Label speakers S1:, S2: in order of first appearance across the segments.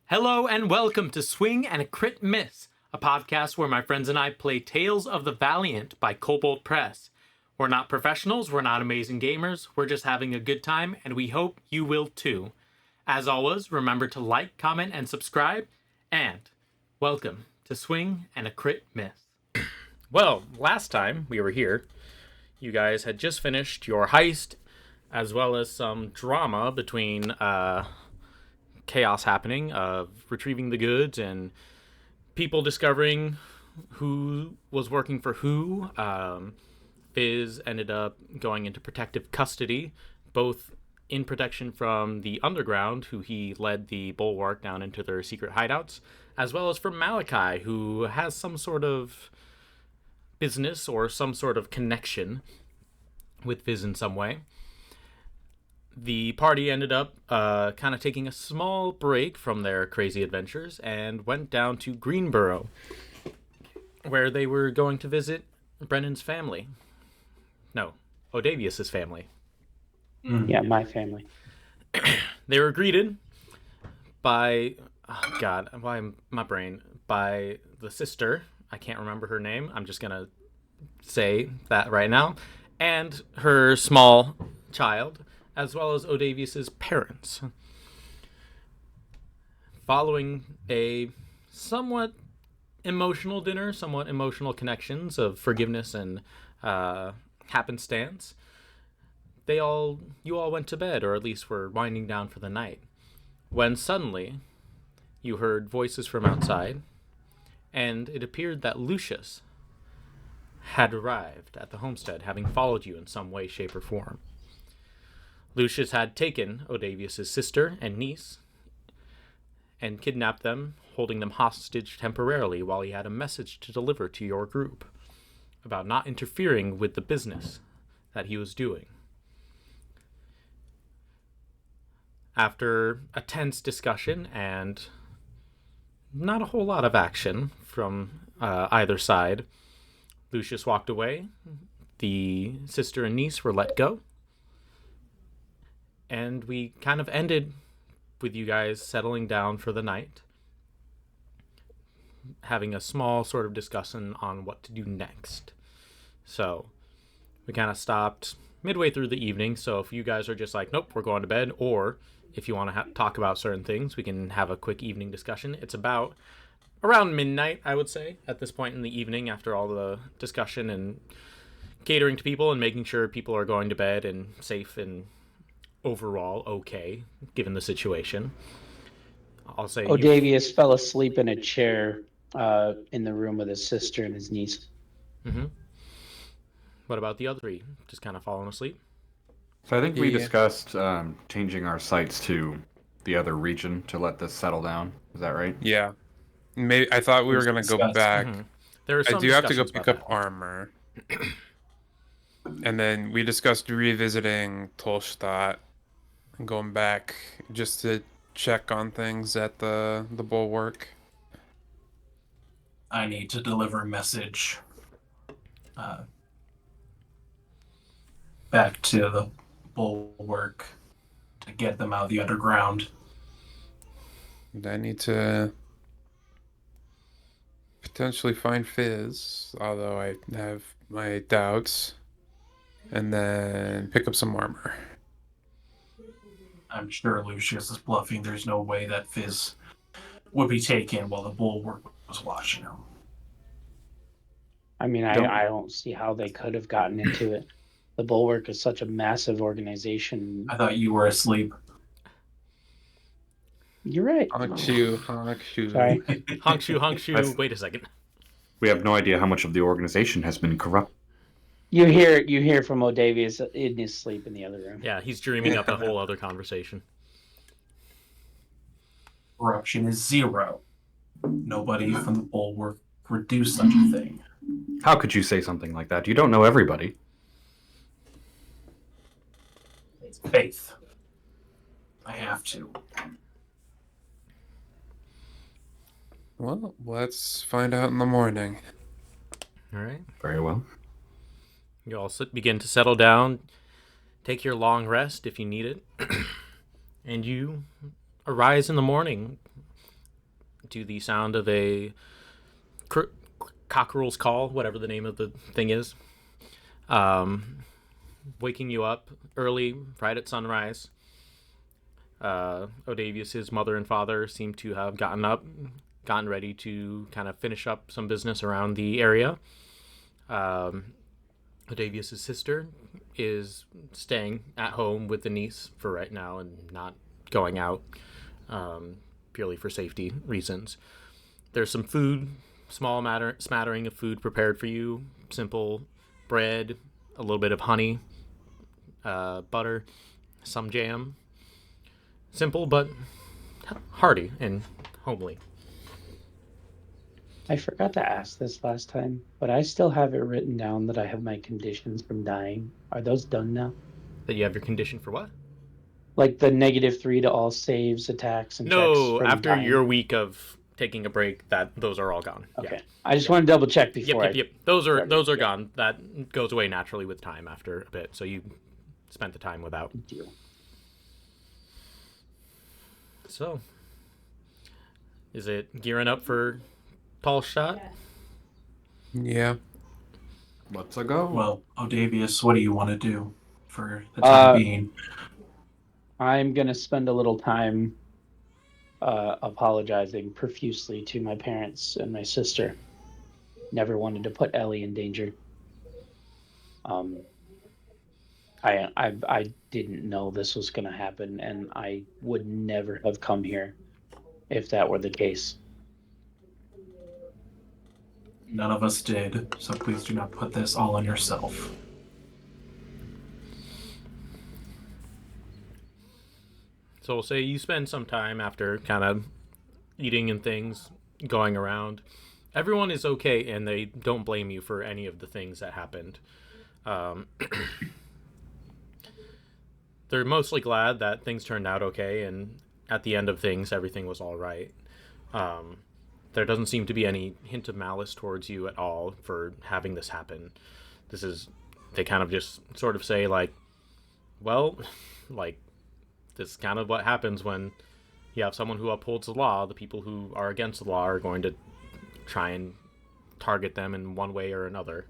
S1: Hello and welcome to Swing and a Crit Miss, a podcast where my friends and I play Tales of the Valiant by Kobold Press. We're not professionals, we're not amazing gamers, we're just having a good time, and we hope you will too. As always, remember to like, comment, and subscribe, and welcome to Swing and a Crit Miss. Well, last time we were here, you guys had just finished your heist, as well as some drama between, chaos happening of retrieving the goods and people discovering who was working for who. Fizz ended up going into protective custody, both in protection from the underground, who he led the bulwark down into their secret hideouts, as well as from Malachi, who has some sort of business or some sort of connection with Fizz in some way. The party ended up kind of taking a small break from their crazy adventures and went down to Greenboro, where they were going to visit Brenin's family. No, Odavius's family.
S2: Yeah, my family.
S1: They were greeted by, by the sister. I can't remember her name. I'm just going to say that right now. And her small child, as well as Odavius's parents. Following a somewhat emotional dinner, somewhat emotional connections of forgiveness and happenstance, you all went to bed, or at least were winding down for the night, when suddenly you heard voices from outside, and it appeared that Lucius had arrived at the homestead, having followed you in some way, shape, or form. Lucius had taken Odavius's sister and niece and kidnapped them, holding them hostage temporarily while he had a message to deliver to your group about not interfering with the business that he was doing. After a tense discussion and not a whole lot of action from either side, Lucius walked away. The sister and niece were let go. And we kind of ended with you guys settling down for the night, having a small sort of discussion on what to do next. So we kind of stopped midway through the evening. So if you guys are just like, nope, we're going to bed, or if you want to talk about certain things, we can have a quick evening discussion. It's about around midnight, I would say, at this point in the evening, after all the discussion and catering to people and making sure people are going to bed and safe and overall okay, given the situation. I'll say
S2: Odavius fell asleep in a chair in the room with his sister and his niece.
S1: Mm-hmm. What about the other three? Just kind of falling asleep?
S3: So I think we discussed changing our sites to the other region to let this settle down. Is that right?
S4: Yeah. Maybe I thought we were going to go back.
S1: Mm-hmm. There are some
S4: I do have to go
S1: discussions
S4: pick
S1: about
S4: up armor. And then we discussed revisiting Tolstadt and going back just to check on things at the bulwark.
S5: I need to deliver a message back to the bulwark to get them out of the underground.
S4: And I need to potentially find Fizz, although I have my doubts, and then pick up some armor.
S5: I'm sure Lucius is bluffing. There's no way that Fizz would be taken while the bulwark was watching him.
S2: I mean, I don't see how they could have gotten into it. The bulwark is such a massive organization.
S5: I thought you were asleep.
S2: You're right.
S4: Honk shoe, honk shoe.
S2: Sorry.
S1: honk shoe. Wait a second.
S3: We have no idea how much of the organization has been corrupt.
S2: You hear from Odavius in his sleep in the other room.
S1: Yeah, he's dreaming up a whole other conversation.
S5: Corruption is zero. Nobody from the bulwark would do such a thing.
S3: How could you say something like that? You don't know everybody.
S5: It's faith. I have to.
S4: Well, let's find out in the morning.
S1: All right.
S3: Very well.
S1: You all begin to settle down, take your long rest if you need it, and you arise in the morning to the sound of a cockerel's call, whatever the name of the thing is, waking you up early, right at sunrise. Odavius's mother and father seem to have gotten ready to kind of finish up some business around the area. Odavius's sister is staying at home with the niece for right now and not going out, purely for safety reasons. There's some food, small smattering of food prepared for you. Simple bread, a little bit of honey, butter, some jam. Simple but hearty and homely.
S2: I forgot to ask this last time, but I still have it written down that I have my conditions from dying. Are those done now?
S1: That you have your condition for what?
S2: Like the -3 to all saves, attacks, and checks
S1: No,
S2: from
S1: after
S2: dying?
S1: your week of taking a break, those are all gone.
S2: Okay.
S1: Yeah.
S2: I just want to double check before
S1: Yep. Those are
S2: Yeah.
S1: gone. That goes away naturally with time after a bit. So you spent the time without.
S2: Deal.
S1: So, is it gearing up for tall shot?
S4: Yeah.
S3: Let's go.
S5: Well, Odavius, what do you want to do for the time being?
S2: I'm going to spend a little time apologizing profusely to my parents and my sister. Never wanted to put Ellie in danger. I didn't know this was going to happen, and I would never have come here if that were the case.
S5: None of us did, so please do not put this all on yourself.
S1: So we'll say you spend some time after kind of eating and things, going around. Everyone is okay, and they don't blame you for any of the things that happened. They're mostly glad that things turned out okay, and at the end of things, everything was all right. There doesn't seem to be any hint of malice towards you at all for having this happen. They kind of just sort of say, like, well, like, this is kind of what happens when you have someone who upholds the law. The people who are against the law are going to try and target them in one way or another.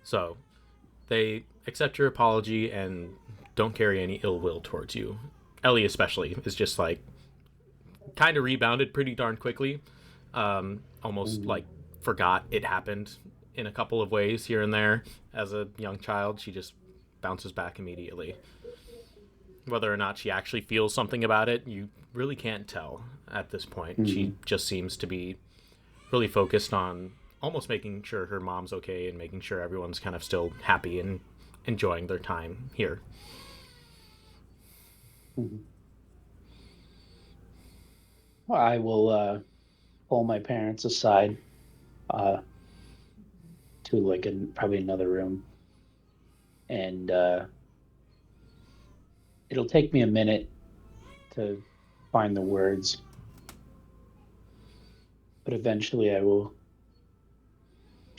S1: So they accept your apology and don't carry any ill will towards you. Ellie especially is just like kind of rebounded pretty darn quickly. Almost like forgot it happened in a couple of ways here and there. As a young child, she just bounces back immediately. Whether or not she actually feels something about it, you really can't tell at this point. She just seems to be really focused on almost making sure her mom's okay and making sure everyone's kind of still happy and enjoying their time here.
S2: Well, I will pull my parents aside to like probably another room, and it'll take me a minute to find the words, but eventually I will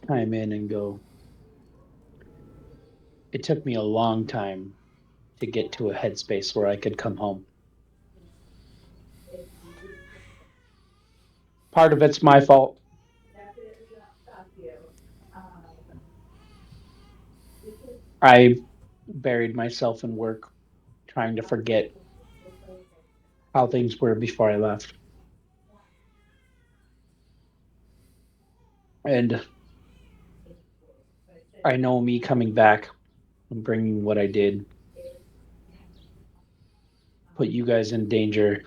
S2: chime in and go, it took me a long time to get to a headspace where I could come home. Part of it's my fault. I buried myself in work, trying to forget how things were before I left. And I know me coming back and bringing what I did put you guys in danger,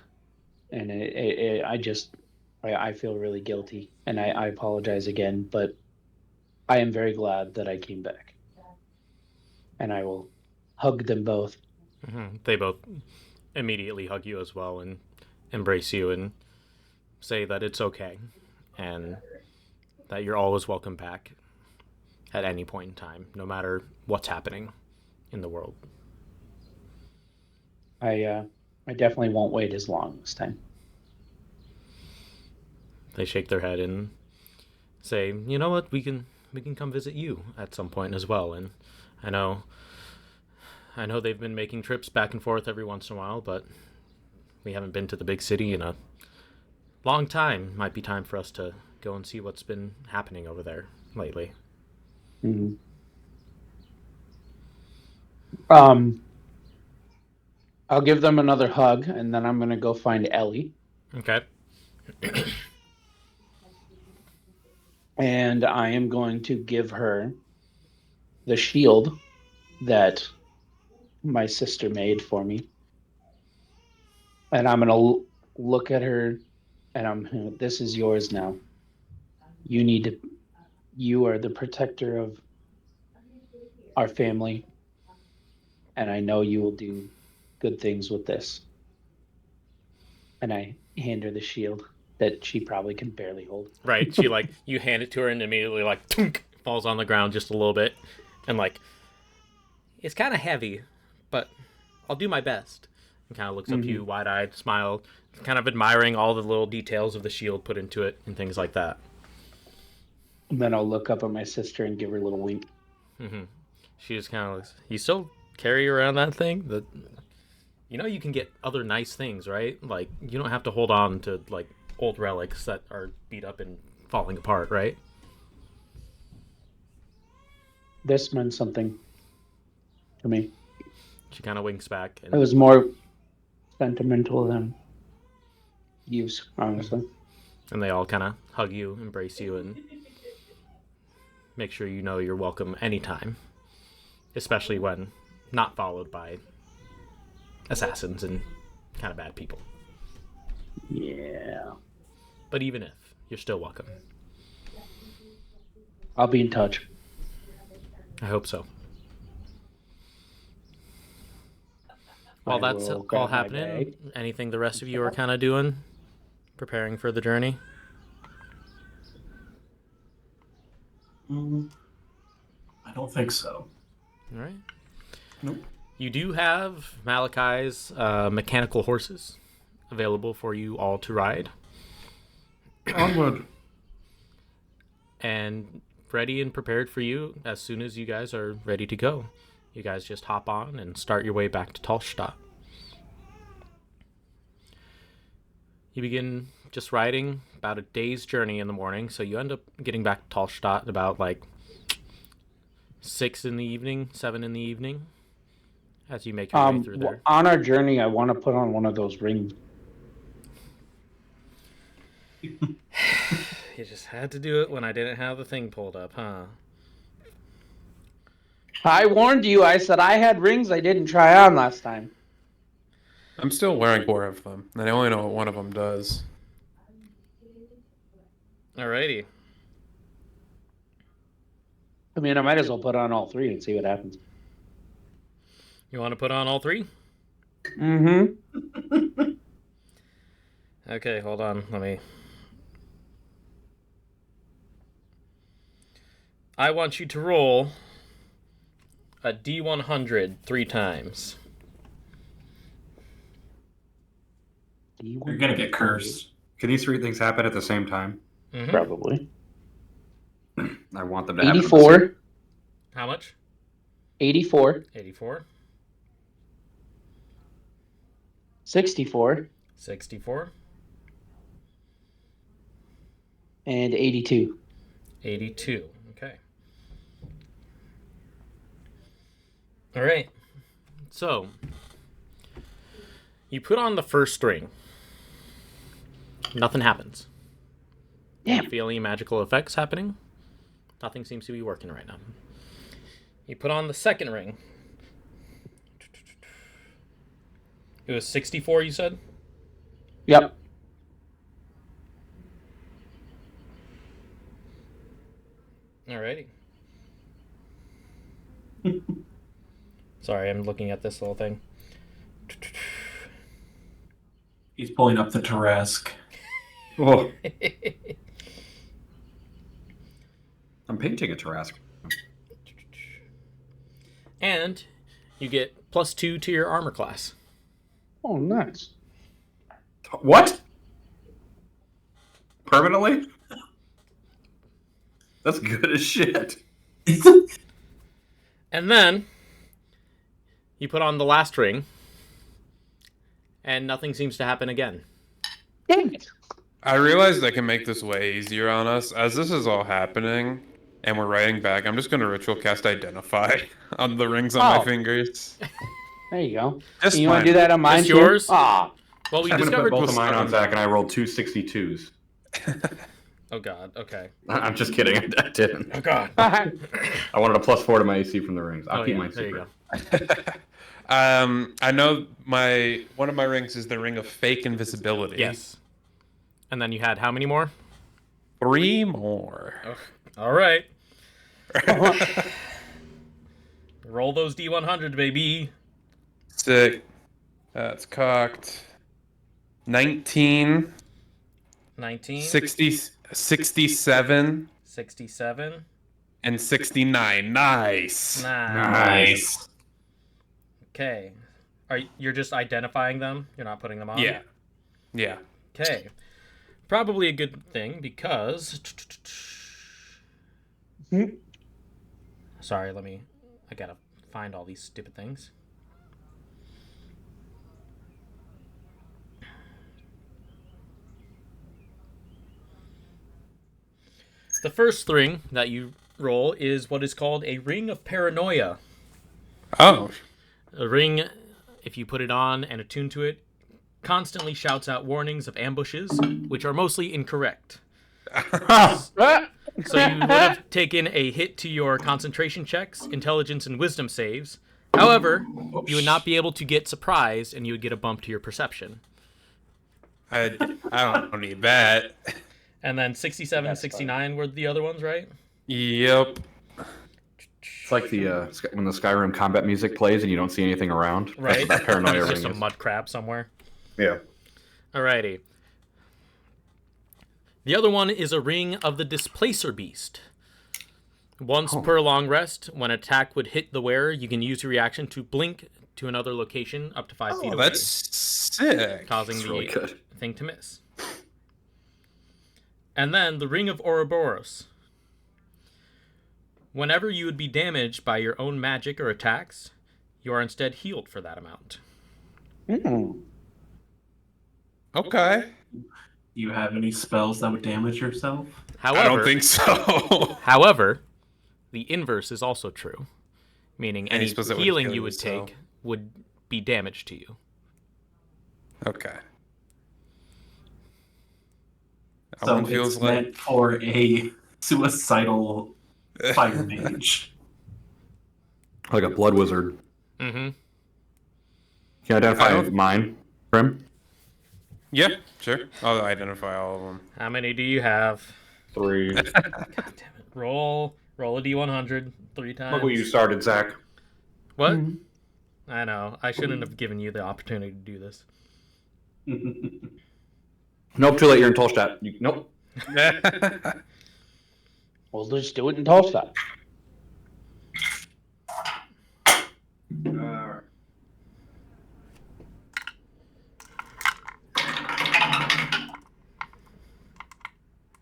S2: and I feel really guilty, and I apologize again, but I am very glad that I came back. And I will hug them both.
S1: They both immediately hug you as well and embrace you and say that it's okay and that you're always welcome back at any point in time, no matter what's happening in the world.
S2: I definitely won't wait as long this time.
S1: They shake their head and say, you know what, we can come visit you at some point as well. And I know they've been making trips back and forth every once in a while, but We haven't been to the big city in a long time. Might be time for us to go and see what's been happening over there lately.
S2: Mm-hmm. I'll give them another hug, and then I'm going to go find Ellie.
S1: Okay.
S2: And I am going to give her the shield that my sister made for me. And I'm going to look at her, and this is yours now. You are the protector of our family, and I know you will do good things with this. And I hand her the shield that she probably can barely hold.
S1: Right. She you hand it to her and immediately tunk, falls on the ground just a little bit. And it's kind of heavy, but I'll do my best. And kind of looks up to you, wide-eyed, smile, kind of admiring all the little details of the shield put into it and things like that.
S2: And then I'll look up at my sister and give her a little wink.
S1: Mm-hmm. She just kind of looks, you still carry around that thing? You can get other nice things, right? You don't have to hold on to, old relics that are beat up and falling apart, right?
S2: This meant something to me.
S1: She kind of winks back.
S2: It was more sentimental than use, honestly.
S1: And they all kind of hug you, embrace you, and make sure you know you're welcome anytime. Especially when not followed by assassins and kind of bad people.
S2: Yeah.
S1: But even if, you're still welcome.
S2: I'll be in touch.
S1: I hope so. While that's all happening, anything the rest of you are kind of doing? Preparing for the journey?
S5: I don't think so.
S1: All right.
S5: Nope.
S1: You do have Malachi's mechanical horses available for you all to ride.
S3: Onward.
S1: And ready and prepared for you as soon as you guys are ready to go. You guys just hop on and start your way back to Talstadt. You begin just riding about a day's journey in the morning, so you end up getting back to Talstadt about 6 in the evening, 7 in the evening, as you make your way through there.
S2: On our journey, I want to put on one of those rings.
S1: You just had to do it when I didn't have the thing pulled up, huh?
S2: I warned you. I said I had rings I didn't try on last time.
S4: I'm still wearing 4 of them, and I only know what one of them does.
S1: Alrighty.
S2: I mean, I might as well put on all 3 and see what happens.
S1: You want to put on all 3?
S2: Mm-hmm.
S1: Okay, hold on. I want you to roll a D100 3 times.
S5: You're gonna get cursed.
S3: Can these 3 things happen at the same time?
S1: Mm-hmm.
S2: Probably.
S3: I want them to happen.
S2: 84.
S1: How much?
S2: 84.
S1: 84.
S2: 64.
S1: 64.
S2: And 82.
S1: 82. Okay. All right. So, you put on the first string. Nothing happens.
S2: Damn.
S1: You feel any magical effects happening? Nothing seems to be working right now. You put on the second ring. It was 64, you said?
S2: Yep.
S1: Alrighty. Sorry, I'm looking at this little thing.
S5: He's pulling up the Tarrasque.
S3: Oh. I'm painting a Tarrasque.
S1: And you get +2 to your armor class.
S2: Oh, nice.
S3: What? Permanently? That's good as shit.
S1: And then you put on the last ring, and nothing seems to happen again.
S2: Dang it.
S4: I realized I can make this way easier on us. As this is all happening and we're writing back, I'm just going to ritual cast Identify on the rings on my fingers.
S2: There you go.
S4: Just
S2: You want
S4: mine.
S2: to do that on mine
S1: Just
S2: too?
S1: yours?
S2: Ah.
S1: Well, we
S3: I'm gonna put
S1: discovered
S3: both of mine on Zach, and I rolled 2 62s.
S1: Oh god. Okay.
S3: I'm just kidding. I didn't.
S1: Oh god.
S3: I wanted a +4 to my AC from the rings. I'll keep mine
S1: There you
S3: secret.
S1: go.
S4: I know one of my rings is the ring of fake invisibility.
S1: Yes. And then you had how many more?
S4: 3 more.
S1: All right. Roll those D100, baby.
S4: Sick. That's cocked. 19.
S1: 19.
S4: 60, 67.
S1: 67.
S4: And 69. Nice.
S5: Nice.
S1: Okay. You're just identifying them? You're not putting them on?
S4: Yeah. Yeah.
S1: Okay. Probably a good thing because... Sorry, I gotta find all these stupid things. The first ring that you roll is what is called a Ring of Paranoia.
S4: Oh.
S1: A ring, if you put it on and attune to it, constantly shouts out warnings of ambushes, which are mostly incorrect. So you would have taken a hit to your concentration checks, intelligence, and wisdom saves. However, you would not be able to get surprised, and you would get a bump to your perception.
S4: I don't need that.
S1: And then 67 and 69 were the other ones, right?
S4: Yep.
S3: It's like the when the Skyrim combat music plays and you don't see anything around.
S1: Right.
S3: That's what that paranoia
S1: It's
S3: ring
S1: just a
S3: is.
S1: mud crab somewhere.
S3: Yeah.
S1: Alrighty. The other one is a Ring of the Displacer Beast. Once per long rest, when an attack would hit the wearer, you can use your reaction to blink to another location up to 5 feet away,
S4: That's sick.
S1: causing
S3: It's
S1: the
S3: really good.
S1: thing to miss. And then the Ring of Ouroboros. Whenever you would be damaged by your own magic or attacks, you are instead healed for that amount.
S4: Okay.
S5: Do you have any spells that would damage yourself?
S1: However,
S4: I don't think so.
S1: However, the inverse is also true, meaning any
S4: spells that would
S1: healing
S4: kill
S1: you would
S4: yourself.
S1: take would be damage to you.
S4: Okay. That
S5: So
S4: one feels
S5: it's
S4: like
S5: meant for a suicidal fire mage.
S3: Like a blood wizard.
S1: Mm-hmm.
S3: Can you identify mine, Prim?
S4: yeah, sure. I'll identify all of them.
S1: How many do you have?
S3: 3.
S1: God damn it. Roll a d100 3 times.
S3: Look what you started, Zach.
S1: What? I know. I shouldn't have given you the opportunity to do this.
S3: Nope, too late. You're in Tolstadt. Nope.
S2: Well, let's do it in Tulsa.
S3: Alright.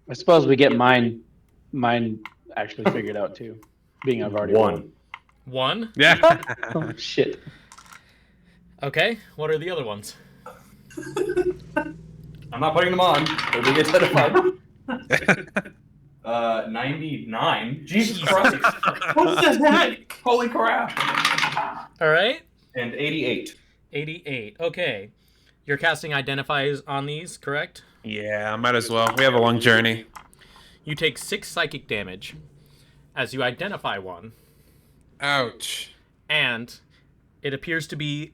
S2: I suppose we get mine actually figured out too, being I've already rolled.
S1: 1?
S4: Yeah.
S2: Oh shit!
S1: Okay. What are the other ones?
S3: I'm not putting them on. They'll be identified. 99. Jesus Christ.
S5: What the heck?
S3: Holy crap.
S1: All right.
S3: And 88.
S1: 88. Okay. You're casting identifies on these, correct?
S4: Yeah, might as well. We have a long journey.
S1: You take 6 psychic damage as you identify one,
S4: Ouch.
S1: and it appears to be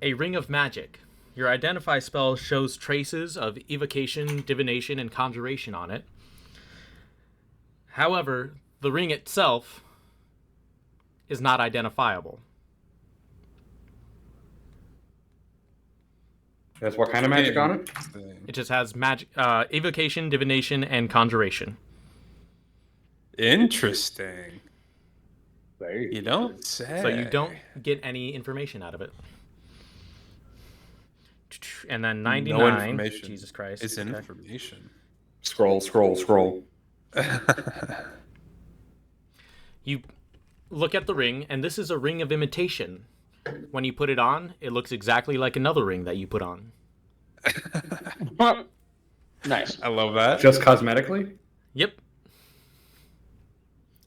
S1: a ring of magic. Your identify spell shows traces of evocation, divination, and conjuration on it. However, the ring itself is not identifiable.
S3: That's what kind of magic on it?
S1: It just has magic, evocation, divination, and conjuration.
S4: Interesting.
S2: Very
S4: You don't say.
S1: So you don't get any information out of it. And then 99.
S4: No information.
S1: Jesus Christ.
S4: It's
S1: Okay.
S4: information.
S3: Scroll.
S1: You look at the ring, and this is a ring of imitation. When you put it on, it looks exactly like another ring that you put on.
S2: Nice.
S4: I love that.
S3: Just cosmetically?
S1: Yep.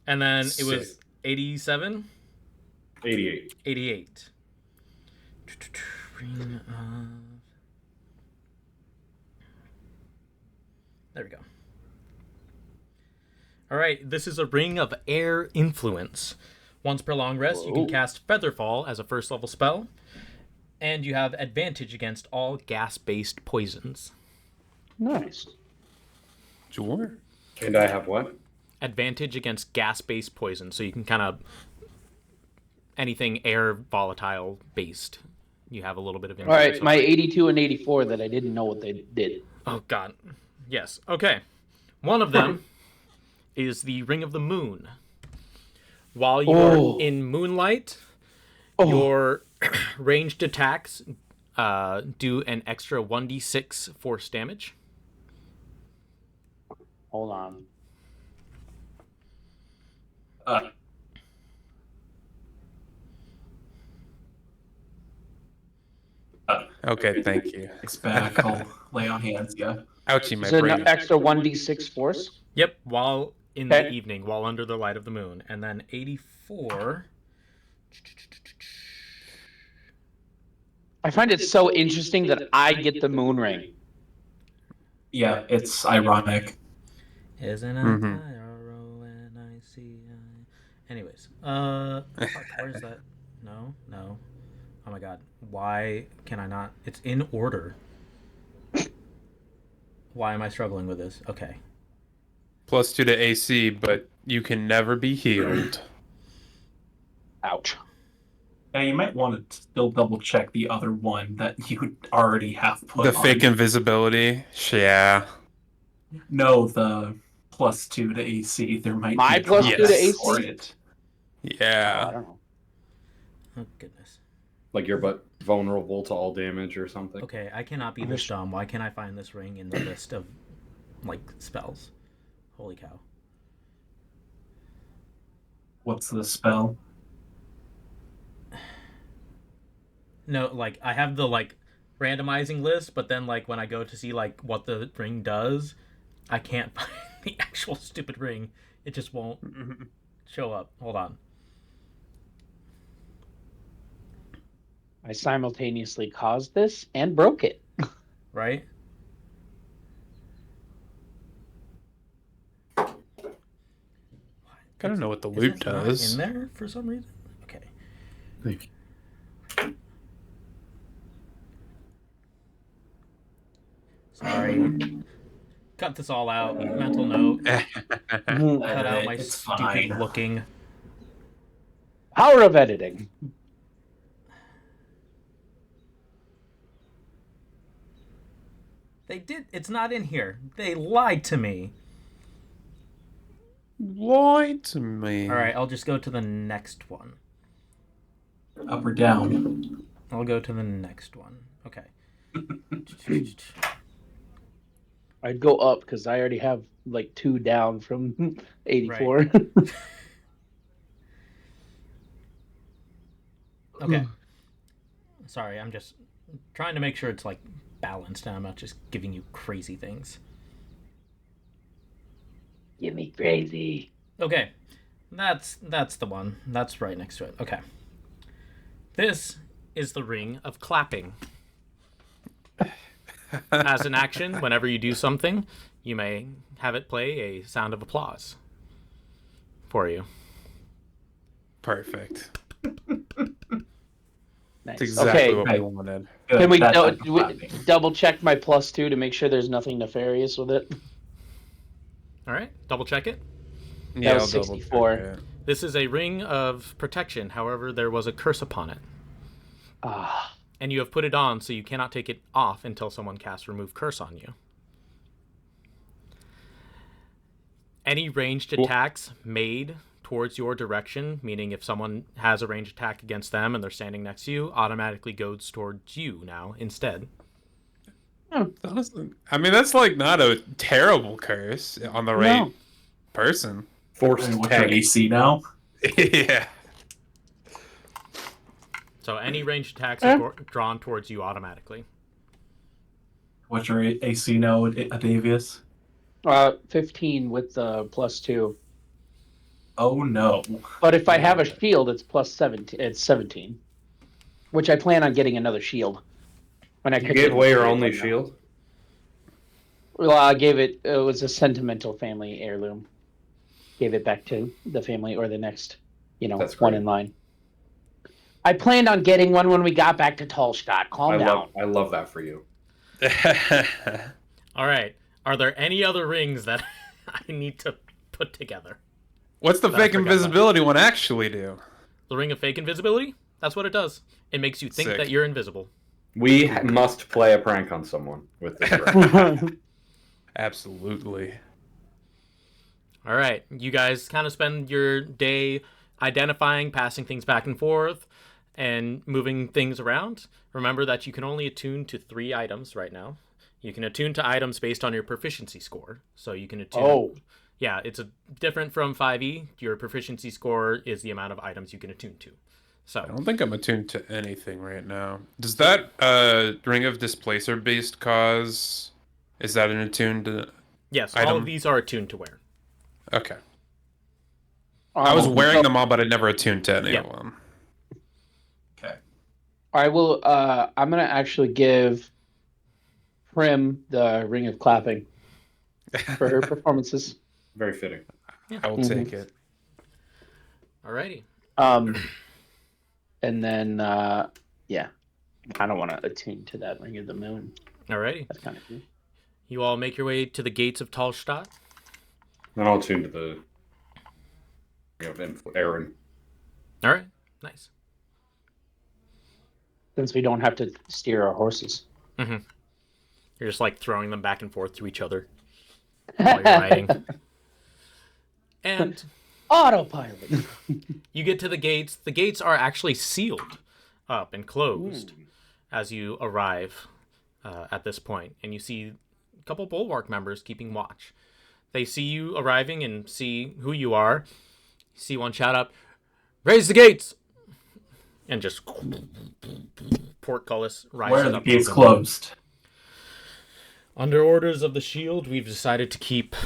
S1: And then it was
S3: Sick.
S1: 87?
S3: 88.
S1: 88. Ring of... There we go. Alright, this is a Ring of Air Influence. Once per long rest, you can cast Featherfall as a first level spell, and you have advantage against all gas-based poisons.
S2: Nice.
S4: Sure.
S3: And I have what?
S1: Advantage against gas-based poison, so you can kind of... anything air volatile based. You have a little bit of
S2: All right, my 82 and 84 that I didn't know what they did.
S1: Oh, God. Yes. Okay. One of them is the Ring of the Moon. While you're in moonlight, your ranged attacks do an extra 1d6 force damage.
S2: Hold on.
S4: Okay, thank you.
S5: It's back. I'll lay on hands. Yeah.
S4: Ouchie, my
S2: Is it
S4: brain.
S2: an extra 1d6 force?
S1: Yep, while in the
S2: Okay.
S1: evening, while under the light of the moon. And then 84...
S2: I find it so interesting that I get the moon ring.
S5: Yeah, it's ironic.
S1: Isn't it?
S4: Mhm.
S1: Anyways, fuck, where's that? No. Oh my god, why can I not? It's in order. Why am I struggling with this? Okay.
S4: +2 to AC, but you can never be healed.
S2: Ouch.
S5: Yeah, you might want to still double check the other one that you already have put
S4: The
S5: on.
S4: fake invisibility. Yeah.
S5: No, the +2 to AC. There might
S2: My
S5: be a
S2: +2
S4: to
S5: yes. for
S2: AC?
S5: it.
S2: I
S4: Yeah.
S2: don't know.
S1: Oh goodness.
S3: Like you're but vulnerable to all damage or something.
S1: Okay, I cannot be this dumb. Why can't I find this ring in the list of, like, spells? Holy cow.
S5: What's the spell?
S1: No, like, I have the, like, randomizing list, but then, like, when I go to see, like, what the ring does, I can't find the actual stupid ring. It just won't show up. Hold on.
S2: I simultaneously caused this and broke it.
S1: Right?
S4: Gotta know what the
S1: Is
S4: loot
S1: it not
S4: does.
S1: in there for some reason? Okay. Sorry. Cut this all out. Mental note. Cut out my
S5: It's
S1: stupid
S5: fine.
S1: looking.
S2: Power of editing.
S1: They did. It's not in here. They lied to me.
S4: Lied to me.
S1: All right, I'll just go to the next one.
S5: Up or down?
S1: I'll go to the next one. Okay.
S2: I'd go up because I already have like 2 down from 84.
S1: Okay. Sorry, I'm just trying to make sure it's like balanced and I'm not just giving you crazy things.
S2: Give me crazy.
S1: Okay. That's the one. That's right next to it. Okay. This is the Ring of Clapping. As an action, whenever you do something, you may have it play a sound of applause for you.
S4: Perfect.
S2: Nice.
S4: That's exactly
S2: Okay,
S4: what we wanted.
S5: Good,
S2: can we
S5: that type of clapping.
S2: double check my +2 to make sure there's nothing nefarious with it?
S1: All right, double check it.
S4: Yeah,
S2: was
S4: I'll double
S2: 64.
S4: check it.
S1: This is a ring of protection. However, there was a curse upon it.
S2: Ah,
S1: And you have put it on, so you cannot take it off until someone casts Remove Curse on you. Any ranged attacks made towards your direction, meaning if someone has a ranged attack against them and they're standing next to you, automatically goes towards you now instead.
S4: Honestly, I mean, that's like not a terrible curse on the right
S2: No.
S4: person.
S3: Forced
S5: And what's your
S3: tag.
S5: AC now?
S4: Yeah.
S1: So any ranged attacks are drawn towards you automatically.
S5: What's your AC now, Odavius?
S2: 15 with the +2.
S5: Oh no.
S2: But if I have a shield, it's +17. It's 17. Which I plan on getting another shield. When I
S3: You gave away your only shield?
S2: Well, I gave it. It was a sentimental family heirloom. Gave it back to the family or the next,
S3: That's
S2: one
S3: great.
S2: in line. I planned on getting one when we got back to Tallstadt. Calm down.
S3: I love that for you.
S1: All right. Are there any other rings that I need to put together?
S4: What's the fake invisibility one actually do?
S1: The ring of fake invisibility? That's what it does. It makes you think that you're invisible.
S3: We must play a prank on someone with this ring.
S4: Absolutely.
S1: All right. You guys kind of spend your day identifying, passing things back and forth, and moving things around. Remember that you can only attune to 3 items right now. You can attune to items based on your proficiency score. So you can attune...
S2: Oh.
S1: Yeah, it's different from 5e. Your proficiency score is the amount of items you can attune to. So
S4: I don't think I'm attuned to anything right now. Does that Ring of Displacer based cause... Is that an attuned
S1: yes,
S4: item?
S1: all of these are attuned to wear.
S4: Okay. I was wearing them all, but I never attuned to any of them.
S5: Okay.
S2: I will. I'm gonna actually give Prim the Ring of Clapping for her performances.
S3: Very fitting.
S1: Yeah.
S4: I will take it.
S1: Alrighty.
S2: And then yeah, I don't want to attune to that Ring of the Moon.
S1: Alrighty.
S2: That's kind of cool.
S1: You all make your way to the gates of Tallstadt.
S3: Then I'll tune to the Auran.
S1: All right. Nice.
S2: Since we don't have to steer our horses.
S1: Mm-hmm. You're just like throwing them back and forth to each other while you're riding. And
S2: autopilot.
S1: You get to the gates. The gates are actually sealed up and closed as you arrive at this point. And you see a couple Bulwark members keeping watch. They see you arriving and see who you are. You see one shout up, "Raise the gates!" And just portcullis rises
S5: Where are the
S1: up.
S5: gates closed?
S1: Under orders of the Shield, we've decided to keep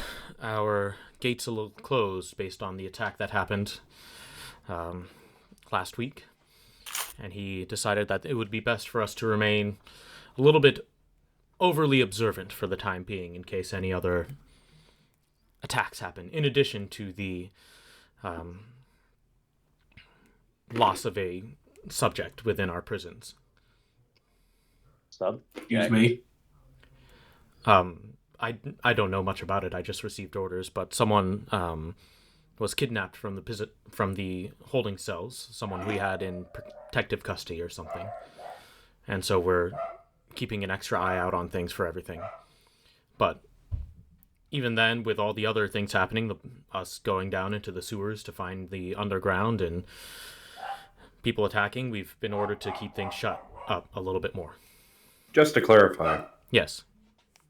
S1: our gates a little closed based on the attack that happened last week. And he decided that it would be best for us to remain a little bit overly observant for the time being in case any other attacks happen, in addition to the loss of a subject within our prisons.
S5: Excuse me.
S1: I don't know much about it. I just received orders, but someone was kidnapped from the holding cells. Someone we had in protective custody or something, and so we're keeping an extra eye out on things for everything. But even then, with all the other things happening, us going down into the sewers to find the underground and people attacking, we've been ordered to keep things shut up a little bit more.
S3: Just to clarify,
S1: Yes.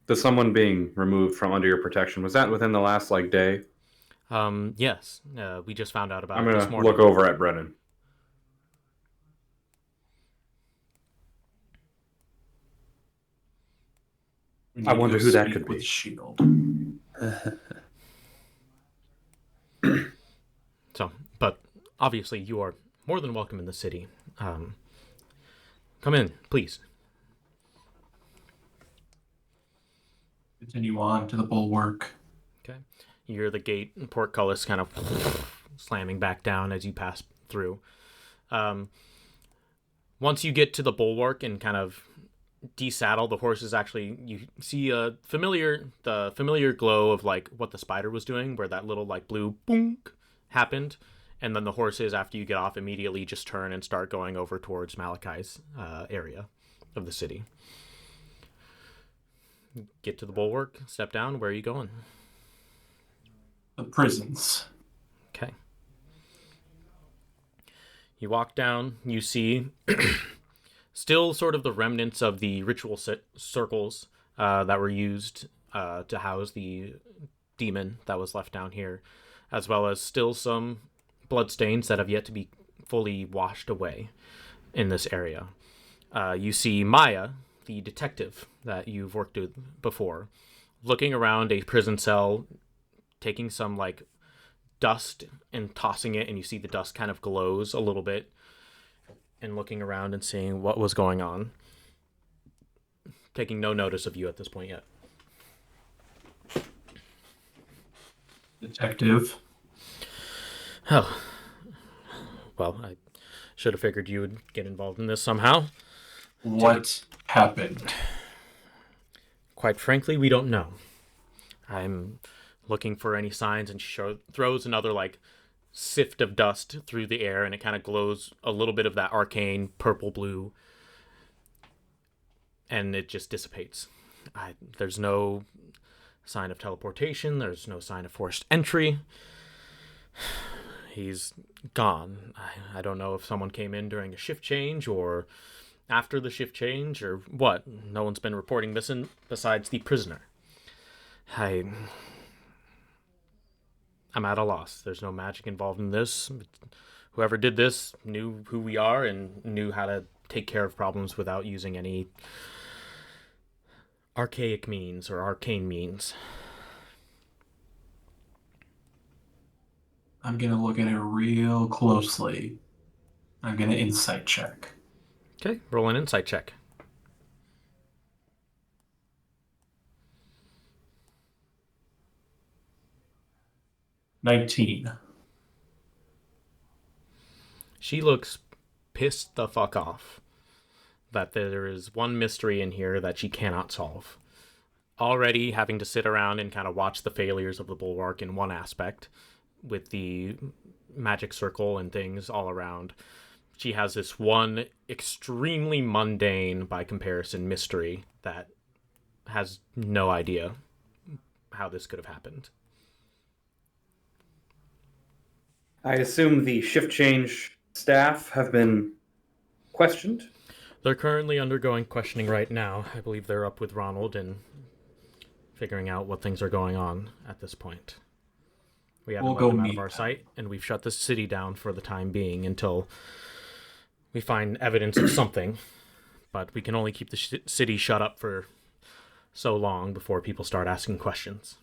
S3: the someone being removed from under your protection, was that within the last day?
S1: Yes. We just found out about
S3: I'm
S1: it this
S3: gonna
S1: morning.
S3: look over at Brenin. I wonder who that could be.
S5: With Shield.
S1: So, but obviously you are more than welcome in the city. Come in, please.
S5: Continue on to the bulwark.
S1: Okay. You hear the gate and portcullis kind of slamming back down as you pass through. Once you get to the bulwark and kind of desaddle the horses, actually you see the familiar glow of what the spider was doing, where that little blue boonk happened, and then the horses, after you get off, immediately just turn and start going over towards Malachi's area of the city. Get to the bulwark, step down. Where are you going?
S5: The prisons.
S1: Okay. You walk down, you see still sort of the remnants of the ritual circles that were used to house the demon that was left down here, as well as still some bloodstains that have yet to be fully washed away. in this area. You see Maya, the detective that you've worked with before, looking around a prison cell, taking some like dust and tossing it, and you see the dust kind of glows a little bit, and looking around and seeing what was going on. Taking no notice of you at this point yet.
S5: Detective.
S1: Oh. Well, I should have figured you would get involved in this somehow.
S5: What happened?
S1: Quite frankly, we don't know. I'm looking for any signs, and she throws another like sift of dust through the air, and it kind of glows a little bit of that arcane purple blue, and it just dissipates. There's no sign of teleportation. There's no sign of forced entry. He's gone. I don't know if someone came in during a shift change or after the shift change or what. No one's been reporting missing besides the prisoner. I'm at a loss. There's no magic involved in this. Whoever did this knew who we are and knew how to take care of problems without using any archaic means or arcane means.
S5: I'm going to look at it real closely. I'm going to insight check.
S1: Okay, roll an insight check.
S5: $19.
S1: She looks pissed the fuck off that there is one mystery in here that she cannot solve. Already having to sit around and kind of watch the failures of the bulwark in one aspect, with the magic circle and things all around. She has this one extremely mundane, by comparison, mystery that has no idea how this could have happened.
S6: I assume the shift change staff have been questioned?
S1: They're currently undergoing questioning right now. I believe they're up with Ronald and figuring out what things are going on at this point. We haven't let them out of our sight, and we've shut the city down for the time being until we find evidence of something. But we can only keep the city shut up for so long before people start asking questions.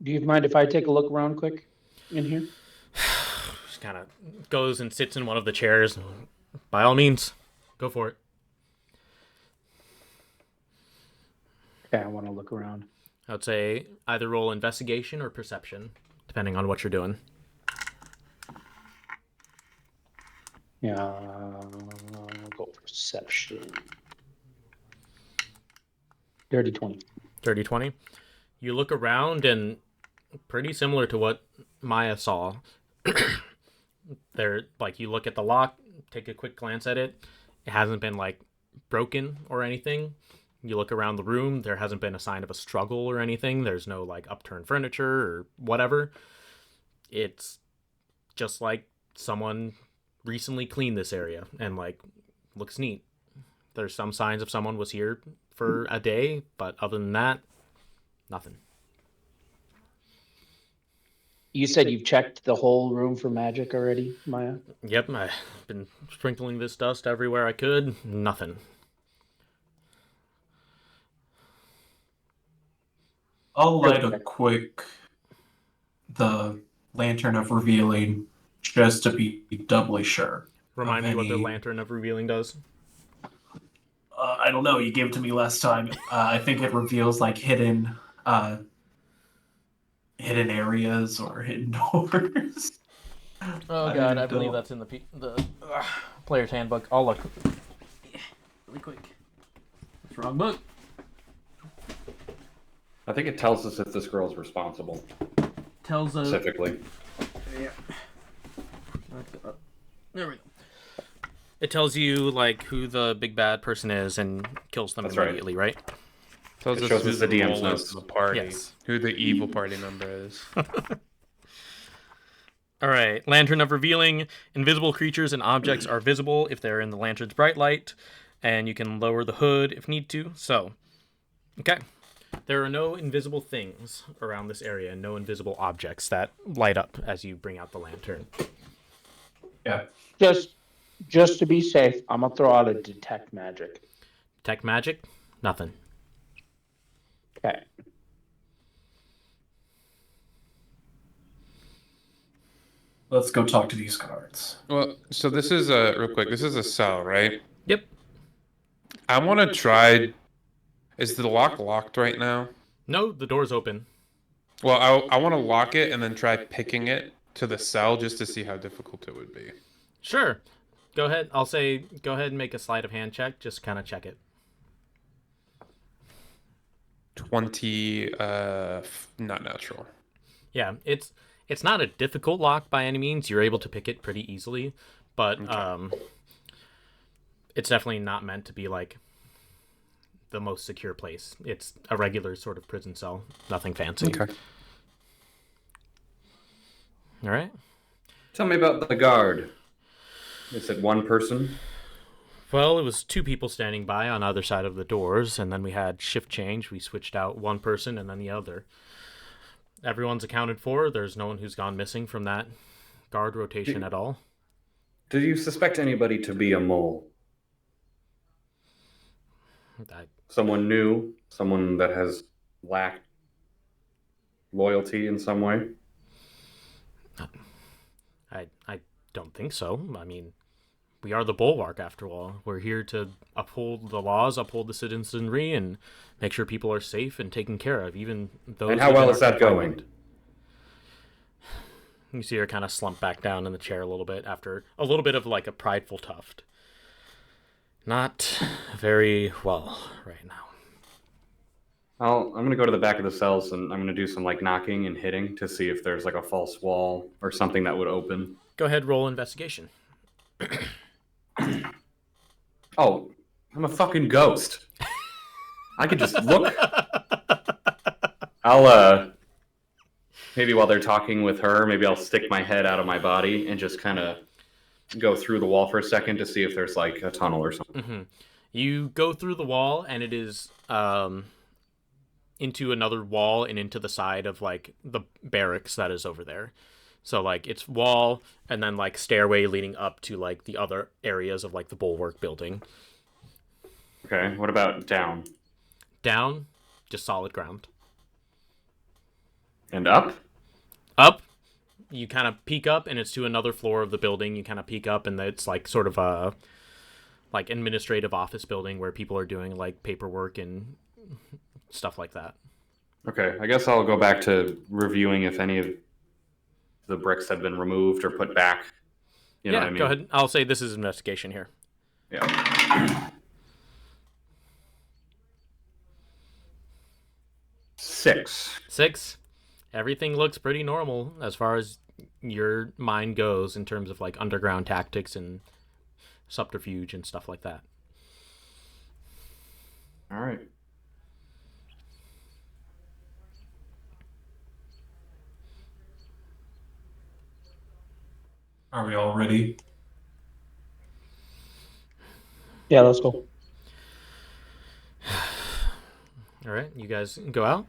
S2: Do you mind if I take a look around quick in here?
S1: Just kind of goes and sits in one of the chairs. By all means, go for it.
S2: Okay, I want to look around.
S1: I would say either roll investigation or perception, depending on what you're doing.
S2: Yeah, I'll go perception. Dirty 20.
S1: Dirty 20. You look around, and pretty similar to what Maya saw. There, like, you look at the lock, take a quick glance at it. It hasn't been, like, broken or anything. You look around the room, there hasn't been a sign of a struggle or anything. There's no, like, upturned furniture or whatever. It's just like someone recently cleaned this area and, like, looks neat. There's some signs of someone was here for a day, but other than that, nothing.
S2: You said you've checked the whole room for magic already, Maya?
S1: Yep, I've been sprinkling this dust everywhere I could. Nothing.
S5: I'll light the Lantern of Revealing just to be doubly sure.
S1: Remind me what the Lantern of Revealing does.
S5: I don't know. You gave it to me last time. I think it reveals like hidden areas or hidden doors.
S1: Oh god, I believe that's in the player's handbook. I'll look really quick. That's the wrong book.
S3: I think it tells us if this girl's responsible.
S1: Tells us
S3: specifically.
S1: Yeah. There we go. It tells you like who the big bad person is and kills them immediately, right?
S4: Tells
S3: It
S4: us
S3: shows
S4: who
S3: us
S4: the
S3: the DM's
S4: DM's
S3: notes.
S4: of the party,
S1: Yes.
S4: who the evil party member is.
S1: All right. Lantern of Revealing. Invisible creatures and objects are visible if they're in the lantern's bright light, and you can lower the hood if need to. So, okay. There are no invisible things around this area, no invisible objects that light up as you bring out the lantern.
S5: Yeah.
S2: Just Just to be safe, I'm gonna throw out a detect magic.
S1: Detect magic? Nothing.
S2: Okay.
S5: Let's go talk to these guards.
S4: Well, so this is real quick. This is a cell, right?
S1: Yep.
S4: I want to try. Is the lock locked right now?
S1: No, the door's open.
S4: Well, I want to lock it and then try picking it to the cell just to see how difficult it would be.
S1: Sure. Go ahead. I'll say go ahead and make a sleight of hand check. Just kind of check it.
S4: 20, not natural.
S1: Yeah, it's not a difficult lock by any means. You're able to pick it pretty easily, but it's definitely not meant to be like the most secure place. It's a regular sort of prison cell, nothing fancy.
S4: Okay.
S1: All right.
S6: Tell me about the guard. Is it one person?
S1: Well, it was two people standing by on either side of the doors, and then we had shift change. We switched out one person and then the other. Everyone's accounted for. There's no one who's gone missing from that guard rotation at all.
S6: Do you suspect anybody to be a mole? Someone new? Someone that has lacked loyalty in some way?
S1: I don't think so. I mean, we are the bulwark after all. We're here to uphold the laws, uphold the citizenry, and make sure people are safe and taken care of, even those.
S6: And how well is that going?
S1: You see her kind of slump back down in the chair a little bit after a little bit of like a prideful tuft. Not very well right now.
S6: I'm going to go to the back of the cells and I'm going to do some like knocking and hitting to see if there's like a false wall or something that would open.
S1: Go ahead, roll investigation.
S6: Oh, I'm a fucking ghost. I could just look. I'll, maybe while they're talking with her, maybe I'll stick my head out of my body and just kind of go through the wall for a second to see if there's like a tunnel or something.
S1: Mm-hmm. You go through the wall and it is into another wall and into the side of like the barracks that is over there. So like it's wall and then like stairway leading up to like the other areas of like the bulwark building.
S6: Okay, what about down?
S1: Down, just solid ground.
S6: And up?
S1: Up, you kind of peek up and it's to another floor of the building. You kind of peek up and it's like sort of a like administrative office building where people are doing like paperwork and stuff like that.
S6: Okay, I guess I'll go back to reviewing if any of the bricks have been removed or put back. You know what I mean?
S1: Go ahead. I'll say this is investigation here.
S6: Yeah. 6.
S1: Everything looks pretty normal as far as your mind goes in terms of like underground tactics and subterfuge and stuff like that.
S6: All right.
S5: Are we all ready?
S2: Yeah, let's go.
S1: All right, you guys go out,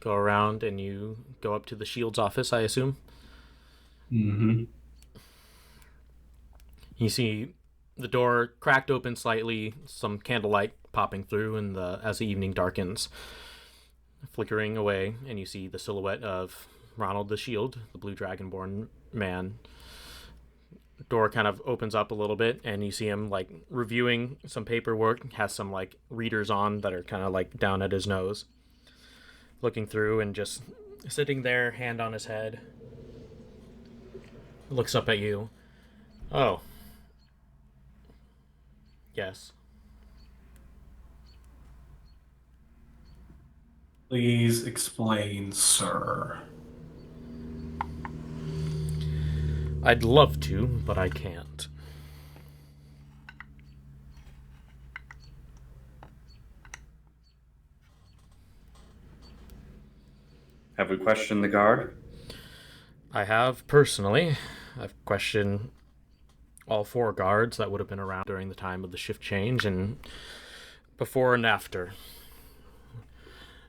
S1: go around, and you go up to the Shield's office, I assume.
S5: Mm-hmm.
S1: You see the door cracked open slightly, some candlelight popping through, and as the evening darkens, flickering away, and you see the silhouette of Ronald the Shield, the blue dragonborn man. Door kind of opens up a little bit and you see him like reviewing some paperwork, has some like readers on that are kind of like down at his nose, looking through and just sitting there, hand on his head. Looks up at you. Oh. Yes.
S5: Please explain, sir.
S1: I'd love to, but I can't.
S6: Have we questioned the guard?
S1: I have, personally. I've questioned all 4 guards that would have been around during the time of the shift change and before and after.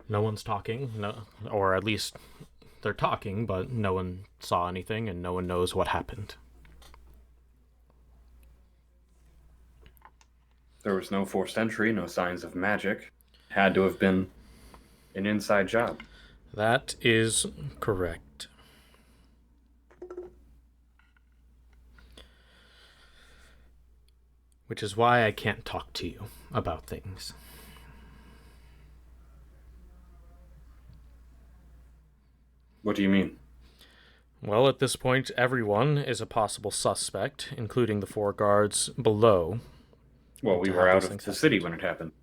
S1: No one's talking, or at least they're talking, but no one saw anything and no one knows what happened.
S6: There was no forced entry, no signs of magic. Had to have been an inside job.
S1: That is correct. Which is why I can't talk to you about things.
S6: What do you mean?
S1: Well, at this point, everyone is a possible suspect, including the 4 guards below.
S6: Well, we were out of the city when it happened.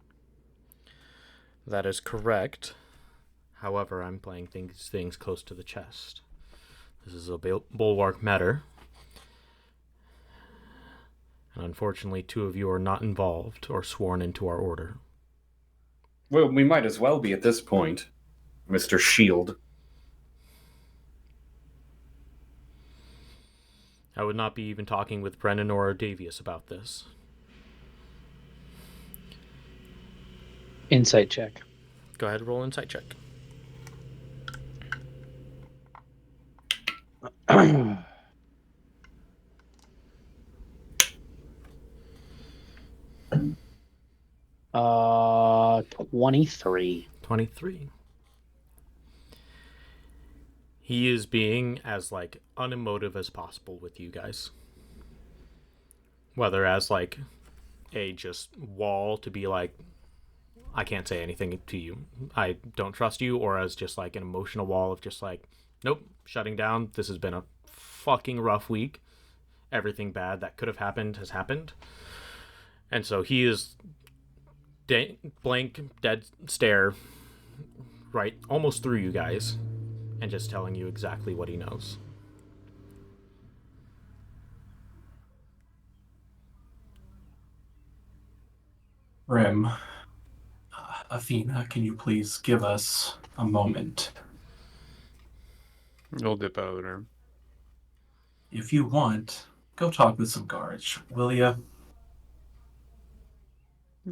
S1: That is correct. However, I'm playing things close to the chest. This is a bulwark matter. And unfortunately, 2 of you are not involved or sworn into our order.
S6: Well, we might as well be at this point, Mr. Shield.
S1: I would not be even talking with Brenin or Odavius about this.
S2: Insight check.
S1: Go ahead and roll insight check.
S2: Uh, 23.
S1: 23. He is being as, like, unemotive as possible with you guys. Whether as, like, a just wall to be like, I can't say anything to you, I don't trust you, or as just, like, an emotional wall of just, like, nope, shutting down, this has been a fucking rough week. Everything bad that could have happened has happened. And so he is blank, dead stare right almost through you guys and just telling you exactly what he knows.
S5: Rim, Athena, can you please give us a moment?
S4: You'll dip out of the room.
S5: If you want, go talk with some guards, will ya?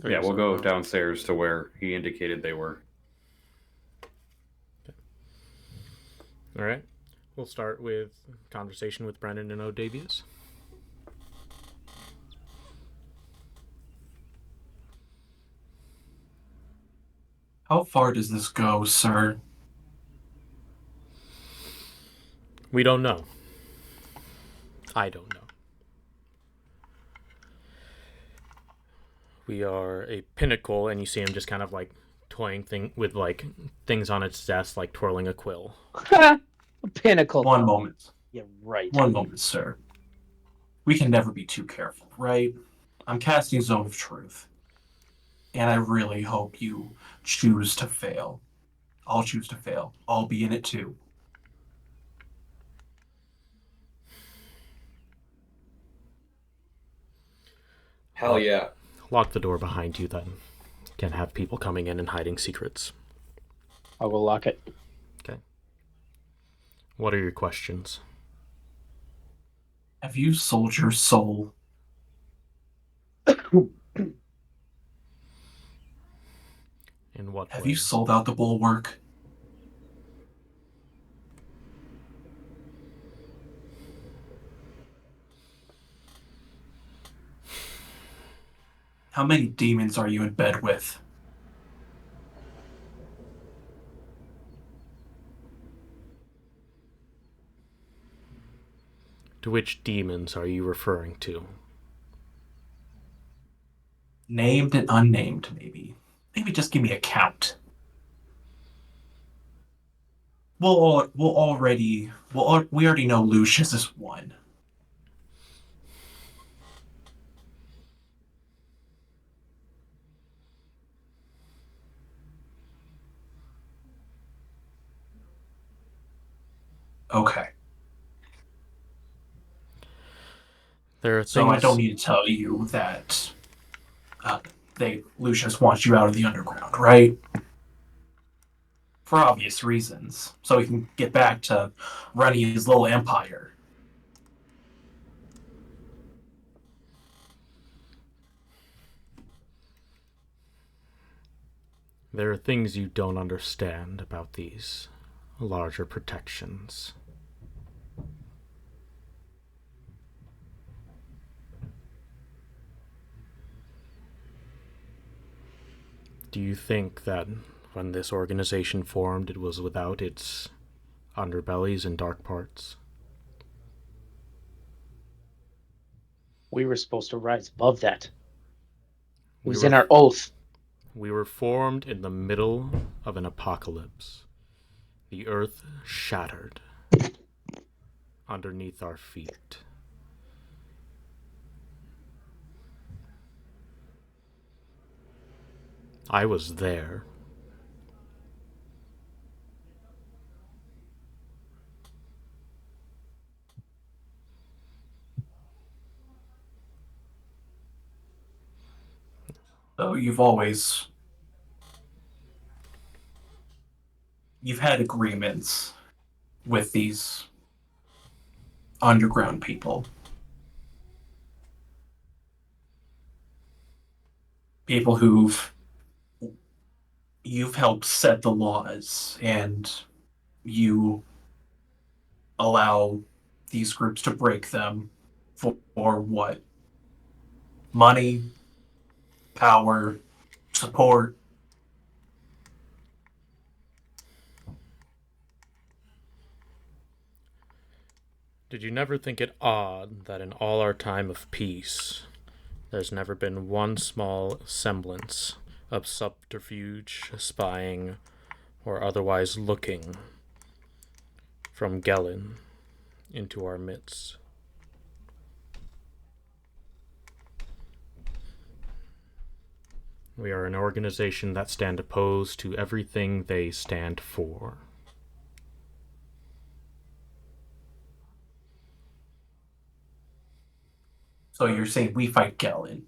S6: Yeah, we'll go downstairs to where he indicated they were.
S1: All right. We'll start with conversation with Brenin and Odavius.
S5: How far does this go, sir?
S1: We don't know. I don't know. We are a pinnacle, and you see him just kind of like toying with like things on its desk, like twirling a quill.
S2: A pinnacle.
S5: One moment.
S2: Yeah, right.
S5: One moment, sir. We can never be too careful, right? I'm casting Zone of Truth. And I really hope you choose to fail. I'll choose to fail. I'll be in it too.
S6: Hell yeah.
S1: Lock the door behind you, then. Can't have people coming in and hiding secrets.
S2: I'll go lock it.
S1: Okay. What are your questions?
S5: Have you sold your soul?
S1: In what
S5: Have
S1: way?
S5: you sold out the bulwark? How many demons are you in bed with?
S1: To which demons are you referring to?
S5: Named and unnamed, maybe. Maybe just give me a count. We already know Lucius is one. Okay.
S1: There are things...
S5: So I don't need to tell you that Lucius wants you out of the underground, right? For obvious reasons. So he can get back to running his little empire.
S1: There are things you don't understand about these larger protections. Do you think that when this organization formed, it was without its underbellies and dark parts?
S2: We were supposed to rise above that. It
S1: We
S2: was
S1: were,
S2: in our oath.
S1: we were formed in the middle of an apocalypse. The earth shattered underneath our feet. I was there.
S5: So you've had agreements with these underground people. People you've helped set the laws, and you allow these groups to break them for what? Money, power, support.
S1: Did you never think it odd that in all our time of peace, there's never been one small semblance of subterfuge, spying, or otherwise looking from Gellin into our midst? We are an organization that stand opposed to everything they stand for.
S5: So you're saying we fight Gellin.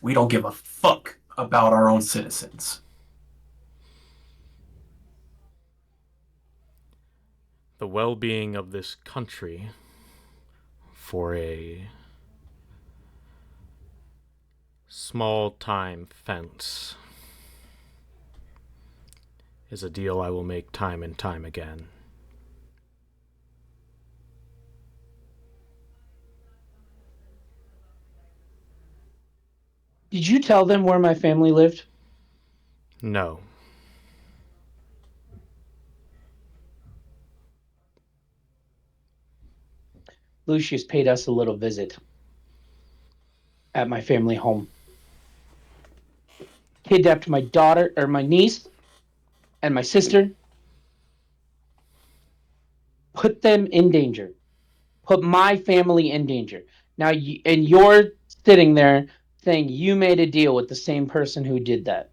S5: We don't give a fuck about our own citizens.
S1: The well-being of this country for a small-time fence is a deal I will make time and time again.
S2: Did you tell them where my family lived?
S1: No.
S2: Lucius paid us a little visit at my family home. Kidnapped my daughter, or my niece, and my sister. Put them in danger. Put my family in danger. Now, and you're sitting there saying you made a deal with the same person who did that.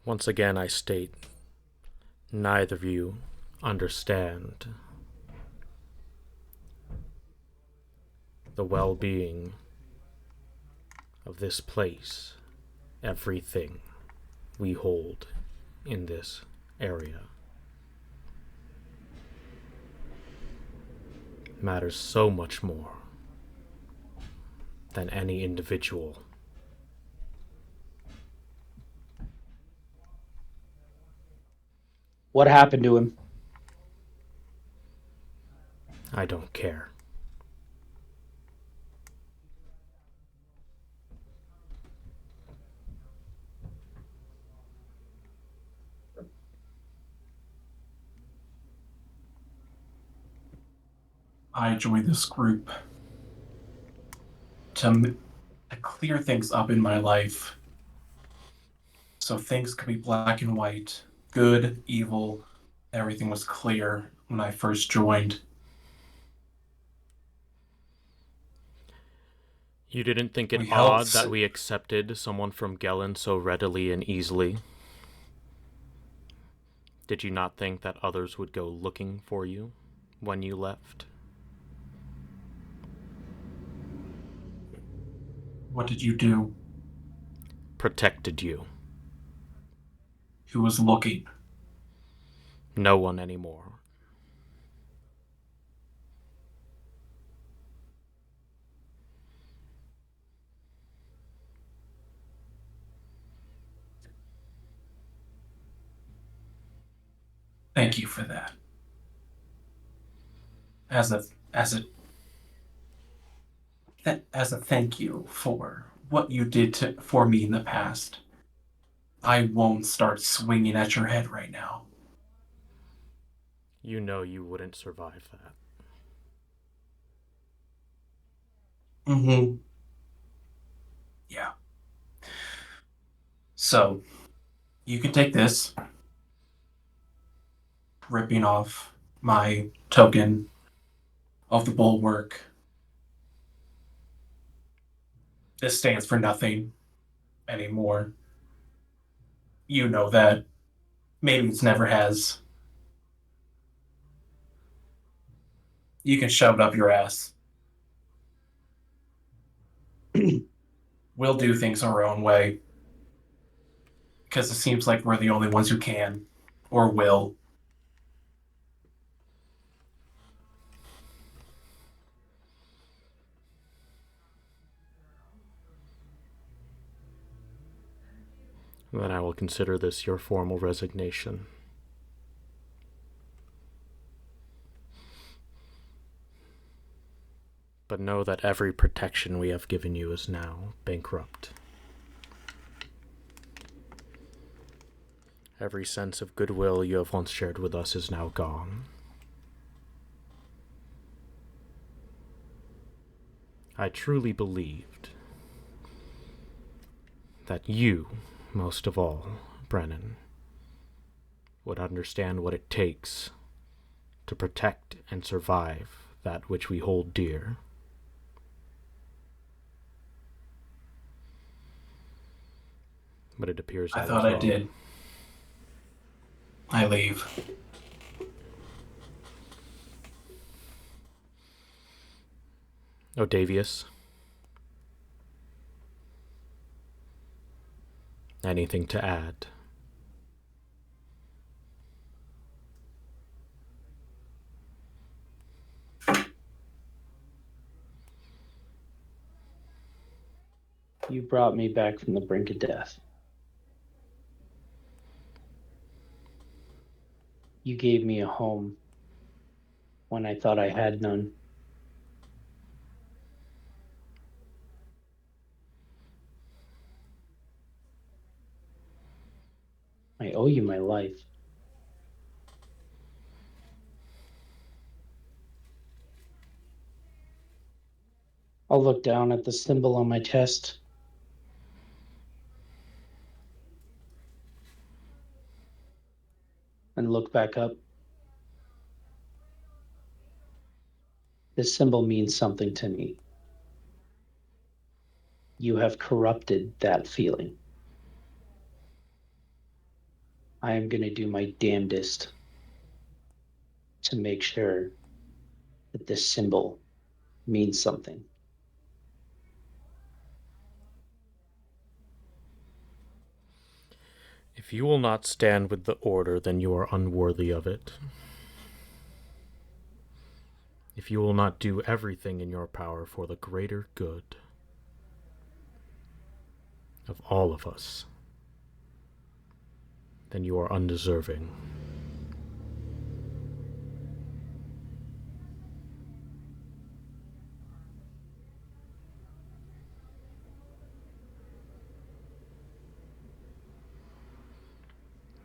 S1: Once again, I state, neither of you understand the well-being of this place, everything we hold in this area matters so much more than any individual.
S2: What happened to him?
S1: I don't care.
S5: I joined this group to clear things up in my life so things could be black and white, good, evil. Everything was clear when I first joined.
S1: You didn't think it
S5: We
S1: odd
S5: helped.
S1: that we accepted someone from Gellin so readily and easily? Did you not think that others would go looking for you when you left?
S5: What did you do?
S1: Protected you.
S5: Who was looking?
S1: No one anymore.
S5: Thank you for that. As a thank you for what you did for me in the past, I won't start swinging at your head right now.
S1: You know you wouldn't survive that.
S5: Mm-hmm. Yeah. So, you can take this, ripping off my token of the bulwark. This stands for nothing anymore. You know that. Maybe it never has. You can shove it up your ass. We'll do things our own way. Because it seems like we're the only ones who can. Or will.
S1: Then I will consider this your formal resignation. But know that every protection we have given you is now bankrupt. Every sense of goodwill you have once shared with us is now gone. I truly believed that you, most of all, Brenin, would understand what it takes to protect and survive that which we hold dear. But it appears
S5: I thought I
S1: wrong.
S5: did. I leave.
S1: Odavius? Anything to add?
S2: You brought me back from the brink of death. You gave me a home when I thought I had none. I owe you my life. I'll look down at the symbol on my chest. And look back up. This symbol means something to me. You have corrupted that feeling. I am going to do my damnedest to make sure that this symbol means something.
S1: If you will not stand with the order, then you are unworthy of it. If you will not do everything in your power for the greater good of all of us, then you are undeserving.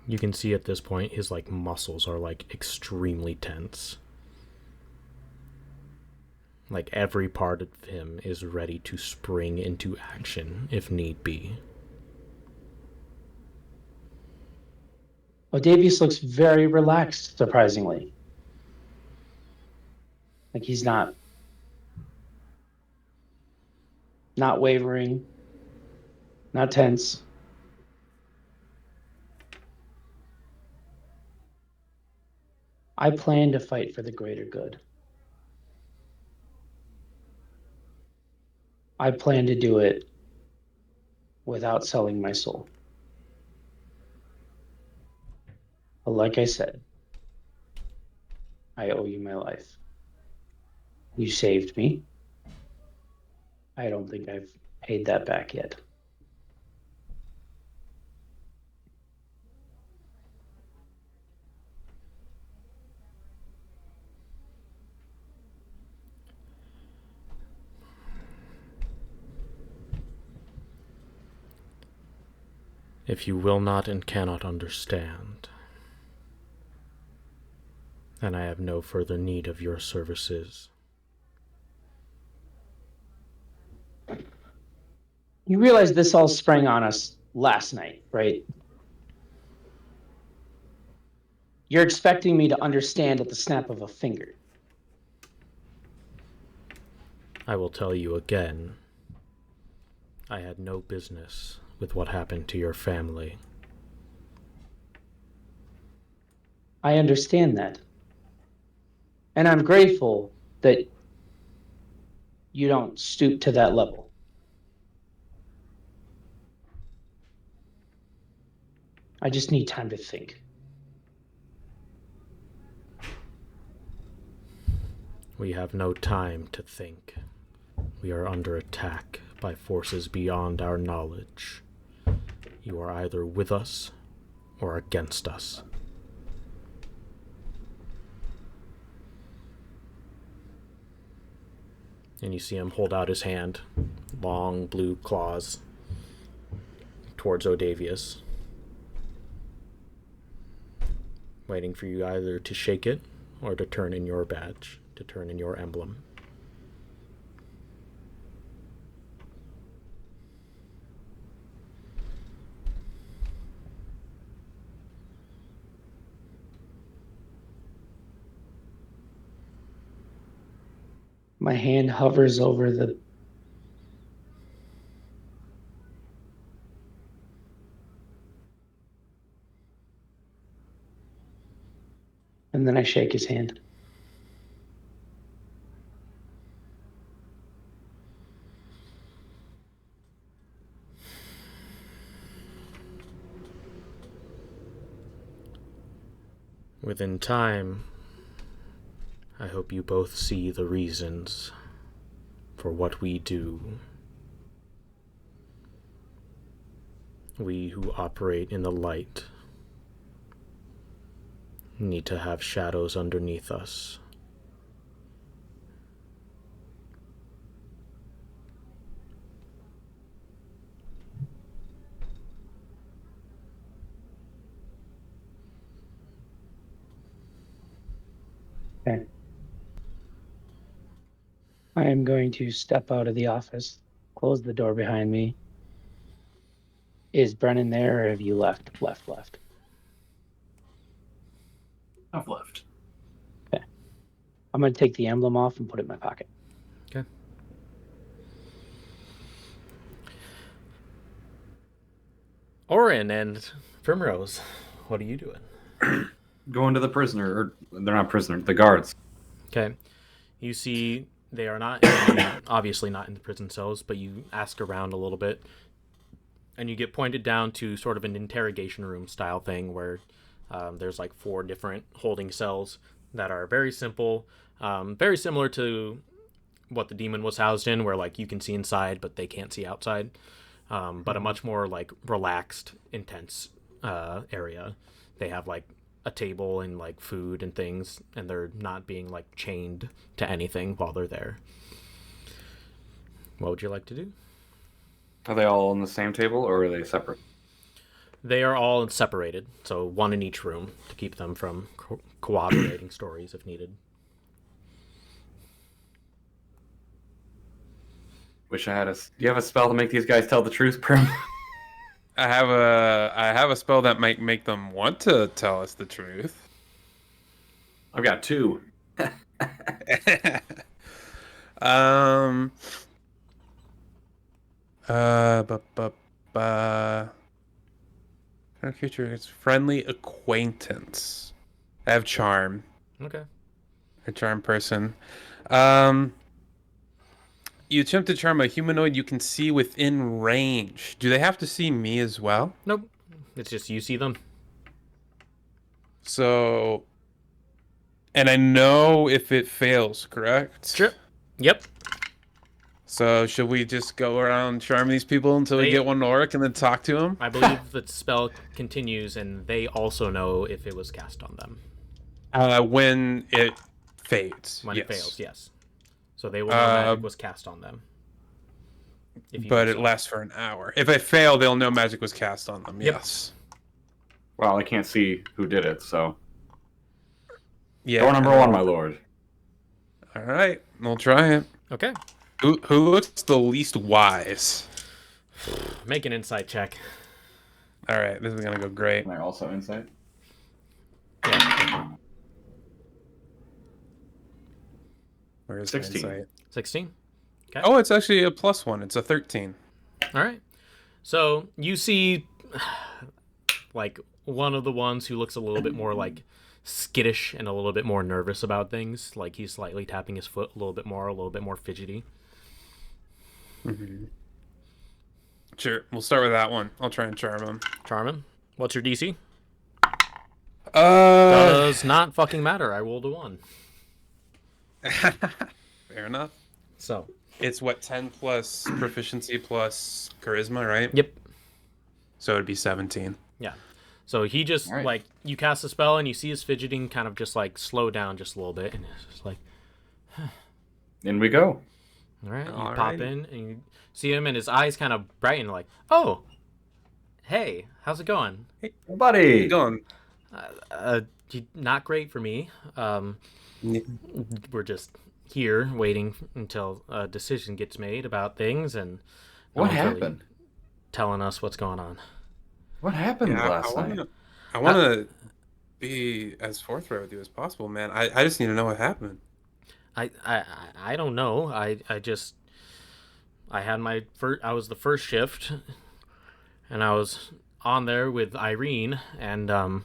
S1: You can see at this point his muscles are extremely tense. Every part of him is ready to spring into action if need be.
S2: Odavius looks very relaxed, surprisingly. He's not wavering, not tense. I plan to fight for the greater good. I plan to do it without selling my soul. But like I said, I owe you my life. You saved me. I don't think I've paid that back yet.
S1: If you will not and cannot understand, then I have no further need of your services.
S2: You realize this all sprang on us last night, right? You're expecting me to understand at the snap of a finger.
S1: I will tell you again, I had no business with what happened to your family.
S2: I understand that. And I'm grateful that you don't stoop to that level. I just need time to think.
S1: We have no time to think. We are under attack by forces beyond our knowledge. You are either with us or against us. And you see him hold out his hand, long blue claws, towards Odavius, waiting for you either to shake it or to turn in your badge, to turn in your emblem.
S2: My hand hovers over the and then I shake his hand.
S1: Within time, I hope you both see the reasons for what we do. We who operate in the light need to have shadows underneath us.
S2: Okay. I am going to step out of the office, close the door behind me. Is Brenin there, or have you left?
S5: I've left.
S2: Okay. I'm going to take the emblem off and put it in my pocket.
S1: Okay. Auran and Primrose, what are you doing?
S3: Going to the prisoner, or they're not prisoner, the guards.
S1: Okay. You see they are not, obviously not in the prison cells, but you ask around a little bit, and you get pointed down to sort of an interrogation room style thing where there's like 4 different holding cells that are very simple, very similar to what the demon was housed in, where like you can see inside, but they can't see outside, but a much more like relaxed, intense area. They have like a table and like food and things, and they're not being like chained to anything while they're there. What would you like to do?
S3: Are they all on the same table, or are they separate?
S1: They are all separated, so one in each room to keep them from cooperating stories if needed.
S3: Wish I had a. Do you have a spell to make these guys tell the truth, Prim?
S4: I have a spell that might make them want to tell us the truth.
S3: I've got 2.
S4: Creature is friendly acquaintance. I have charm.
S1: Okay.
S4: A charm person. You attempt to charm a humanoid you can see within range. Do they have to see me as well?
S1: Nope. It's just you see them.
S4: So, and I know if it fails, correct?
S1: Sure. Yep.
S4: So should we just go around charm these people until we get one orc and then talk to them?
S1: I believe the spell continues, and they also know if it was cast on them.
S4: When it fades.
S1: When
S4: yes.
S1: it fails, yes. So they will know that it was cast on them.
S4: But it lasts for an hour. If I fail, they'll know magic was cast on them.
S1: Yep.
S4: Yes.
S3: Well, I can't see who did it, so.
S4: Yeah.
S3: Door number 1, my lord.
S4: All right, we'll try it.
S1: Okay.
S4: Who looks the least wise?
S1: Make an insight check.
S4: All right, this is gonna go great.
S3: Can I also insight?
S1: Yeah.
S4: Where is
S3: 16.
S4: my insight?
S1: 16. Okay.
S4: Oh, it's actually a +1. It's a 13.
S1: All right. So you see, like, one of the ones who looks a little bit more like skittish and a little bit more nervous about things. Like he's slightly tapping his foot a little bit more fidgety.
S4: Mm-hmm. Sure, we'll start with that one. I'll try and charm him.
S1: Charm him. What's your DC?
S4: Uh,
S1: Does not fucking matter. I rolled a 1.
S4: Fair enough.
S1: So.
S4: It's what, 10 plus proficiency plus charisma, right?
S1: Yep.
S4: So it'd be 17.
S1: Yeah. So he just,
S3: All right.
S1: like, you cast a spell and you see his fidgeting kind of just, like, slow down just a little bit. And it's just like,
S3: In we go.
S1: all right. You
S4: All
S1: pop
S4: right.
S1: in and you see him and his eyes kind of brighten like, oh, hey, how's it going?
S4: Where
S3: Buddy!
S4: you going?
S1: Not great for me. We're just here waiting until a decision gets made about things and no
S3: What
S1: one's really
S3: happened?
S1: telling us what's going on.
S3: What happened last night?
S4: I want to be as forthright with you as possible, man. I just need to know what happened.
S1: I don't know. I had I was the first shift and I was on there with Irene and I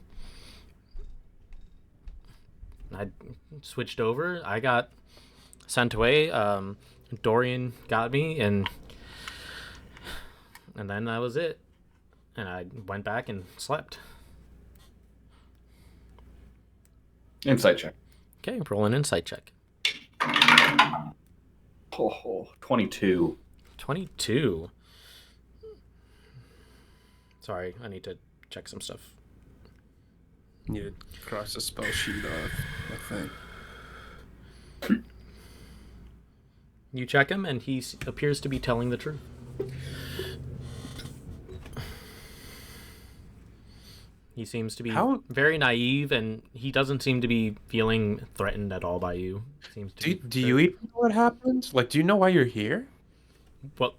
S1: switched over. I got sent away. Dorian got me and then that was it. And I went back and slept.
S3: Insight check.
S1: Okay, roll an insight check.
S3: Oh, 22.
S1: 22. Sorry, I need to check some stuff.
S4: You cross the spell sheet off, I think.
S1: You check him, and he appears to be telling the truth. He seems to be very naive, and he doesn't seem to be feeling threatened at all by you. Seems to
S4: Do you even know what happened? Like, do you know why you're here?
S1: Well,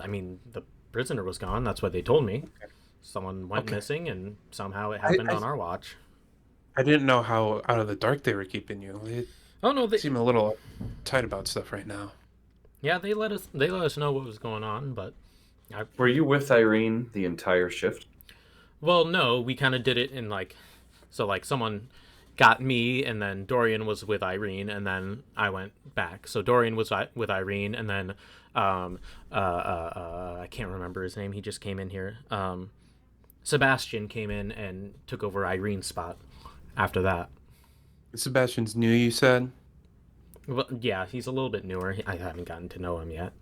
S1: I mean, the prisoner was gone. That's what they told me. Someone went missing, and somehow it happened on our watch.
S4: I didn't know how out of the dark they were keeping you.
S1: Oh no,
S4: They seem a little tight about stuff right now.
S1: yeah, they let us know what was going on, but
S3: Were you with Irene the entire shift?
S1: well, no, we kind of did it in so someone got me, and then Dorian was with Irene, and then I went back. So Dorian was with Irene, and then I can't remember his name. He just came in here. Sebastian came in and took over Irene's spot after that.
S4: Sebastian's new, you said?
S1: Well, yeah, he's a little bit newer. I haven't gotten to know him yet.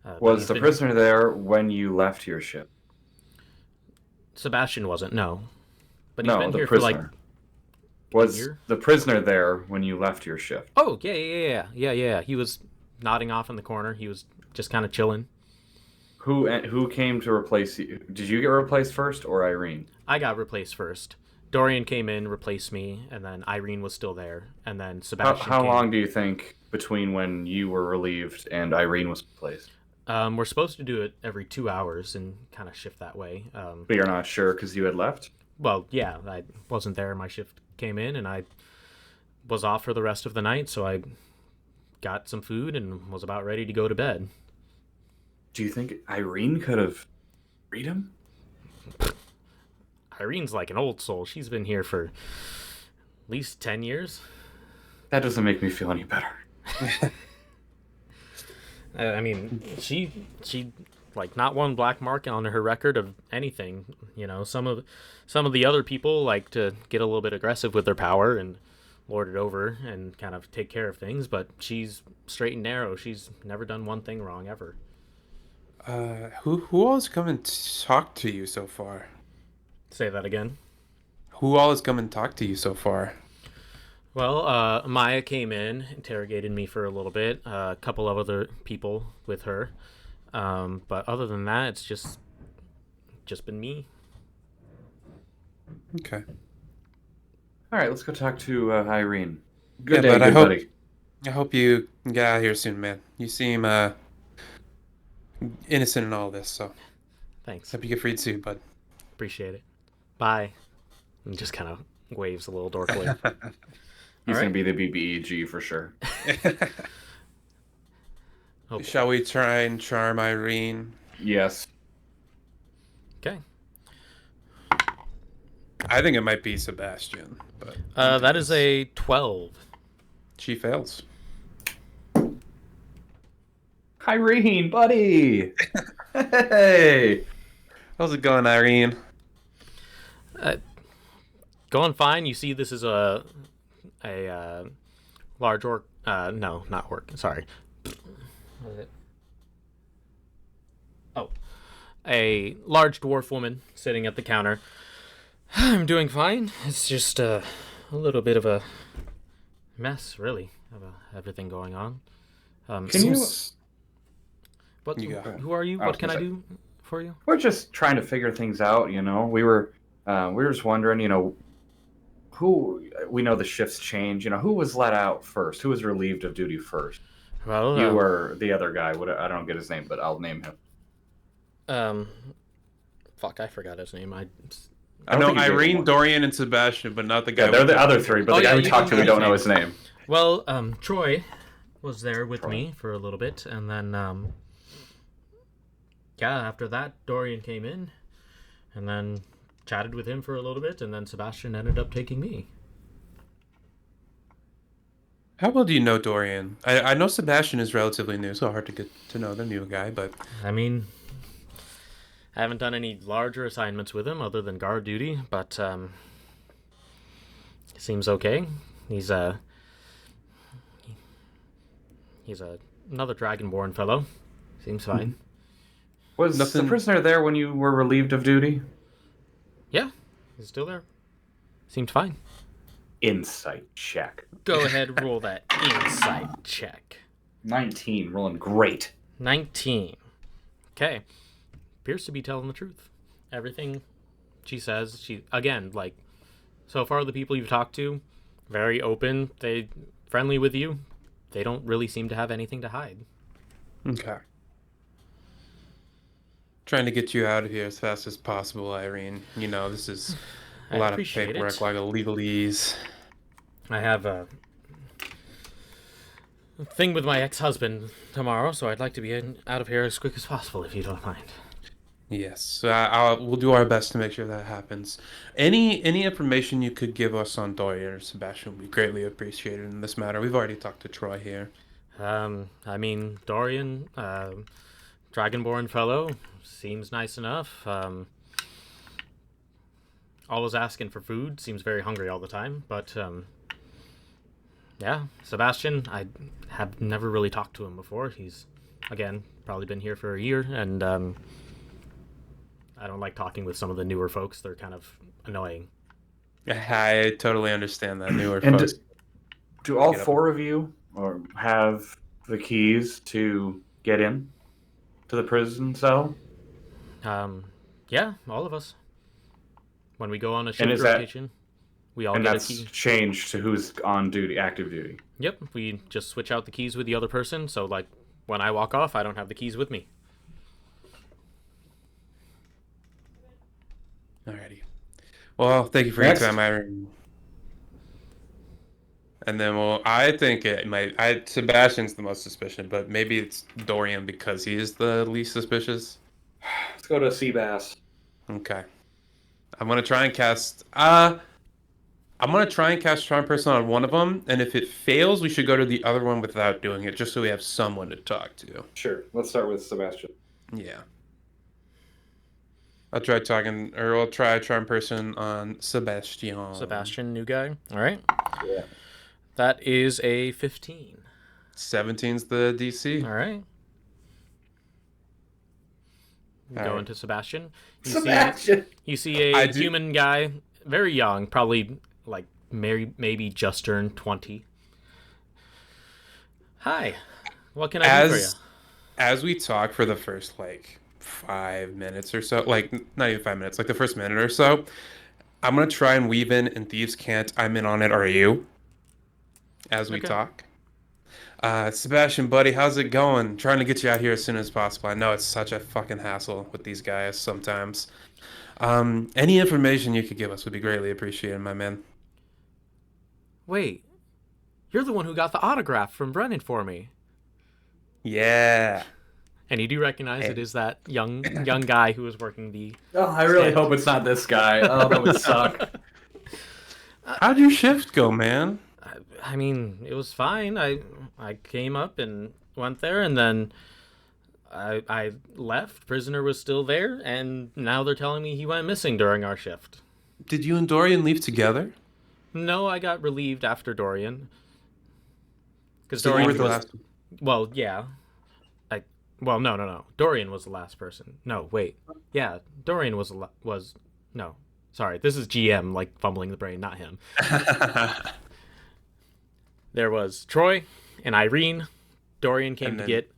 S1: But
S3: Was
S1: he's
S3: the
S1: been-
S3: prisoner there when you left your ship?
S1: Sebastian wasn't, no. But he's
S3: No,
S1: been
S3: the
S1: here for
S3: prisoner. Was
S1: year?
S3: the prisoner there when you left your shift?
S1: Oh, yeah. He was nodding off in the corner. He was just kind of chilling.
S3: Who came to replace you? Did you get replaced first or Irene?
S1: I got replaced first. Dorian came in, replaced me, and then Irene was still there. And then Sebastian
S3: How
S1: came.
S3: long do you think between when you were relieved and Irene was replaced?
S1: We're supposed to do it every 2 hours and kind of shift that way.
S3: But you're not sure because you had left?
S1: Well, yeah, I wasn't there. My shift came in, and I was off for the rest of the night, so I got some food and was about ready to go to bed.
S3: Do you think Irene could have freed him?
S1: Irene's like an old soul. She's been here for at least 10 years.
S3: That doesn't make me feel any better.
S1: I mean, she like not one black mark on her record of anything. You know, some of the other people like to get a little bit aggressive with their power and lord it over and kind of take care of things, but she's straight and narrow. She's never done one thing wrong ever.
S4: Who all has come and talked to you so far?
S1: Say that again.
S4: Who all has come and talked to you so far?
S1: Well, Maya came in, interrogated me for a little bit. A couple of other people with her. But other than that, it's just been me.
S4: Okay.
S6: All right, let's go talk to Irene.
S4: Yeah,
S6: Good day,
S4: but
S6: good buddy.
S4: I hope you get out of here soon, man. You seem innocent in all this, so
S1: Thanks.
S4: hope you get freed soon, bud.
S1: Appreciate it. Bye. And just kind of waves a little dorkily.
S6: He's
S1: All
S6: gonna
S1: right.
S6: be the BBEG for sure.
S1: Okay.
S4: Shall we try and charm Irene?
S6: Yes.
S1: Okay.
S4: I think it might be Sebastian, but
S1: That is a 12.
S4: she fails.
S6: Irene, buddy. Hey.
S4: How's it going, Irene?
S1: Going fine. You see, this is a large orc. No, not orc. Sorry. What is it? Oh, a large dwarf woman sitting at the counter. I'm doing fine. It's just a little bit of a mess, really, of everything going on.
S6: Can you?
S1: What?
S4: You go.
S1: Who are you?
S6: I was
S1: What can I
S6: gonna say-
S1: do for you?
S6: We're just trying to figure things out. You know, we were just wondering. You know, who we know the shifts change. You know, who was let out first? Who was relieved of duty first?
S1: Well,
S6: You or the other guy? I don't get his name, but I'll name him.
S1: Fuck, I forgot his name.
S4: I
S6: don't
S4: know
S6: think you gave
S4: Irene,
S6: one.
S4: Dorian, and Sebastian, but not the guy.
S6: Yeah, they're
S4: with
S6: the other three, but
S1: Oh,
S6: the guy
S1: yeah,
S6: we
S1: you
S6: talked to,
S1: can
S6: we don't
S1: use
S6: know his name.
S1: Well, Troy was there with me for a little bit, and then, yeah, after that, Dorian came in, and then chatted with him for a little bit, and then Sebastian ended up taking me.
S4: How well do you know Dorian? I know Sebastian is relatively new, so hard to get to know the new guy, but
S1: I mean, I haven't done any larger assignments with him other than guard duty, but, seems okay. He's another dragonborn fellow. Seems fine.
S6: Was
S4: Nothing-
S6: the prisoner there when you were relieved of duty?
S1: Yeah, he's still there. Seemed fine.
S6: Insight check.
S1: Go ahead, roll that insight check.
S6: 19, rolling great.
S1: 19. Okay. Appears to be telling the truth. Everything she says, again, like, so far the people you've talked to, very open, they friendly with you. They don't really seem to have anything to hide.
S4: okay. Trying to get you out of here as fast as possible, Irene. You know, this is a
S1: I
S4: lot of
S1: appreciate
S4: paperwork,
S1: it.
S4: a lot of legalese.
S1: I have a thing with my ex-husband tomorrow, so I'd like to be out of here as quick as possible, if you don't mind.
S4: Yes, so we'll do our best to make sure that happens. Any information you could give us on Dorian or Sebastian would be greatly appreciated in this matter. We've already talked to Troy here.
S1: I mean, Dorian, Dragonborn fellow, seems nice enough. Always asking for food, seems very hungry all the time, but, yeah, Sebastian, I have never really talked to him before. He's, again, probably been here for a year, and, I don't like talking with some of the newer folks. They're kind of annoying.
S4: I totally understand that. Newer
S6: And
S4: folks.
S6: do all
S4: Get up.
S6: four of you or have the keys to get in to the prison cell?
S1: Yeah, all of us. When we go on a
S6: And
S1: shift
S6: is that-
S1: rotation, we all
S6: And
S1: get a
S6: that's
S1: key.
S6: changed to who's on duty, active duty.
S1: Yep, we just switch out the keys with the other person, so, like, when I walk off, I don't have the keys with me.
S4: Alrighty. Well, thank you for
S6: Next.
S4: your time, Irene. And then, well, I think it might. Sebastian's the most suspicious, but maybe it's Dorian because he is the least suspicious.
S6: Let's go to Seabass.
S4: Okay. I'm gonna try and cast. I'm gonna try and cast Charm Person on one of them, and if it fails, we should go to the other one without doing it, just so we have someone to talk to.
S6: Sure. Let's start with Sebastian.
S4: Yeah. I'll try Charm Person on Sebastian.
S1: Sebastian, new guy. All right.
S6: Yeah.
S1: That is a 15.
S4: 17's the DC.
S1: All right. We
S4: All
S1: go
S4: right.
S1: into Sebastian.
S6: Sebastian!
S1: You see
S4: I
S1: a
S4: do-
S1: human guy, very young, probably like maybe just turned 20. Hi. What can I do for you?
S4: as we talk for the first, 5 minutes or so, not even 5 minutes, the first minute or so, I'm going to try and weave in Thieves Can't, I'm in on it, are you? As we talk. Sebastian, buddy, how's it going? Trying to get you out here as soon as possible. I know it's such a fucking hassle with these guys sometimes. Any information you could give us would be greatly appreciated, my man.
S1: Wait, you're the one who got the autograph from Brenin for me.
S4: Yeah.
S1: And you do recognize it is that young guy who was working the...
S6: Oh, I really hope it's not this guy. Oh, that would suck.
S4: How'd your shift go, man?
S1: I mean, it was fine. I came up and went there, and then I left. Prisoner was still there, and now they're telling me he went missing during our shift.
S4: Did you and Dorian leave together?
S1: No, I got relieved after Dorian. Because
S4: So
S1: Dorian
S4: you were the last.
S1: Well, yeah. No. Dorian was the last person. No, wait. Yeah, Dorian was no. Sorry, this is GM fumbling the brain, not him. There was Troy and Irene. Dorian came to get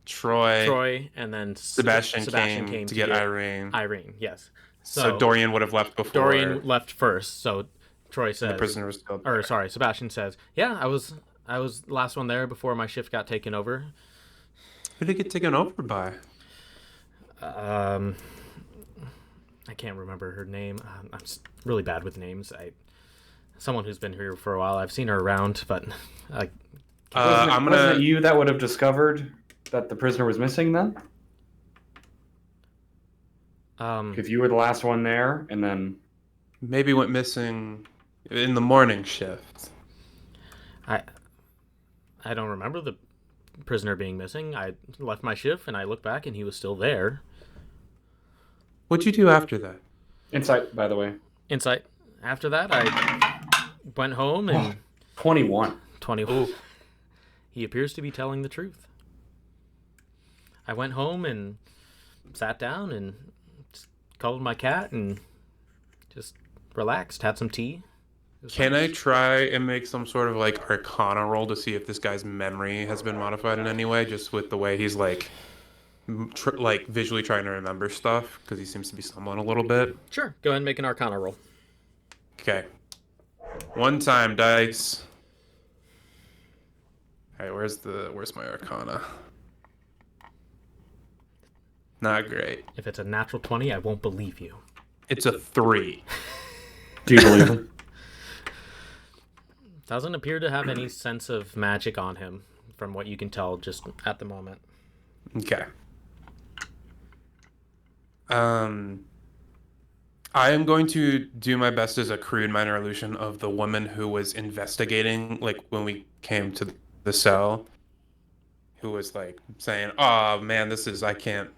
S1: Troy, and then
S4: Sebastian came to get Irene.
S1: Irene, yes.
S4: So Dorian would have left before.
S1: Dorian left first. So Troy says,
S4: the prisoner was still there.
S1: or sorry, Sebastian says, "Yeah, I was the last one there before my shift got taken over."
S4: Who did it get taken over by?
S1: I can't remember her name. I'm really bad with names. Someone who's been here for a while. I've seen her around, but
S6: Wasn't it you that would have discovered that the prisoner was missing then? If you were the last one there, and then
S4: Maybe went missing in the morning shift.
S1: I don't remember the prisoner being missing. I left my shift and I looked back and he was still there.
S4: What'd you do after that?
S6: insight, by the way,
S1: Insight. After that, I went home and
S6: 21.
S1: 20. He appears to be telling the truth. I went home and sat down and just cuddled my cat and just relaxed, had some tea.
S4: Can I try and make some sort of Arcana roll to see if this guy's memory has been modified in any way, just with the way he's visually trying to remember stuff, because he seems to be stumbling a little bit.
S1: Sure. Go ahead and make an Arcana roll.
S4: Okay. One time dice. All right, where's my Arcana? Not great.
S1: If it's a natural 20, I won't believe you.
S4: It's a 3.
S6: Do you believe him?
S1: Doesn't appear to have any sense of magic on him, from what you can tell just at the moment.
S4: Okay. I am going to do my best as a crude minor illusion of the woman who was investigating, when we came to the cell, who was saying, "Oh man, I can't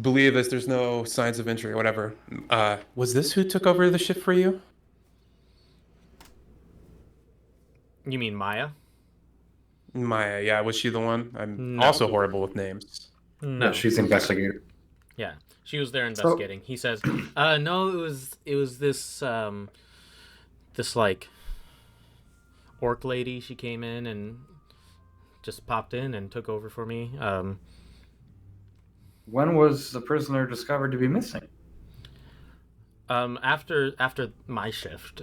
S4: believe this. There's no signs of injury or whatever." Was this who took over the shift for you?
S1: You mean Maya?
S4: Maya, yeah. Was she the one? I'm
S1: No.
S4: also horrible with names.
S6: No, she's investigator.
S1: Yeah, she was there investigating. He says, "No, it was this orc lady. She came in and just popped in and took over for me."
S6: When was the prisoner discovered to be missing?
S1: After my shift.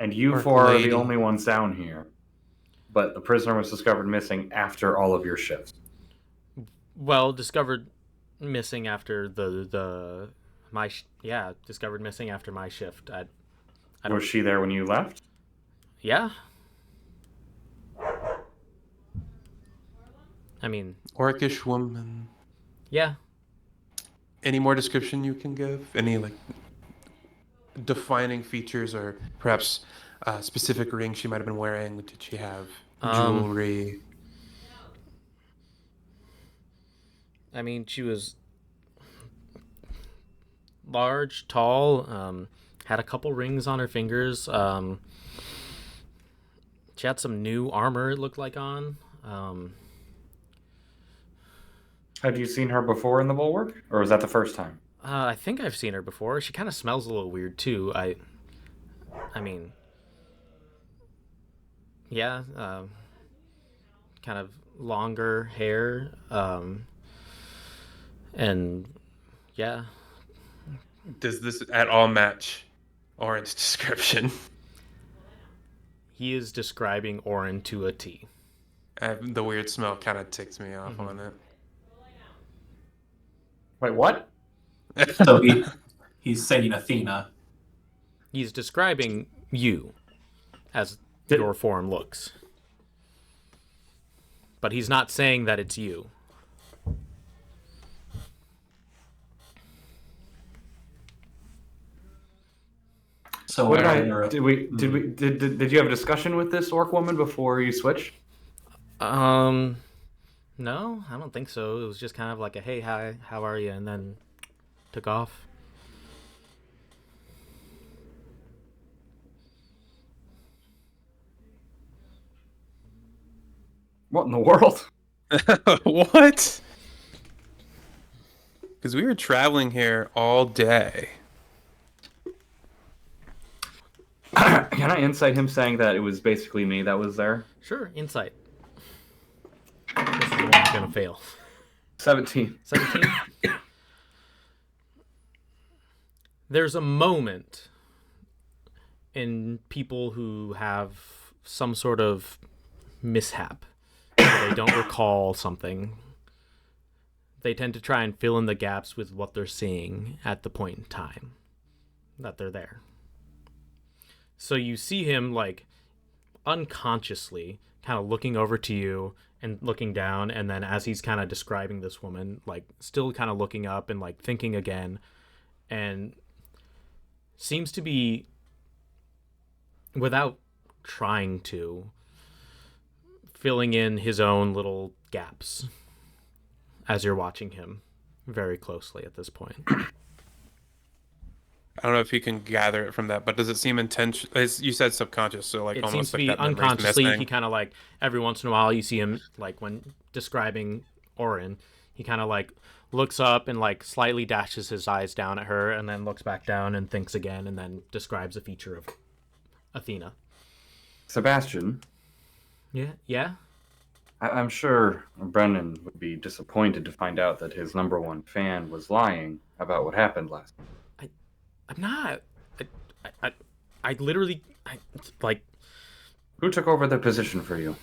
S6: And you
S4: Orc
S6: four are
S4: lady.
S6: the only ones down here. But the prisoner was discovered missing after all of your shifts.
S1: Well, discovered missing after discovered missing after my shift. I don't.
S6: Was she there when you left?
S1: Yeah. I mean,
S4: Orcish woman.
S1: yeah.
S4: Any more description you can give? Any defining features, or perhaps specific ring she might have been wearing? Did she have jewelry?
S1: I mean, she was large, tall, had a couple rings on her fingers. She had some new armor, it looked like, on.
S6: Had you seen her before in the bulwark? Or was that the first time?
S1: I think I've seen her before. She kind of smells a little weird, too. I mean, Yeah, kind of longer hair, and yeah,
S4: Does this at all match Auran's description?
S1: he is describing Auran to a T.
S4: The weird smell kind of ticks me off on it.
S6: Wait, what?
S5: So he's saying Athena.
S1: He's describing you as your form looks. But he's not saying that it's you.
S5: So
S6: Did you have a discussion with this orc woman before you switched?
S1: No, I don't think so. It was just kind of like a hey, hi, how are you, and then took off.
S6: What in the world?
S4: What? Because we were traveling here all day.
S6: Can I insight him saying that it was basically me that was there?
S1: Sure, insight. This is the one that's gonna fail.
S6: 17.
S1: 17. There's a moment in people who have some sort of mishap. They don't recall something. They tend to try and fill in the gaps with what they're seeing at the point in time that they're there. So you see him, like, unconsciously kind of looking over to you and looking down, and then as he's kind of describing this woman, like, still kind of looking up and, like, thinking again, and seems to be, without trying to, filling in his own little gaps as you're watching him very closely at this point.
S4: I don't know if you can gather it from that, but does it seem intentional? You said subconscious, so like
S1: It
S4: almost
S1: seems to
S4: like
S1: be
S4: that memory's
S1: unconsciously.
S4: missing.
S1: He kind of like every once in a while you see him like when describing Auran, he kind of like looks up and like slightly dashes his eyes down at her and then looks back down and thinks again and then describes a feature of Athena.
S6: Sebastian,
S1: Yeah.
S6: I'm sure Brenin would be disappointed to find out that his number one fan was lying about what happened last night.
S1: I'm not. I literally like.
S6: Who took over the position for you?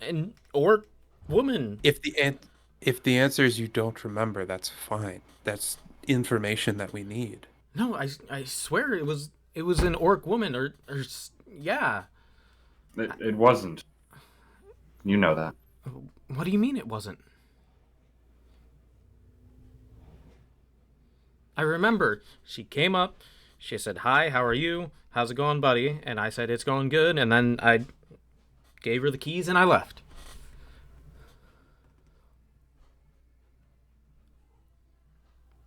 S1: An orc woman.
S4: If the answer is you don't remember, that's fine. That's information that we need.
S1: No, I swear it was an orc woman or yeah.
S6: It wasn't. You know that.
S1: What do you mean it wasn't? I remember she came up, she said, "Hi, how are you? How's it going, buddy?" And I said, "It's going good." And then I gave her the keys and I left.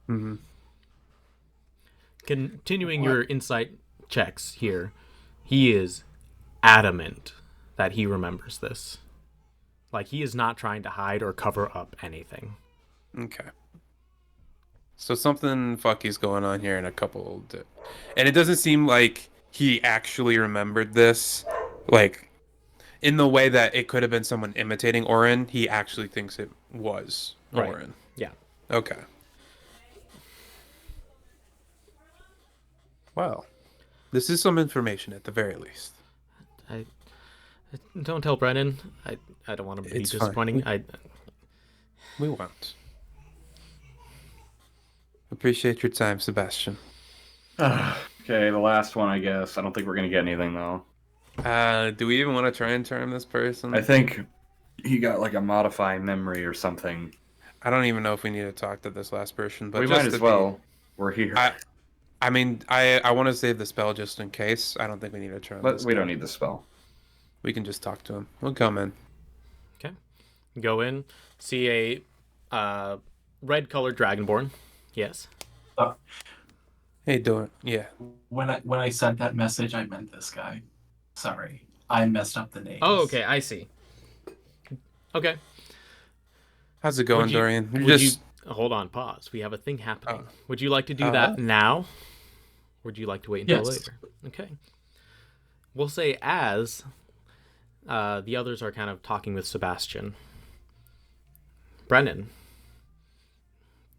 S4: Mm-hmm.
S1: Continuing your insight checks here, he is adamant that he remembers this. Like, he is not trying to hide or cover up anything.
S4: Okay. So something fucky's going on here in a couple, and it doesn't seem like he actually remembered this, like in the way that it could have been someone imitating Auran. He actually thinks it was
S1: Right.
S4: Auran.
S1: Yeah.
S4: Okay. Well, this is some information at the very least.
S1: I don't tell Brenin. I don't want to be
S4: It's
S1: disappointing.
S4: fine. We won't. Appreciate your time, Sebastian.
S6: Okay, the last one, I guess. I don't think we're going to get anything, though.
S4: Do we even want to try and term this person?
S6: I think he got, like, a modifying memory or something.
S4: I don't even know if we need to talk to this last person, but
S6: We
S4: just
S6: might as
S4: to
S6: well. We're here.
S4: I mean, I want to save the spell just in case. I don't think we need to turn.
S6: But we don't need the spell.
S4: We can just talk to him. We'll come in.
S1: Okay. Go in, see a red-colored dragonborn. Yes.
S4: Hey, doing? Yeah.
S5: When I sent that message, I meant this guy. Sorry, I messed up the names.
S1: Oh, okay. I see. Okay.
S4: How's it going, Dorian?
S1: Hold on, pause. We have a thing happening.
S4: Oh.
S1: Would you like to do that now? Or would you like to wait until later? Okay. We'll say as the others are kind of talking with Sebastian. Brenin,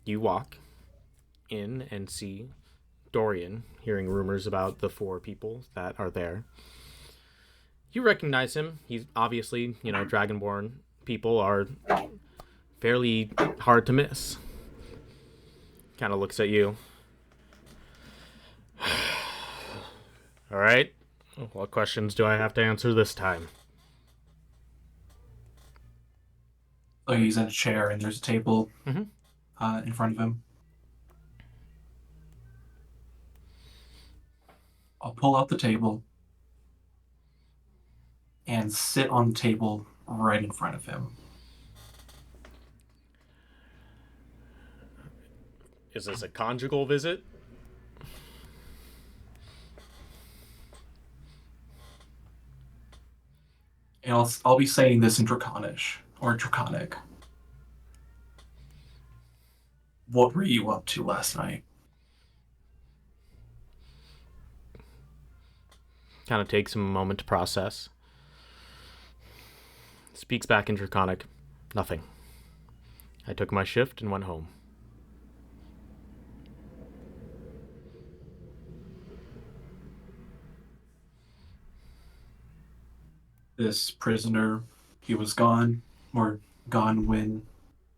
S1: you walk in and see Dorian, hearing rumors about the 4 people that are there. You recognize him. He's obviously, Dragonborn people are fairly hard to miss. Kind of looks at you. All right. What questions do I have to answer this time?
S5: So he's in a chair and there's a table in front of him. I'll pull out the table and sit on the table right in front of him.
S1: Is this a conjugal visit?
S5: And I'll be saying this in Draconish, or Draconic. What were you up to last night?
S1: Kind of takes him a moment to process. Speaks back in Draconic. Nothing. I took my shift and went home.
S5: This prisoner, he was gone, or gone when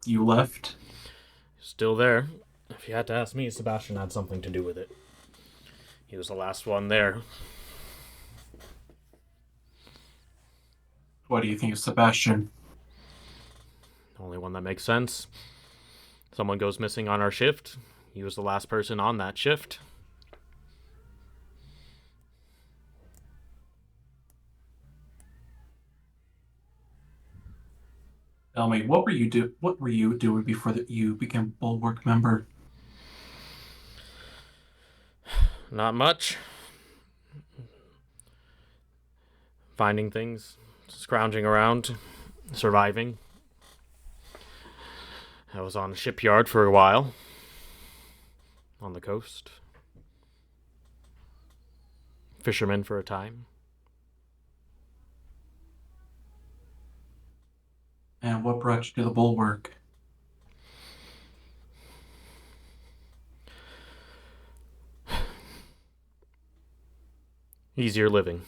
S5: you left?
S1: Still there. If you had to ask me, Sebastian had something to do with it. He was the last one there.
S5: What do you think of Sebastian?
S1: The only one that makes sense. Someone goes missing on our shift. He was the last person on that shift.
S5: Tell me, what were you doing before you became Bulwark member?
S1: Not much. Finding things, scrounging around, surviving. I was on a shipyard for a while. On the coast. Fisherman for a time.
S5: And what brought you to the Bulwark?
S1: Easier living.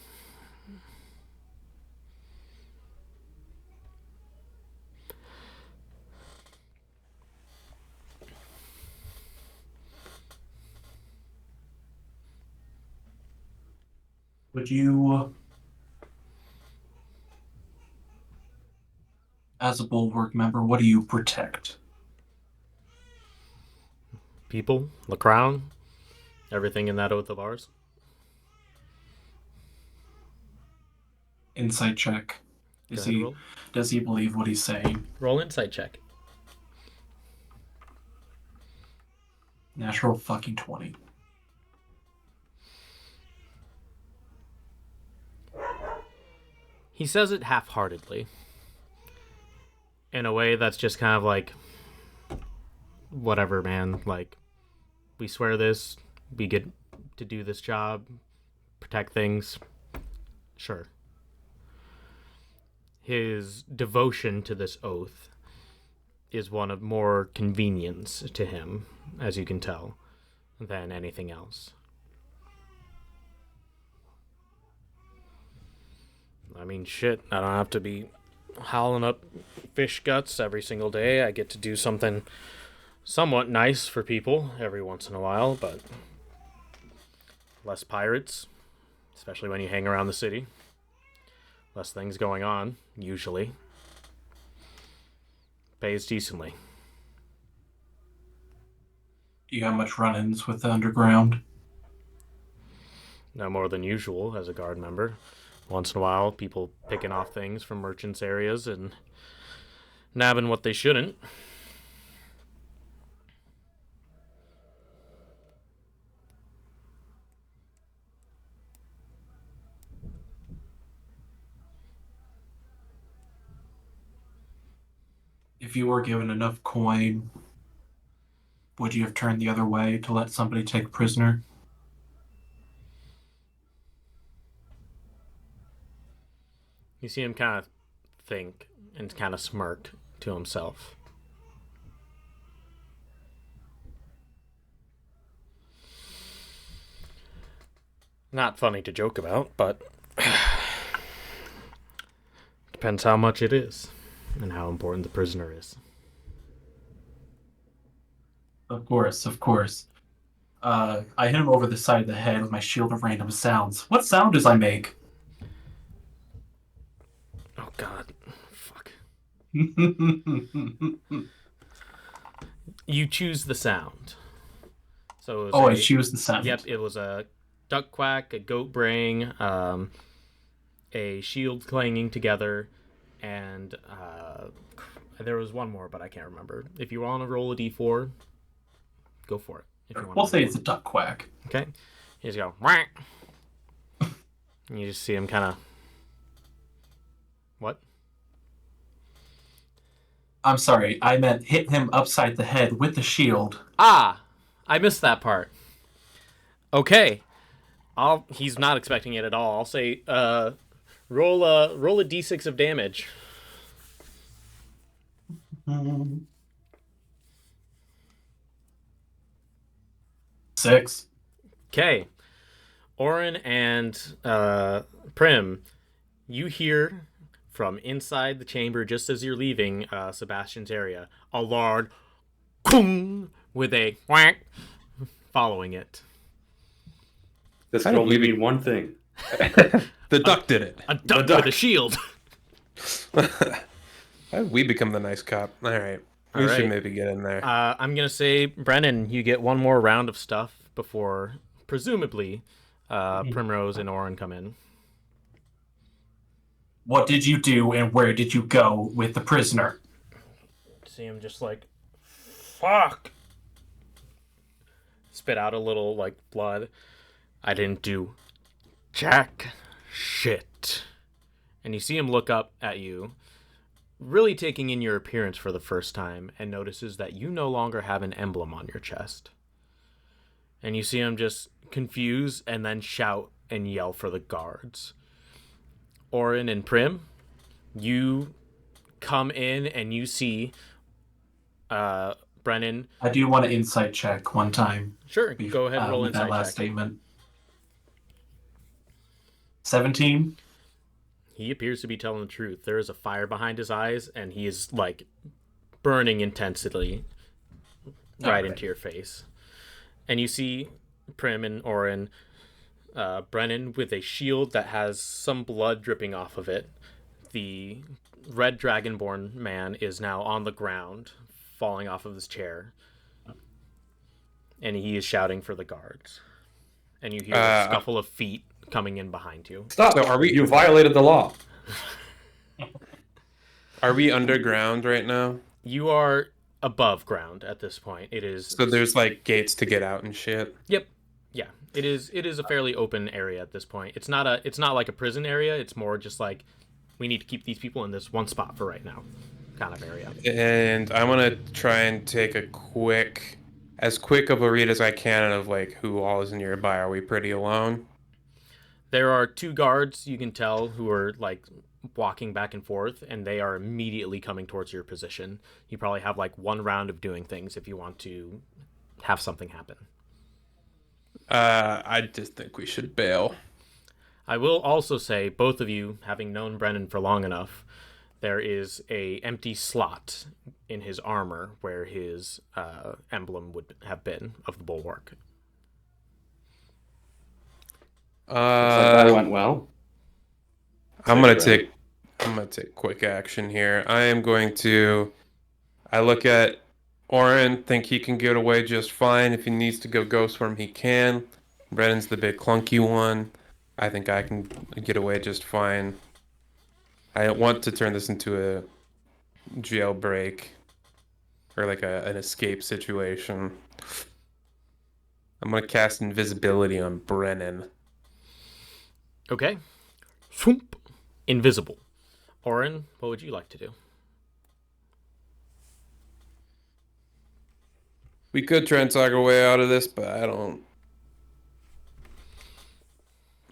S5: Would you, as a Bulwark member, what do you protect?
S1: People, the crown, everything in that oath of ours.
S5: Insight check.
S1: Go ahead, roll.
S5: Does he believe what he's saying?
S1: Roll insight check.
S5: Natural fucking 20.
S1: He says it half-heartedly. In a way that's just kind of like, whatever, man. Like, we swear this, we get to do this job, protect things. Sure. His devotion to this oath is one of more convenience to him, as you can tell, than anything else. I mean, shit, I don't have to be howling up fish guts every single day. I get to do something somewhat nice for people every once in a while, but less pirates, especially when you hang around the city. Less things going on, usually. Pays decently.
S5: You got much run-ins with the underground?
S1: No more than usual as a guard member. Once in a while, people picking off things from merchants' areas and nabbing what they shouldn't.
S5: If you were given enough coin, would you have turned the other way to let somebody take a prisoner?
S1: You see him kind of think and kind of smirk to himself. Not funny to joke about, but depends how much it is and how important the prisoner is.
S5: Of course, of course. I hit him over the side of the head with my shield of random sounds. What sound does I make?
S1: Oh, God. Fuck. You choose the sound. So it was
S5: I choose the sound.
S1: Yep, it was a duck quack, a goat braying, a shield clanging together, and there was one more, but I can't remember. If you want to roll a d4, go for it. If you want
S5: We'll say it's a duck quack.
S1: Okay. You just go, whack. And you just see him kind of... What?
S5: I'm sorry, I meant hit him upside the head with the shield.
S1: Ah! I missed that part. Okay. He's not expecting it at all. I'll say, roll a d6 of damage.
S5: 6.
S1: Okay. Auran and Prim, you hear from inside the chamber just as you're leaving Sebastian's area a loud kung with a whack following it.
S6: This can only mean one thing.
S4: The duck did it.
S1: A duck with a shield.
S4: How did we become the nice cop? All right. We should maybe get in there.
S1: I'm going to say, Brenin, you get one more round of stuff before, presumably, Primrose and Auran come in.
S5: What did you do and where did you go with the prisoner?
S1: See him just like, fuck. Spit out a little, like, blood. I didn't do jack shit. And you see him look up at you, really taking in your appearance for the first time, and notices that you no longer have an emblem on your chest. And you see him just confuse and then shout and yell for the guards. Auran and Prim, you come in and you see Brenin.
S5: I do want to insight check one time.
S1: Sure, go ahead and roll insight
S5: that last
S1: check.
S5: Statement. 17.
S1: He appears to be telling the truth. There is a fire behind his eyes, and he is, like, burning intensely right into your face. And you see Prim and Auran, Brenin with a shield that has some blood dripping off of it. The red dragonborn man is now on the ground, falling off of his chair. And he is shouting for the guards. And you hear a scuffle of feet coming in behind you.
S6: Stop!
S4: So
S6: You violated the law.
S4: Are we underground right now?
S1: You are above ground at this point. It is...
S4: So there's like gates to get out and shit.
S1: Yep. Yeah. It is a fairly open area at this point. It's not like a prison area. It's more just like, we need to keep these people in this one spot for right now kind of area.
S4: And I want to try and take as quick of a read as I can of like who all is nearby. Are we pretty alone?
S1: There are 2 guards you can tell who are like walking back and forth, and they are immediately coming towards your position. You probably have like 1 round of doing things if you want to have something happen.
S4: I just think we should bail.
S1: I will also say, both of you, having known Brenin for long enough, there is a empty slot in his armor where his emblem would have been of the bulwark.
S6: Looks like that went well.
S4: I'm gonna take quick action here. I look at Auran, think he can get away just fine. If he needs to go ghost form, he can. Brennan's the big clunky one. I think I can get away just fine. I want to turn this into a jailbreak or like an escape situation. I'm gonna cast invisibility on Brenin.
S1: Okay. Swoop. Invisible. Auran, what would you like to do?
S4: We could try and talk our way out of this, but I don't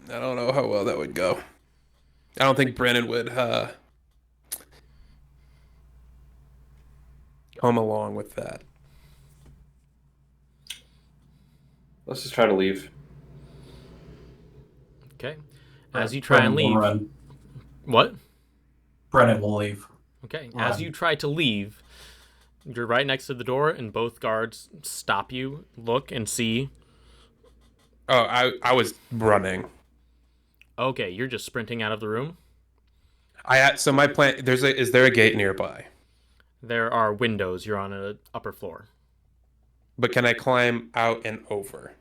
S4: know how well that would go. I don't think Brenin would come along with that.
S6: Let's just try to leave.
S1: Okay. As you try and
S5: Brennan will
S1: leave.
S5: run.
S1: What?
S5: Brennan will leave.
S1: Okay.
S5: Run.
S1: As you try to leave, you're right next to the door, and both guards stop you, look, and see.
S4: Oh, I was running.
S1: Okay, you're just sprinting out of the room.
S4: So my plan. Is there a gate nearby?
S1: There are windows. You're on an upper floor.
S4: But can I climb out and over?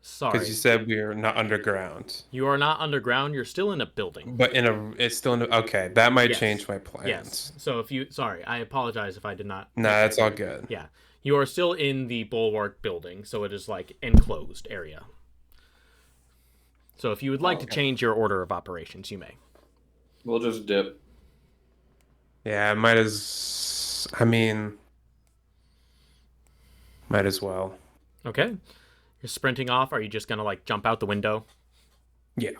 S1: Sorry.
S4: Because you said we're not underground.
S1: You are not underground. You're still in a building.
S4: But it's still in okay. That might
S1: Yes.
S4: change my plans.
S1: Yes. So sorry, I apologize if I did not.
S4: No, that's all good.
S1: Yeah. You are still in the bulwark building, so it is like enclosed area. So if you would like to change your order of operations, you may.
S6: We'll just dip.
S4: Yeah, might as well.
S1: Okay. You're sprinting off. Are you just gonna like jump out the window?
S4: Yeah.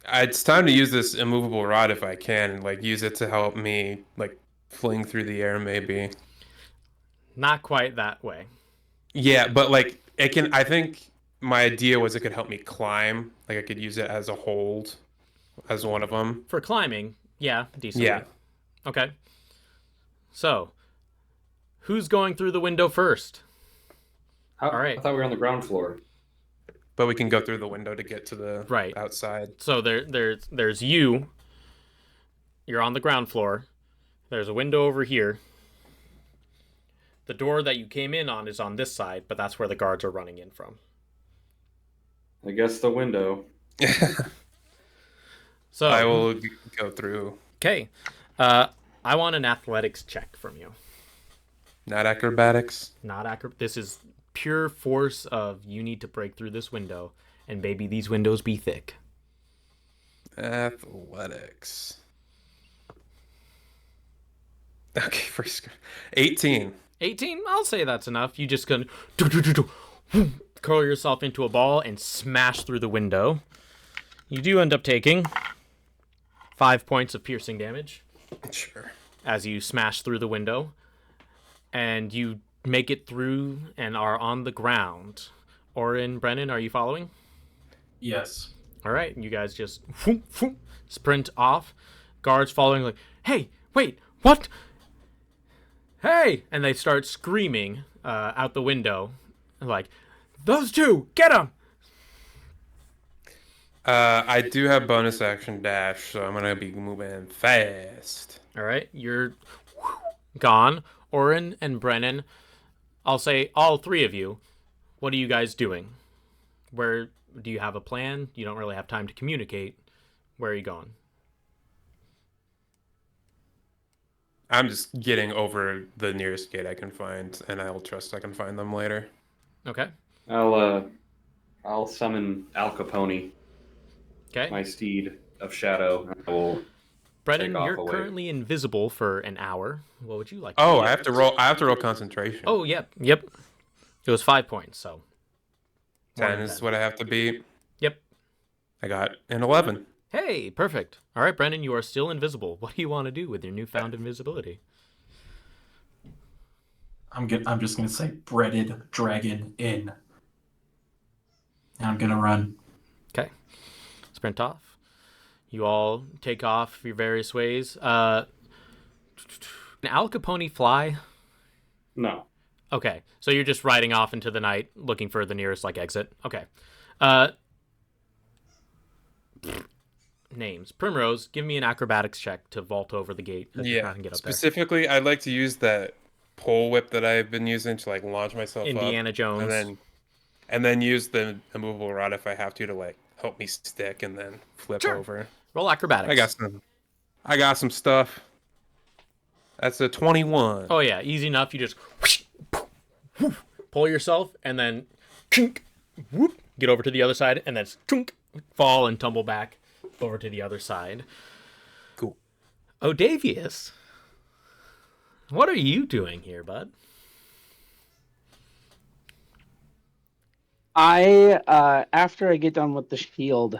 S4: It's time to use this immovable rod if I can, and like use it to help me like fling through the air maybe.
S1: Not quite that way.
S4: Yeah, but like it can. I think my idea was it could help me climb. Like I could use it as a hold, as one of them.
S1: For climbing, yeah, decently.
S4: Yeah.
S1: Okay. So, who's going through the window first? All right.
S6: I thought we were on the ground floor.
S4: But we can go through the window to get to the outside.
S1: So there's you. You're on the ground floor. There's a window over here. The door that you came in on is on this side, but that's where the guards are running in from.
S6: I guess the window.
S1: So
S4: I will go through.
S1: Okay. I want an athletics check from you.
S4: Not acrobatics.
S1: This is pure force of you need to break through this window, and baby, these windows be thick.
S4: Athletics. Okay, first 18.
S1: 18? I'll say that's enough. You just gonna curl yourself into a ball and smash through the window. You do end up taking 5 points of piercing damage.
S4: Sure.
S1: As you smash through the window. And you make it through and are on the ground. Auran, Brenin, are you following?
S5: Yes.
S1: All right, you guys just sprint off. Guards following like, hey, wait, what? Hey! And they start screaming out the window. Like, those two, get them!
S4: I do have bonus action dash, so I'm going to be moving fast.
S1: All right, you're gone. Auran and Brenin, I'll say all three of you, what are you guys doing? Where do you have a plan? You don't really have time to communicate. Where are you going?
S4: I'm just getting over the nearest gate I can find, and I'll trust I can find them later.
S1: Okay.
S6: I'll summon Al Capone,
S1: Okay.
S6: my steed of shadow. And I will
S1: Brenin,
S6: take off
S1: you're
S6: away.
S1: currently invisible for an hour. What would you like?
S4: Oh,
S1: do?
S4: I have to roll concentration.
S1: Oh, yep. It was 5 points, so
S4: 10 is what I have to beat.
S1: Yep.
S4: I got an 11.
S1: Hey, perfect. All right, Brenin, you are still invisible. What do you want to do with your newfound invisibility?
S5: I'm just gonna say breaded dragon in. And I'm gonna run.
S1: Okay. Sprint off. You all take off your various ways. Can Al Capone fly?
S6: No.
S1: Okay. So you're just riding off into the night looking for the nearest exit. Okay. Names. Primrose, give me an acrobatics check to vault over the gate. And get up there.
S4: Specifically, I'd like to use that pole whip that I've been using to launch myself
S1: Indiana
S4: up.
S1: Jones.
S4: And then use the immovable rod if I have to help me stick and then flip over.
S1: Roll acrobatics.
S4: I got some stuff. That's a 21.
S1: Oh yeah, easy enough. You just pull yourself and then get over to the other side and then fall and tumble back over to the other side.
S4: Cool.
S1: Odavius, what are you doing here, bud?
S2: I after I get done with the shield,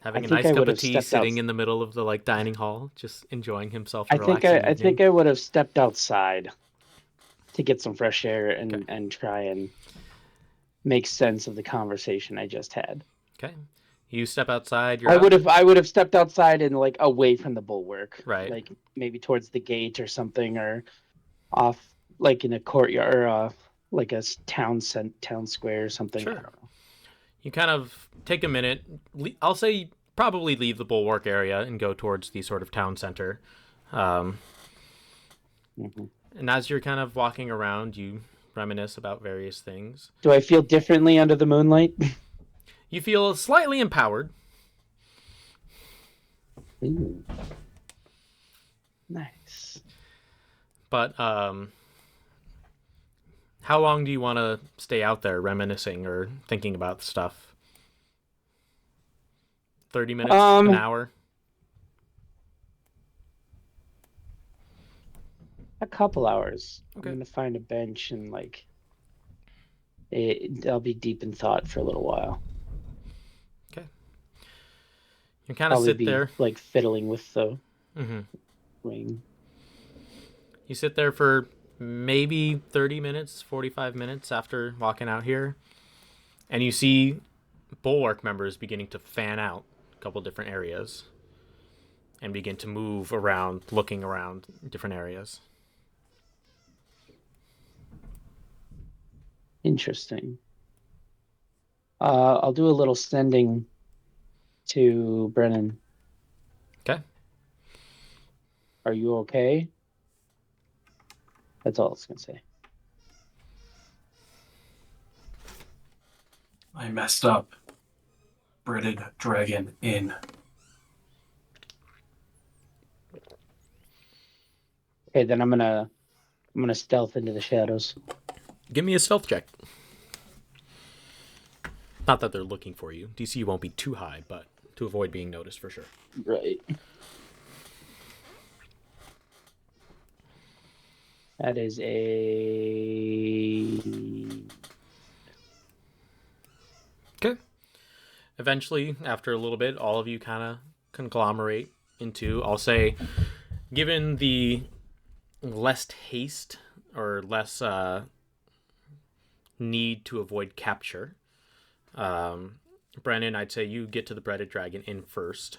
S1: Having
S2: I
S1: a
S2: think
S1: nice
S2: I
S1: cup
S2: would
S1: of
S2: have
S1: tea,
S2: stepped
S1: sitting
S2: out.
S1: in the middle of the dining hall, just enjoying himself.
S2: I
S1: And
S2: think
S1: relaxing
S2: I think
S1: evening.
S2: I would have stepped outside to get some fresh air and
S1: Okay.
S2: and try and make sense of the conversation I just had.
S1: Okay. You step outside. You're
S2: I
S1: out.
S2: would have stepped outside and like away from the bulwark,
S1: Right.
S2: like maybe towards the gate or something, or off like in a courtyard or like a town square or something.
S1: Sure.
S2: I don't know.
S1: You kind of take a minute. I'll say probably leave the bulwark area and go towards the sort of town center.
S2: hmm
S1: And as you're kind of walking around, you reminisce about various things.
S2: Do I feel differently under the moonlight?
S1: You feel slightly empowered.
S2: Ooh. Nice.
S1: But how long do you want to stay out there reminiscing or thinking about stuff? 30 minutes? An hour?
S2: A couple hours.
S1: Okay.
S2: I'm gonna find a bench and like I'll be deep in thought for a little while.
S1: Okay. You kind of
S2: Probably
S1: sit
S2: be
S1: there.
S2: like fiddling with the
S1: Mm-hmm.
S2: ring.
S1: You sit there for maybe 30 minutes, 45 minutes after walking out here, and you see bulwark members beginning to fan out a couple different areas and begin to move around, looking around different areas.
S2: Interesting. I'll do a little sending to Brenin.
S1: Okay.
S2: Are you okay? That's all I was gonna say.
S5: I messed up. Breaded dragon in.
S2: Okay, then I'm gonna stealth into the shadows.
S1: Give me a stealth check. Not that they're looking for you. DC won't be too high, but to avoid being noticed for sure.
S2: Right. That is a
S1: Okay. Eventually, after a little bit, all of you kind of conglomerate into, I'll say, given the less haste or less need to avoid capture, Brenin, I'd say you get to the Breaded Dragon in first.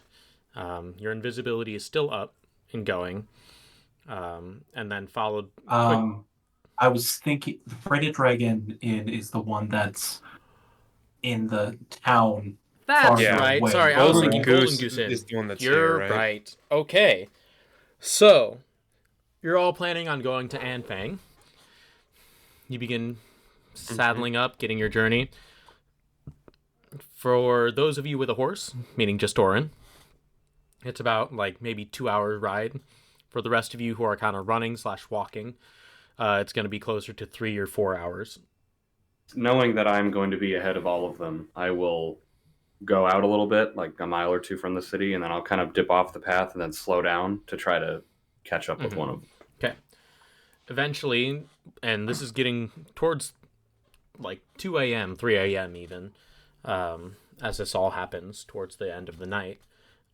S1: Your invisibility is still up and going, and then followed.
S5: I was thinking the Breaded Dragon in is the one that's in the town.
S1: That's
S5: farther
S1: right.
S5: away.
S1: Sorry, I was
S4: Golden
S1: thinking
S4: Goose
S1: Golden Goose Inn.
S4: is the one that's
S1: You're
S4: here, right?
S1: Okay. So, you're all planning on going to Anfang. You begin saddling up, getting your journey. For those of you with a horse, meaning just Auran, it's about like maybe 2 hour ride. For the rest of you who are kind of running / walking, it's going to be closer to 3 or 4 hours.
S6: Knowing that I'm going to be ahead of all of them, I will go out a little bit, like a mile or two from the city, and then I'll kind of dip off the path and then slow down to try to catch up with one of them.
S1: Okay. Eventually, and this is getting towards like 2 a.m., 3 a.m. even, as this all happens towards the end of the night.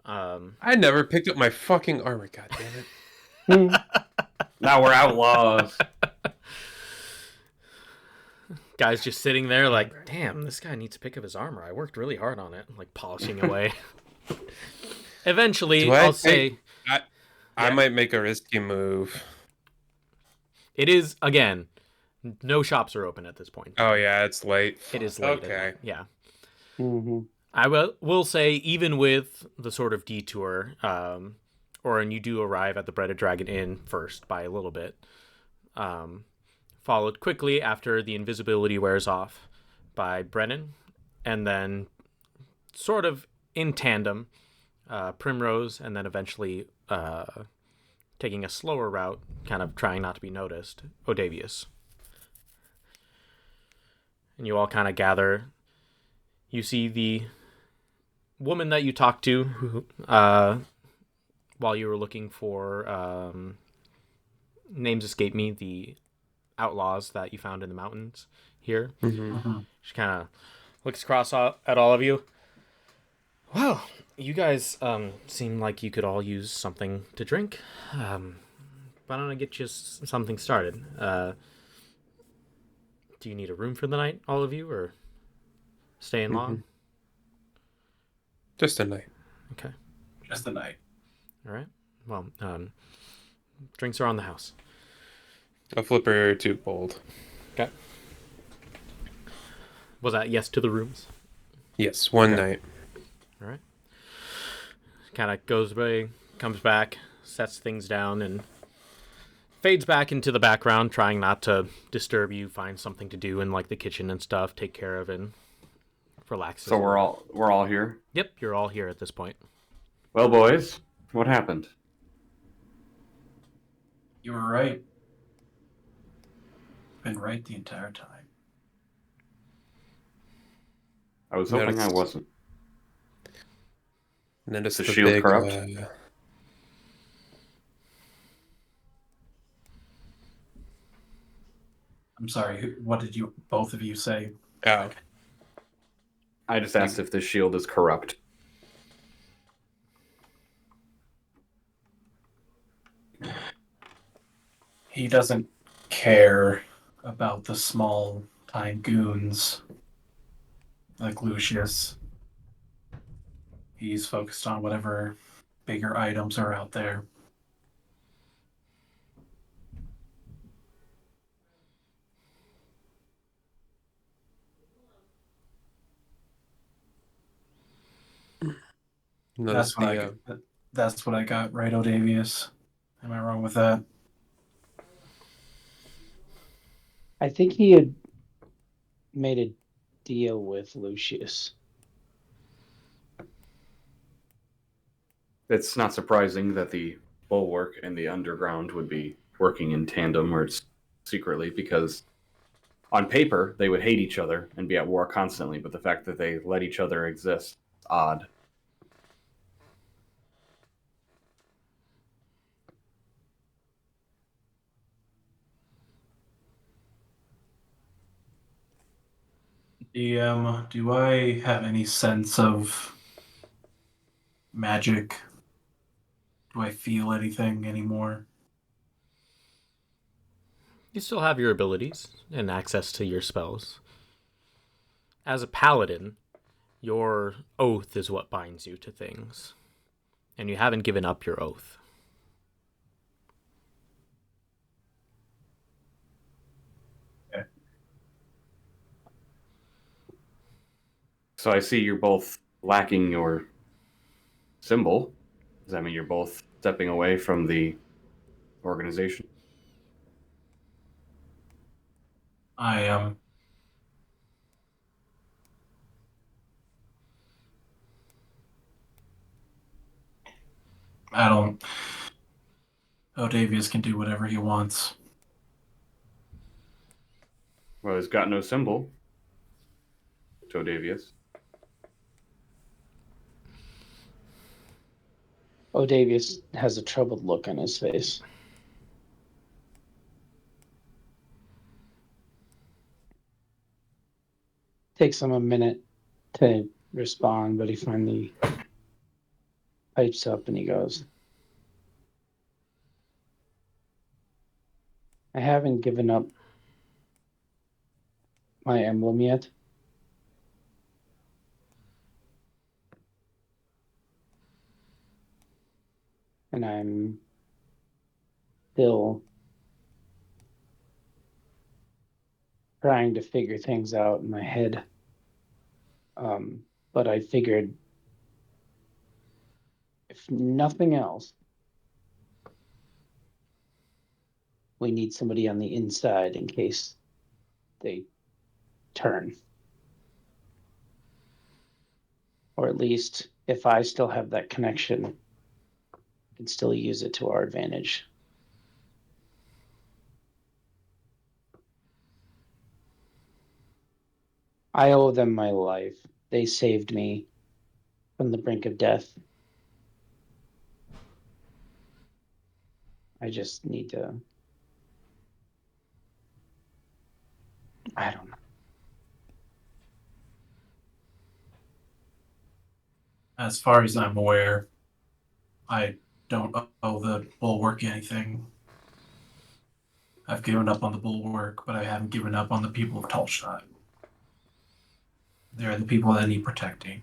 S4: I never picked up my fucking armor. God damn it!
S6: Now we're outlaws.
S1: Guy's just sitting there like, damn, this guy needs to pick up his armor. I worked really hard on it, like polishing away. Eventually, I'll say...
S4: I might make a risky move.
S1: It is, again, no shops are open at this point.
S4: Oh, yeah, it's late.
S1: It is late.
S4: Okay.
S1: Yeah.
S2: Mm-hmm.
S1: I will say, even with the sort of detour, and you do arrive at the Breaded Dragon Inn first by a little bit, followed quickly after the invisibility wears off by Brenin, and then sort of in tandem, Primrose, and then eventually taking a slower route, kind of trying not to be noticed, Odavius. And you all kind of gather. You see the woman that you talked to while you were looking for, names escape me, the outlaws that you found in the mountains here.
S4: Mm-hmm.
S1: She kind of looks across at all of you. Well, you guys seem like you could all use something to drink. Why don't I get you something started? Do you need a room for the night, all of you, or staying long?
S4: Just a night.
S1: Okay.
S5: Just the night.
S1: All right. Well, drinks are on the house.
S4: A flipper too bold.
S1: Okay. Was that yes to the rooms?
S4: Yes, one night.
S1: All right. Kind of goes away, comes back, sets things down, and fades back into the background, trying not to disturb you. Find something to do in like the kitchen and stuff. Take care of and relax.
S6: So we're all here.
S1: Yep, you're all here at this point.
S6: Well, boys, what happened?
S5: You were right. Been right the entire time.
S6: I was hoping I wasn't.
S4: Notice
S6: the
S4: the
S6: shield
S4: big,
S6: corrupt?
S5: I'm sorry, what did you both of you say?
S4: Oh,
S6: I just asked if the shield is corrupt.
S5: He doesn't care about the small time goons like Lucius. He's focused on whatever bigger items are out there.
S4: notice
S5: That's what I got, right, Odavius? Am I wrong with that?
S2: I think he had made a deal with Lucius.
S6: It's not surprising that the bulwark and the underground would be working in tandem or secretly, because on paper they would hate each other and be at war constantly, but the fact that they let each other exist is odd.
S5: DM, do I have any sense of magic? Do I feel anything anymore?
S1: You still have your abilities and access to your spells. As a paladin, your oath is what binds you to things. And you haven't given up your oath.
S5: Okay.
S6: So I see you're both lacking your symbol. Does that mean you're both stepping away from the organization?
S5: I am. I don't. Odavius can do whatever he wants.
S6: Well, he's got no symbol. To Odavius.
S2: Odavius has a troubled look on his face. Takes him a minute to respond, but he finally pipes up and he goes, I haven't given up my emblem yet. And I'm still trying to figure things out in my head. But I figured, if nothing else, we need somebody on the inside in case they turn. Or at least, if I still have that connection, we can still use it to our advantage. I owe them my life. They saved me from the brink of death. I just need to... I don't know.
S5: As far as I'm aware, I don't owe the bulwark anything. I've given up on the bulwark, but I haven't given up on the people of Talstadt. They're the people that need protecting.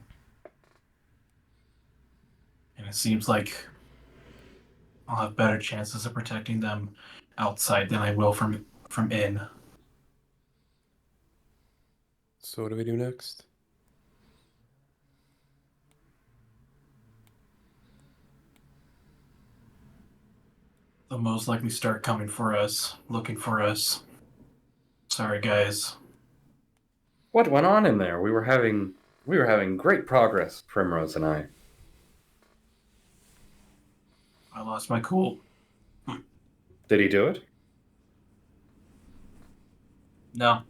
S5: And it seems like I'll have better chances of protecting them outside than I will from in.
S4: So what do we do next?
S5: They'll most likely start coming for us, looking for us. Sorry, guys.
S6: What went on in there? We were having great progress, Primrose and I.
S5: I lost my cool.
S6: Did he do it?
S5: No.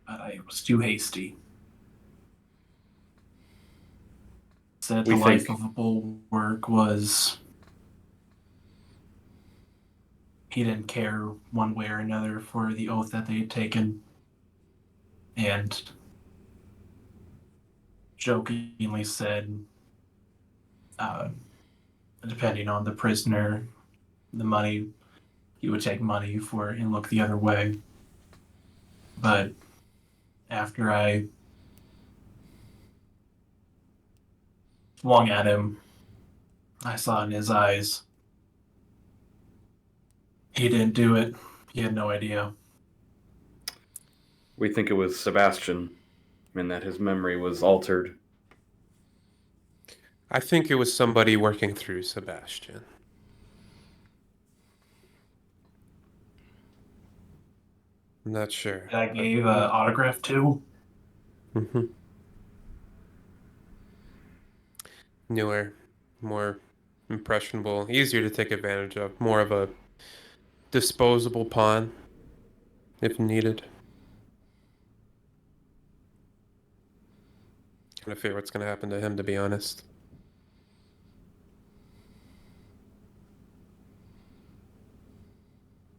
S5: But I was too hasty. Said the life of a bulwark was... He didn't care one way or another for the oath that they had taken. And jokingly said, depending on the prisoner, the money, he would take money for it and look the other way. But after I swung at him, I saw in his eyes he didn't do it. He had no idea.
S6: We think it was Sebastian, and that his memory was altered.
S4: I think it was somebody working through Sebastian. I'm not sure.
S5: I gave an autograph to.
S4: Mm-hmm. Newer, more impressionable, easier to take advantage of, more of a disposable pawn if needed. Kind of fear what's going to happen to him, to be honest.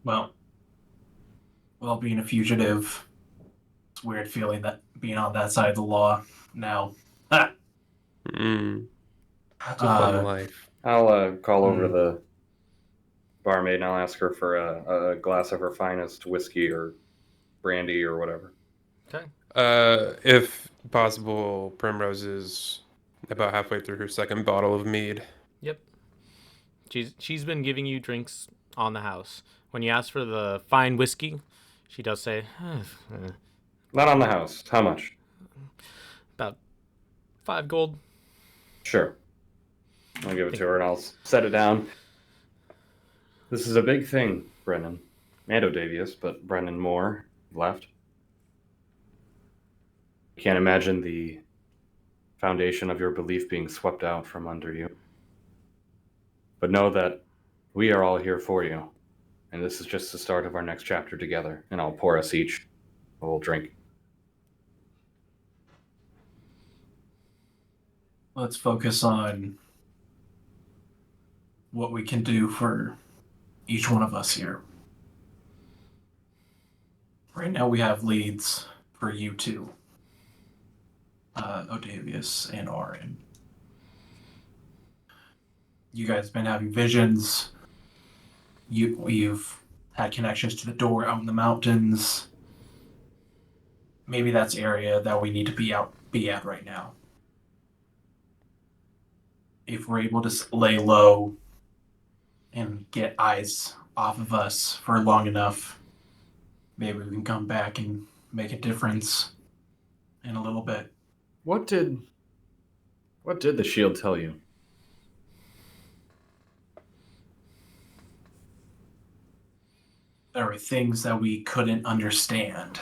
S5: Well, being a fugitive, it's weird feeling that being on that side of the law now. Ah.
S4: It's a fun life.
S6: I'll call over to the barmaid and I'll ask her for a glass of her finest whiskey or brandy or whatever.
S1: Okay.
S4: If possible, Primrose is about halfway through her second bottle of mead.
S1: Yep. She's been giving you drinks on the house. When you ask for the fine whiskey, she does say,
S6: Not on the house. How much?
S1: about 5 gold.
S6: Sure. I'll give it to her and I'll set it down. This is a big thing, Brenin. And Odavius, but Brenin more left. I can't imagine the foundation of your belief being swept out from under you. But know that we are all here for you. And this is just the start of our next chapter together. And I'll pour us each a little drink.
S5: Let's focus on what we can do for each one of us here. Right now we have leads for you two, Odavius and Auran. You guys have been having visions. You've had connections to the door out in the mountains. Maybe that's area that we need to be at right now. If we're able to lay low and get eyes off of us for long enough, maybe we can come back and make a difference in a little bit.
S6: What did the shield tell you?
S5: There were things that we couldn't understand.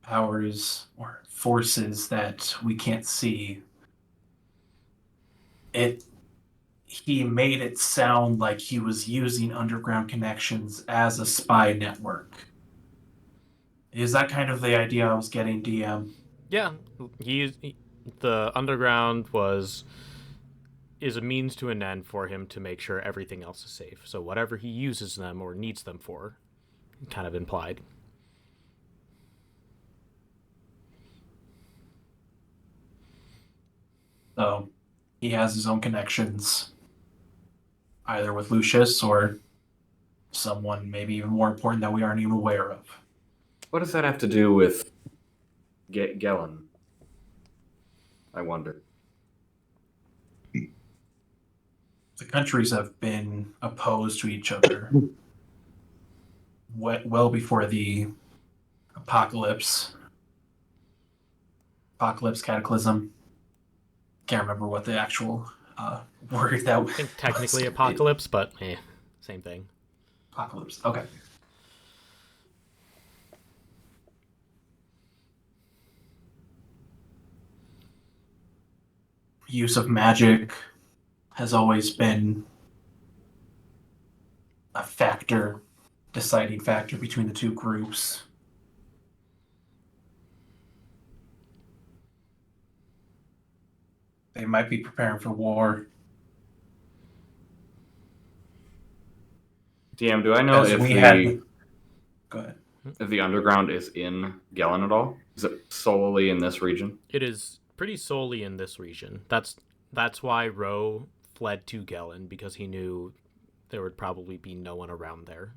S5: Powers or forces that we can't see. He made it sound like he was using underground connections as a spy network. Is that kind of the idea I was getting, DM?
S1: Yeah, the underground is a means to an end for him to make sure everything else is safe. So whatever he uses them or needs them for, kind of implied.
S5: So he has his own connections, either with Lucius or someone maybe even more important that we aren't even aware of.
S6: What does that have to do with Gellin? I wonder.
S5: The countries have been opposed to each other well before the apocalypse. Apocalypse, cataclysm. Can't remember what the actual word that was.
S1: I think technically apocalypse, but same thing.
S5: Apocalypse. Okay. Use of magic has always been a factor, deciding factor between the two groups. They might be preparing for war.
S6: DM, do I know
S5: As
S6: if
S5: we
S6: the
S5: had... Go ahead.
S6: if the underground is in Gellin at all? Is it solely in this region?
S1: It is pretty solely in this region. That's why Ro fled to Gellin, because he knew there would probably be no one around there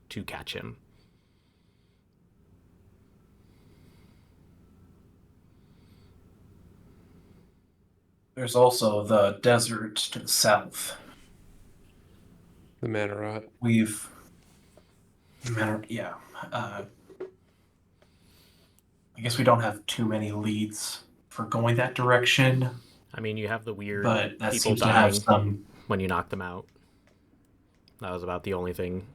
S1: to catch him.
S5: There's also the desert to the south.
S4: The Manarot.
S5: Yeah. I guess we don't have too many leads for going that direction,
S1: I mean, you have the weird
S5: but that
S1: people
S5: seems to have
S1: dying
S5: some...
S1: when you knock them out. That was about the only thing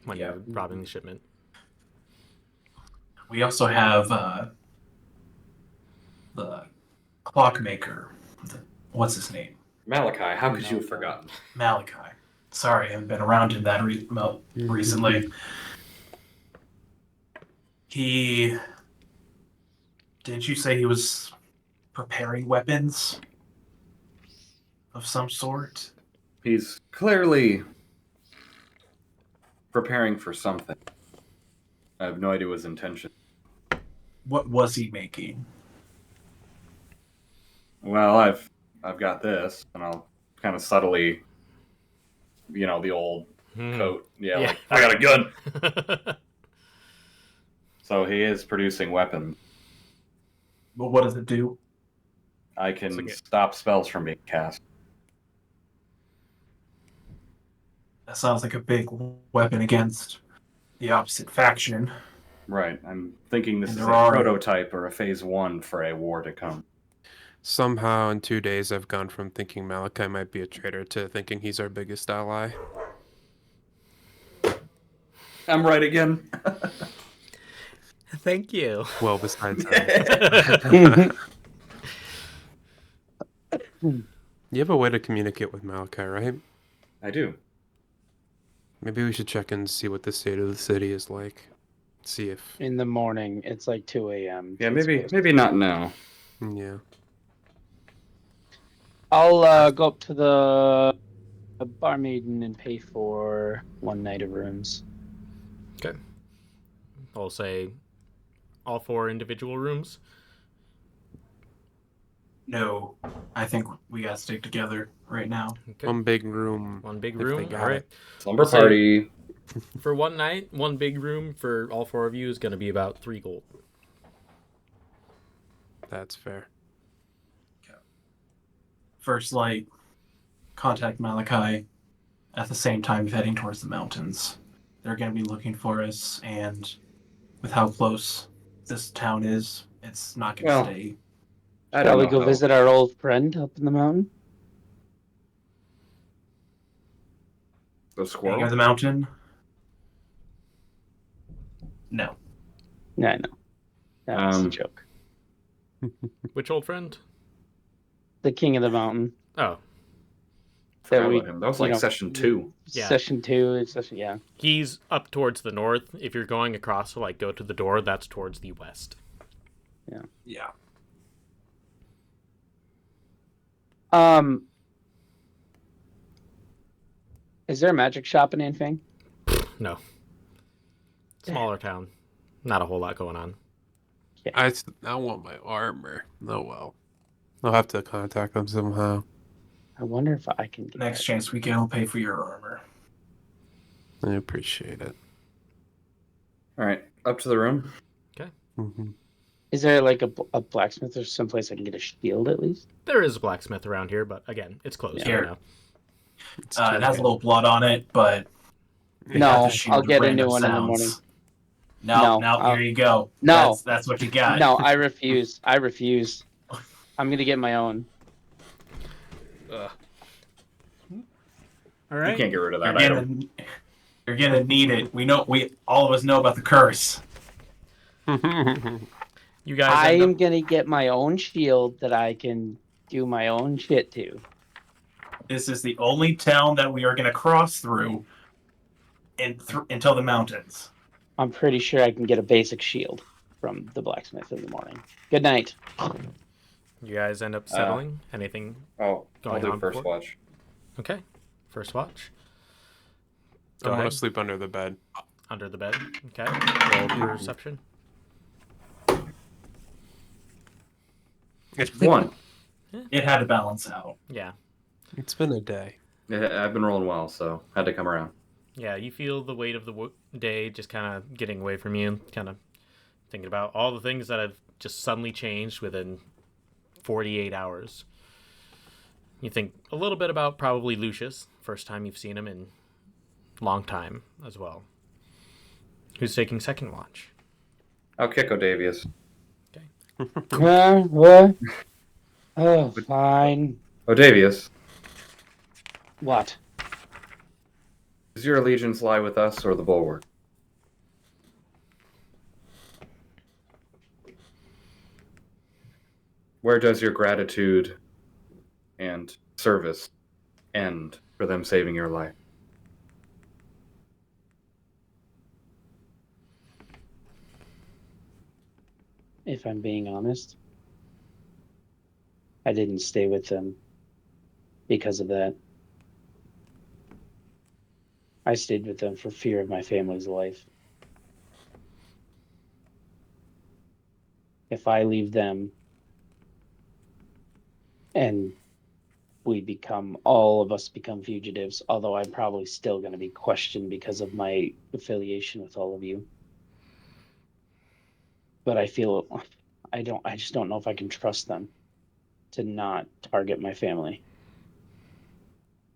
S1: when you're robbing the shipment.
S5: We also have the clockmaker. What's his name?
S6: Malachi, how could you have forgotten?
S5: Malachi. Sorry, I haven't been around him that recently. Didn't you say he was preparing weapons of some sort?
S6: He's clearly preparing for something. I have no idea his intention.
S5: What was he making?
S6: Well, I've got this, and I'll kind of subtly, the old coat. Yeah,
S1: Yeah.
S6: like, I got a gun. So he is producing weapons.
S5: But what does it do?
S6: I can stop spells from being cast.
S5: That sounds like a big weapon against the opposite faction.
S6: Right. I'm thinking this
S5: And
S6: is
S5: there
S6: a
S5: are-
S6: prototype or a phase 1 for a war to come.
S4: Somehow in 2 days I've gone from thinking Malachi might be a traitor to thinking he's our biggest ally.
S6: I'm right again.
S1: Thank you.
S4: Well, besides that. You have a way to communicate with Malachi, right?
S6: I do.
S4: Maybe we should check and see what the state of the city is like. See if...
S2: In the morning, it's like 2 a.m.
S6: Yeah,
S2: It's
S6: maybe not now.
S4: Yeah.
S2: I'll go up to the barmaiden and pay for one night of rooms.
S1: Okay. I'll say all 4 individual rooms.
S5: No, I think we gotta stick together right now.
S1: Okay.
S4: One big room.
S1: One big
S4: if they
S1: room.
S4: got
S1: All right.
S4: it.
S6: Slumber
S1: So-
S6: party.
S1: For one night, one big room for all 4 of you is going to be about 3 gold.
S4: That's fair.
S5: First light, contact Malachi at the same time heading towards the mountains. They're going to be looking for us, and with how close this town is, it's not going to
S6: Well,
S5: stay.
S6: I
S2: Shall
S6: don't
S2: we
S6: know.
S2: go
S6: though.
S2: visit our old friend up in the mountain?
S6: The
S5: Speaking of
S6: squirrel?
S5: the mountain? No.
S2: No, no. That was a
S6: Um,
S2: joke.
S1: Which old friend?
S2: The king of the mountain.
S1: Oh,
S6: Forgot
S2: we-
S6: about him. That was
S2: you
S6: like
S2: know,
S6: session 2.
S1: Yeah.
S2: Session 2. Yeah.
S1: he's up towards the north. If you're going across to go to the door, that's towards the west.
S5: Yeah.
S2: Is there a magic shop in Anfang?
S1: No. Smaller town. Not a whole lot going on.
S4: I want my armor. Oh well. I'll have to contact them somehow.
S2: I wonder if I can get
S5: Next
S2: that.
S5: chance we get, I'll pay for your armor.
S4: I appreciate it.
S6: All right, up to the room.
S4: Mm-hmm.
S2: Is there like a blacksmith or someplace I can get a shield at least?
S1: There is a blacksmith around here, but again, it's closed
S5: Here.
S1: right now.
S5: It has a little blood on it, but we
S2: No,
S5: got the shield
S2: I'll
S5: to
S2: get a
S5: random
S2: new one in the
S5: sounds.
S2: morning.
S5: No,
S2: No,
S5: here you go.
S2: No.
S5: That's what you got.
S2: No, I refuse. I refuse. I'm gonna get my own.
S1: All
S6: You
S1: right.
S6: can't get rid of that item.
S5: You're gonna need it. We all of us know about the curse.
S1: You guys.
S2: I
S1: end
S2: am
S1: up-
S2: gonna get my own shield that I can do my own shit to.
S5: This is the only town that we are gonna cross through until the mountains.
S2: I'm pretty sure I can get a basic shield from the blacksmith in the morning. Good night.
S1: You guys end up settling. Anything
S6: Oh, I'll
S1: going
S6: do
S1: on
S6: first
S1: before?
S6: watch.
S1: Okay. First watch.
S4: I'm
S1: Go
S4: gonna
S1: ahead.
S4: sleep under the bed.
S1: Under the bed. Okay. Roll perception.
S6: One.
S5: It had to balance out.
S1: Yeah.
S4: It's been a day.
S6: Yeah, I've been rolling well, so had to come around.
S1: Yeah, you feel the weight of the day just kind of getting away from you, kind of thinking about all the things that have just suddenly changed within 48 hours. You think a little bit about probably Lucius, first time you've seen him in a long time as well. Who's taking second watch?
S6: I'll kick Odavius.
S2: What? Oh, fine.
S6: Odavius,
S2: What?
S6: does your allegiance lie with us or the Bulwark? Where does your gratitude and service end for them saving your life?
S2: If I'm being honest, I didn't stay with them because of that. I stayed with them for fear of my family's life. If I leave them and all of us become fugitives, although I'm probably still going to be questioned because of my affiliation with all of you. But I just don't know if I can trust them to not target my family.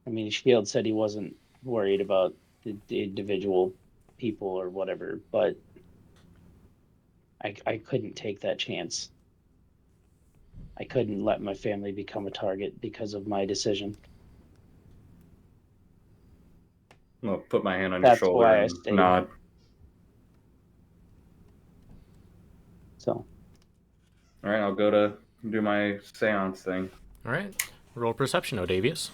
S2: I mean, Shield said he wasn't worried about the individual people or whatever, but I couldn't take that chance. I couldn't let my family become a target because of my decision.
S6: I'll put my hand on
S2: That's
S6: your shoulder
S2: why I
S6: and
S2: stayed.
S6: nod.
S2: So,
S6: All right, I'll go to do my seance thing.
S1: All right. Roll perception, Odavius.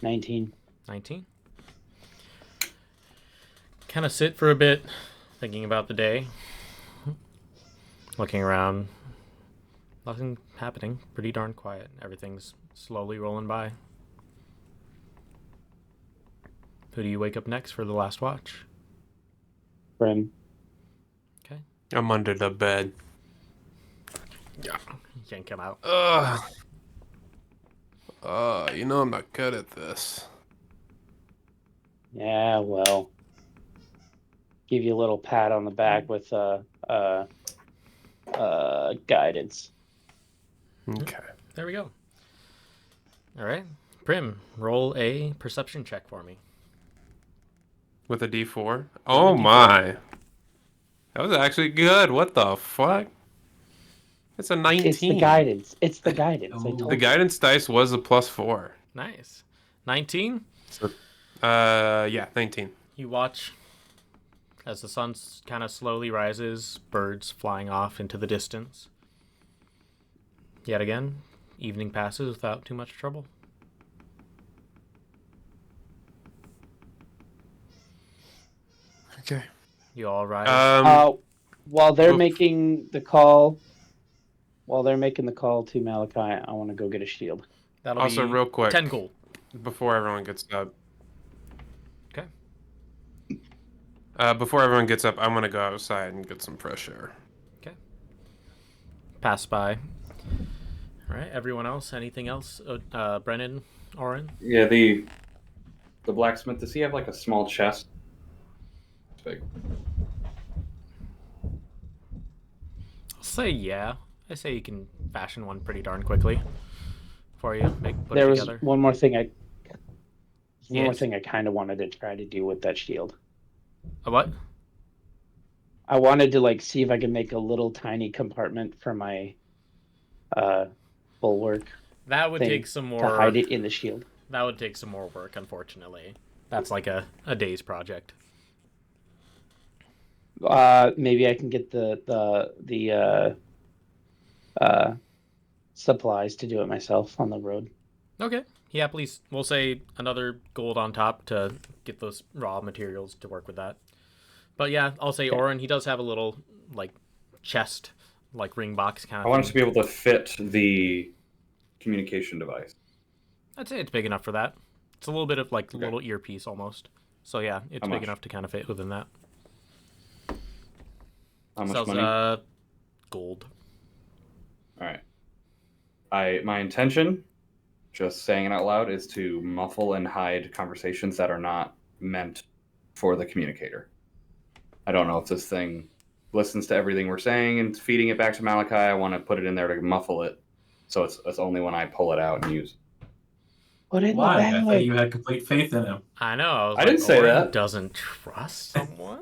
S2: 19.
S1: 19. Kind of sit for a bit, thinking about the day. Looking around. Nothing happening. Pretty darn quiet. Everything's slowly rolling by. Who do you wake up next for the last watch?
S2: Brim.
S1: Okay.
S4: I'm under the bed.
S1: Yeah. You can't come out.
S4: You know I'm not good at this.
S2: Yeah, well. Give you a little pat on the back with guidance.
S4: Okay.
S1: There we go. All right. Prim, roll a perception check for me.
S4: With a D4? Oh my. That was actually good. What the fuck? It's a 19.
S2: It's the guidance. It's the guidance. I
S5: Ooh.
S2: told
S4: The
S2: you.
S4: guidance dice was a +4.
S1: Nice. 19.
S4: So, yeah, 19.
S1: You watch as the sun kind of slowly rises, birds flying off into the distance. Yet again, evening passes without too much trouble.
S4: Okay.
S1: You all rise.
S2: While they're
S4: Oof.
S2: making the call to Malachi, I want to go get a shield.
S1: That'll
S4: Also,
S1: be
S4: real quick,
S1: 10 gold.
S4: before everyone gets up.
S1: Okay.
S4: Before everyone gets up, I'm gonna go outside and get some fresh air.
S1: Okay. pass by. All right, everyone else, anything else? Brenin, Auran?
S6: Yeah, the blacksmith, does he have like a small chest? It's big.
S1: I'll say yeah. I say you can fashion one pretty darn quickly for you. Put
S2: There
S1: it
S2: was
S1: together.
S2: one more thing I
S1: Yes.
S2: kind of wanted to try to do with that shield.
S1: A what?
S2: I wanted to like see if I could make a little tiny compartment for my bulwark
S1: That would
S2: thing
S1: take some more.
S2: to hide it in the shield.
S1: That would take some more work, unfortunately. That's like a day's project.
S2: Maybe I can get the supplies to do it myself on the road.
S1: Okay. Yeah, please. We'll say another gold on top to get those raw materials to work with that. But yeah, I'll say Auran, he does have a little, like, chest, like, ring box kind of
S6: I want it
S1: thing.
S6: to be able to fit the communication device.
S1: I'd say it's big enough for that. It's a little bit of, like, a
S6: Okay.
S1: little earpiece almost. So yeah, it's
S6: How
S1: big
S6: much?
S1: enough to kind of fit within that.
S6: How much
S1: Sells,
S6: money?
S1: gold.
S6: All right. My intention, just saying it out loud, is to muffle and hide conversations that are not meant for the communicator. I don't know if this thing listens to everything we're saying and feeding it back to Malachi. I want to put it in there to muffle it, so it's only when I pull it out and use.
S2: Put it in
S5: Why?
S2: the
S5: I thought
S2: bag.
S5: you had complete faith in him.
S1: I know.
S6: I didn't say
S1: Auran
S6: that.
S1: Doesn't trust someone.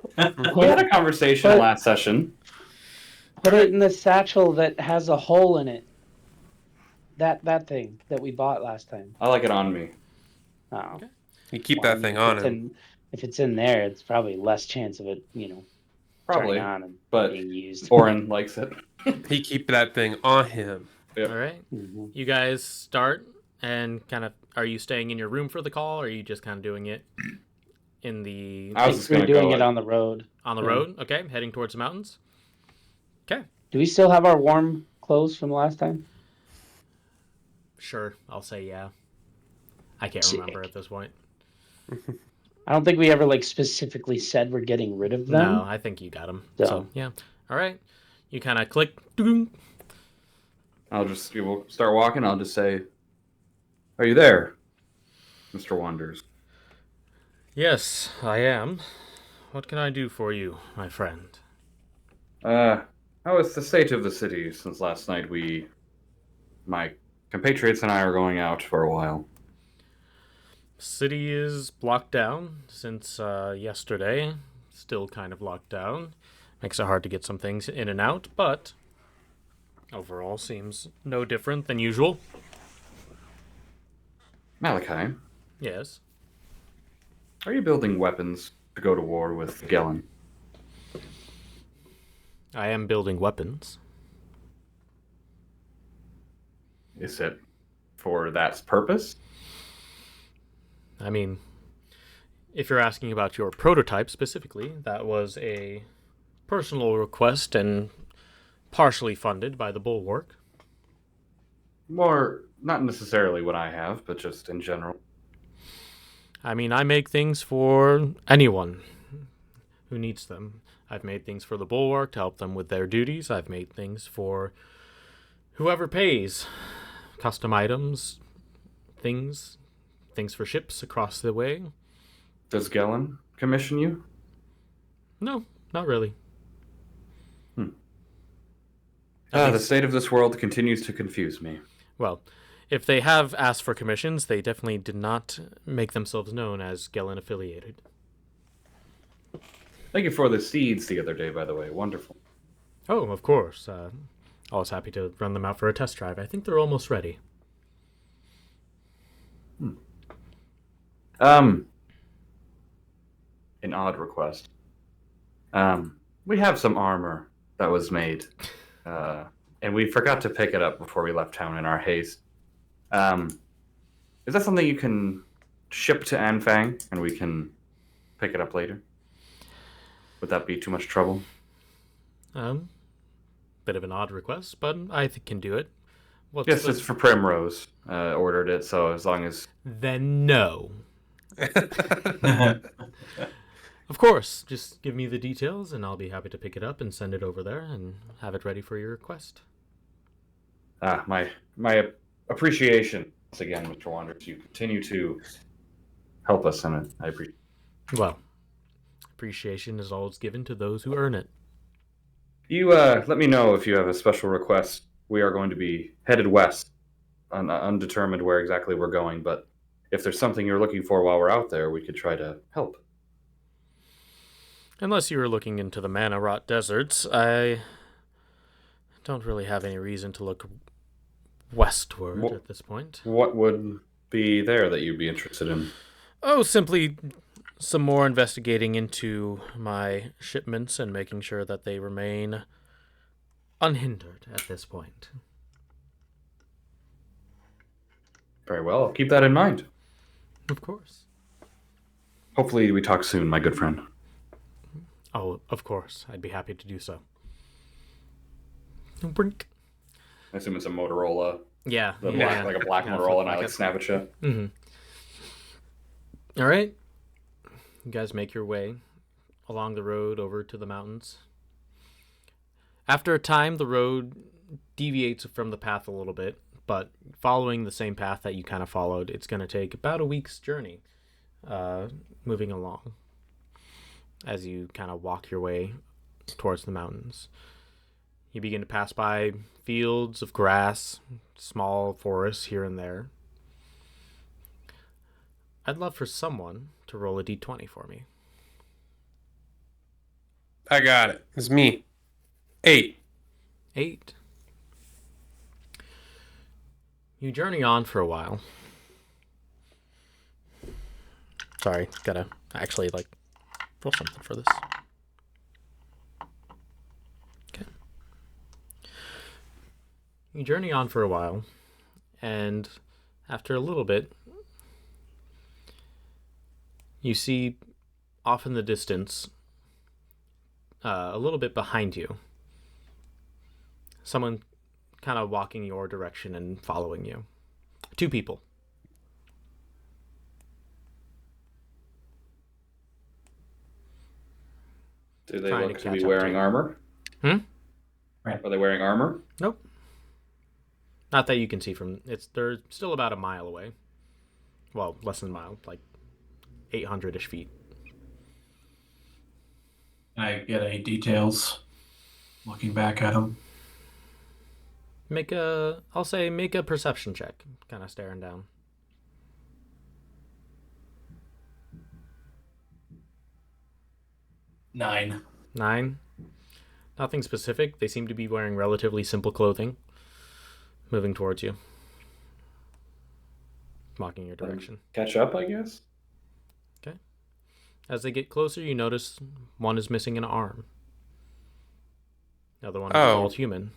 S6: We had a conversation
S2: But-
S6: last session.
S2: Put it in the satchel that has a hole in it. That thing that we bought last time.
S6: I like it on me.
S2: Oh.
S1: Okay.
S4: You keep
S2: Well, I
S4: that
S2: mean,
S4: thing
S2: if
S4: on
S2: it's
S4: him.
S2: if it's in there, it's probably less chance of it,
S6: Probably,
S2: turning on and
S6: but
S2: being used.
S6: Oren likes it.
S4: He keep that thing on him.
S6: Yep.
S1: All right.
S2: Mhm.
S1: You guys start and kind of, are you staying in your room for the call, or are you just kind of doing it in the
S6: I was just
S2: We're
S6: gonna
S2: doing
S6: go
S2: it on the road.
S1: on the
S2: yeah.
S1: road? Okay, heading towards the mountains. Okay,
S2: Do we still have our warm clothes from last time?
S1: sure. I'll say yeah. I can't
S2: Sick.
S1: remember at this point.
S2: I don't think we ever specifically said we're getting rid of them.
S1: No, I think you got them.
S2: So-
S1: So yeah. All right. You kind of click. Ding.
S6: we'll start walking. I'll just say, "Are you there, Mr. Wanders?"
S1: Yes, I am. What can I do for you, my friend?
S6: How is the state of the city since last night? My compatriots and I are going out for a while.
S1: City is blocked down since yesterday. Still kind of locked down. Makes it hard to get some things in and out, but overall seems no different than usual.
S6: Malachi,
S1: Yes.
S6: are you building weapons to go to war with Gellin?
S1: I am building weapons.
S6: Is it for that purpose?
S1: I mean, if you're asking about your prototype specifically, that was a personal request and partially funded by the Bulwark.
S6: More, not necessarily what I have, but just in general.
S1: I mean, I make things for anyone who needs them. I've made things for the Bulwark to help them with their duties. I've made things for whoever pays. Custom items, things for ships across the way.
S6: Does Gellin commission you?
S1: No, not really.
S6: The state of this world continues to confuse me.
S1: Well, if they have asked for commissions, they definitely did not make themselves known as Gellin affiliated.
S6: Thank you for the seeds the other day, by the way. Wonderful.
S1: Oh, of course. I was happy to run them out for a test drive. I think they're almost ready.
S6: An odd request. We have some armor that was made, and we forgot to pick it up before we left town in our haste. Is that something you can ship to Anfang, and we can pick it up later? Would that be too much trouble?
S1: Bit of an odd request, but I can do it. What's
S6: Yes,
S1: the-
S6: it's for Primrose. Ordered it, so as long as...
S1: Then no. Of course, just give me the details and I'll be happy to pick it up and send it over there and have it ready for your request.
S6: My appreciation once again, Mr. Wanderers. You continue to help us, and I appreciate.
S1: Well, appreciation is always given to those who earn it.
S6: You let me know if you have a special request. We are going to be headed west, undetermined where exactly we're going, but if there's something you're looking for while we're out there, we could try to help.
S1: Unless you were looking into the Mana Rot Deserts, I don't really have any reason to look westward at this point.
S6: What would be there that you'd be interested in?
S1: Oh, simply some more investigating into my shipments and making sure that they remain unhindered at this point.
S6: Very well, I'll keep that in mind.
S1: Of course.
S6: Hopefully we talk soon, my good friend.
S1: Oh, of course. I'd be happy to do so. Brink.
S6: I assume it's a Motorola.
S1: Yeah.
S6: Like a black Motorola, and I like snap at you.
S1: Mm-hmm. All right. You guys make your way along the road over to the mountains. After a time, the road deviates from the path a little bit, but following the same path that you kind of followed, it's going to take about a week's journey moving along as you kind of walk your way towards the mountains. You begin to pass by fields of grass, small forests here and there. I'd love for someone to roll a d20 for me.
S4: I got it. It's me. 8.
S1: 8. You journey on for a while. Sorry, gotta actually roll something for this. Okay. You journey on for a while, and after a little bit, you see off in the distance, a little bit behind you, someone kind of walking your direction and following you. 2 people.
S6: Do they
S1: Trying
S6: look
S1: to
S6: to be
S1: catch up
S6: wearing
S1: to you.
S6: armor?
S5: Right.
S6: Are they wearing armor?
S1: Nope. Not that you can see from. They're still about a mile away. Well, less than a mile, like 800-ish feet.
S5: Can I get any details looking back at him?
S1: Make a perception check, kind of staring down.
S5: 9.
S1: 9. Nothing specific. They seem to be wearing relatively simple clothing. Moving towards you. Walking your direction.
S6: Catch up, I guess?
S1: Okay. As they get closer, you notice one is missing an arm. The other one is bald human.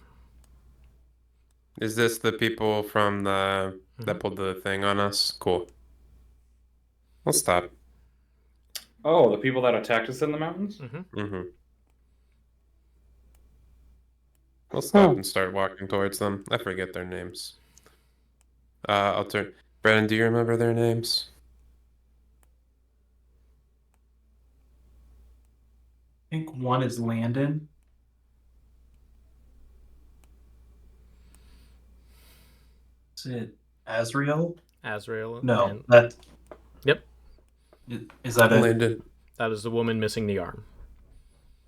S4: Is this the people from that pulled the thing on us? Cool. We'll stop.
S6: Oh, the people that attacked us in the mountains?
S4: Mm-hmm. We'll stop and start walking towards them. I forget their names. I'll turn. Brenin, do you remember their names?
S5: I think one is Landon. Is it Azrael?
S1: Azrael.
S5: No,
S1: and-
S5: that.
S1: Yep.
S5: Is that it?
S4: Landon.
S1: That is the woman missing the arm.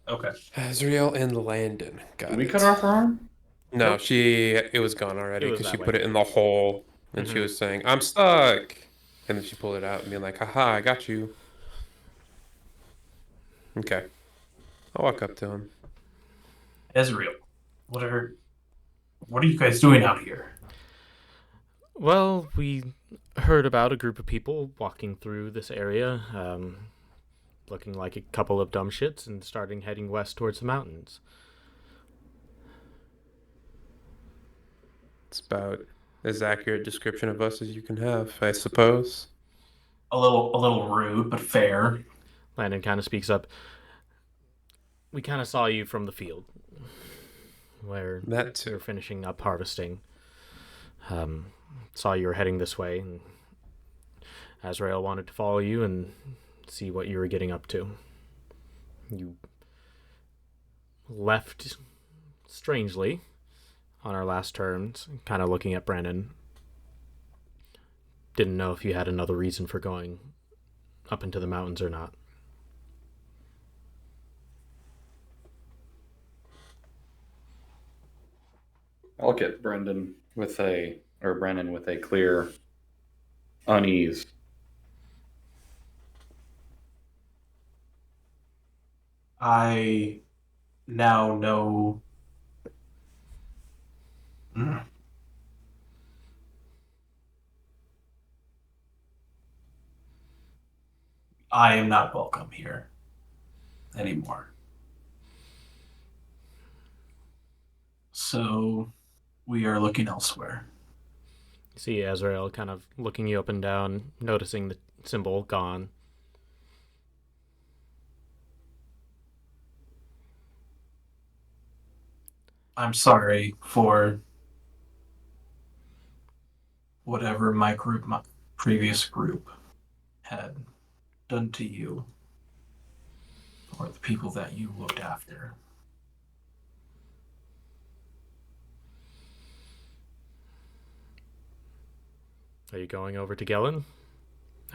S5: Okay.
S4: Azrael and Landon. Got
S6: Did we
S4: it.
S6: cut off her arm?
S4: No, it was gone already
S1: It was
S4: because
S1: that
S4: she
S1: way.
S4: put it in the hole and she was saying, "I'm stuck," and then she pulled it out and being like, "Haha, I got you." Okay, I'll walk up to him.
S5: Azrael, what are you guys doing out here?
S1: Well, we heard about a group of people walking through this area, looking like a couple of dumb shits, and starting heading west towards the mountains.
S4: It's about as accurate description of us as you can have, I suppose.
S5: A little rude, but fair.
S1: Landon kind of speaks up. We kind of saw you from the field, where
S4: That too.
S1: you're finishing up harvesting. Saw you were heading this way, and Azrael wanted to follow you and see what you were getting up to. You left strangely on our last turns, kind of looking at Brenin. Didn't know if you had another reason for going up into the mountains or not.
S6: I'll look at Brenin with a clear unease.
S5: I now know. I am not welcome here anymore. So we are looking elsewhere.
S1: You see Azrael kind of looking you up and down, noticing the symbol gone.
S5: I'm sorry for whatever my previous group had done to you or the people that you looked after.
S1: Are you going over to Gellin?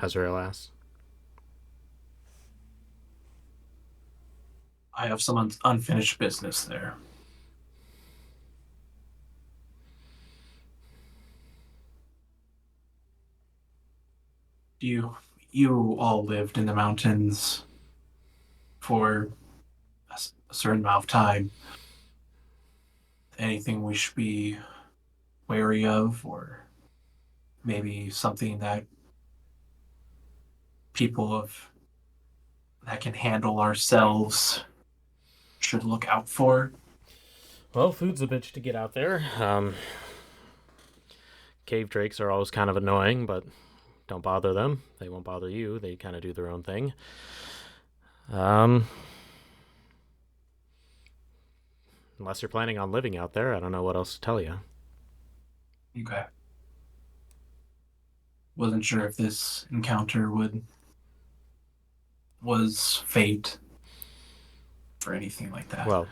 S1: Azrael asks.
S5: I have some unfinished business there. You all lived in the mountains for a certain amount of time. Anything we should be wary of, or maybe something that that can handle ourselves should look out for?
S1: Well, food's a bitch to get out there. Cave drakes are always kind of annoying, but don't bother them. They won't bother you. They kind of do their own thing. Unless you're planning on living out there, I don't know what else to tell you.
S5: Okay. Wasn't sure if this encounter was fate or anything like that.
S1: Well,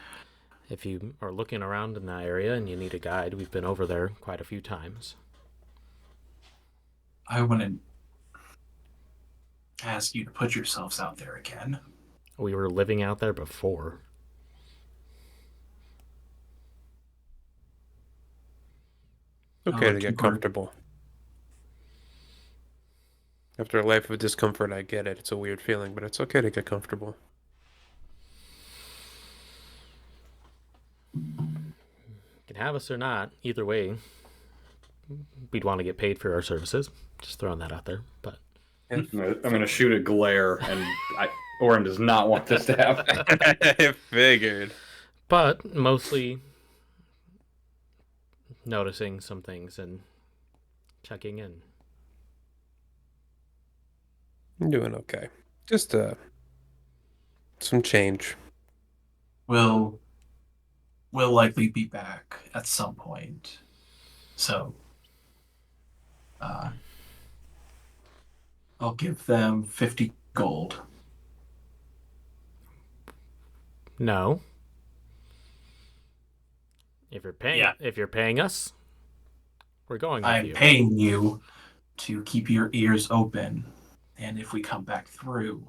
S1: if you are looking around in that area and you need a guide, we've been over there quite a few times.
S5: I wouldn't ask you to put yourselves out there again.
S1: We were living out there before.
S4: Okay to get comfortable. After a life of discomfort, I get it. It's a weird feeling, but it's okay to get comfortable.
S1: You can have us or not. Either way, we'd want to get paid for our services. Just throwing that out there. But
S6: I'm going to shoot a glare, and Auran does not want this to happen.
S4: I figured.
S1: But mostly noticing some things and checking in.
S4: I'm doing okay. Just some change.
S5: We'll likely be back at some point. So I'll give them 50 gold.
S1: No. If you're paying us, we're going with
S5: I'm
S1: you.
S5: paying you to keep your ears open, and if we come back through,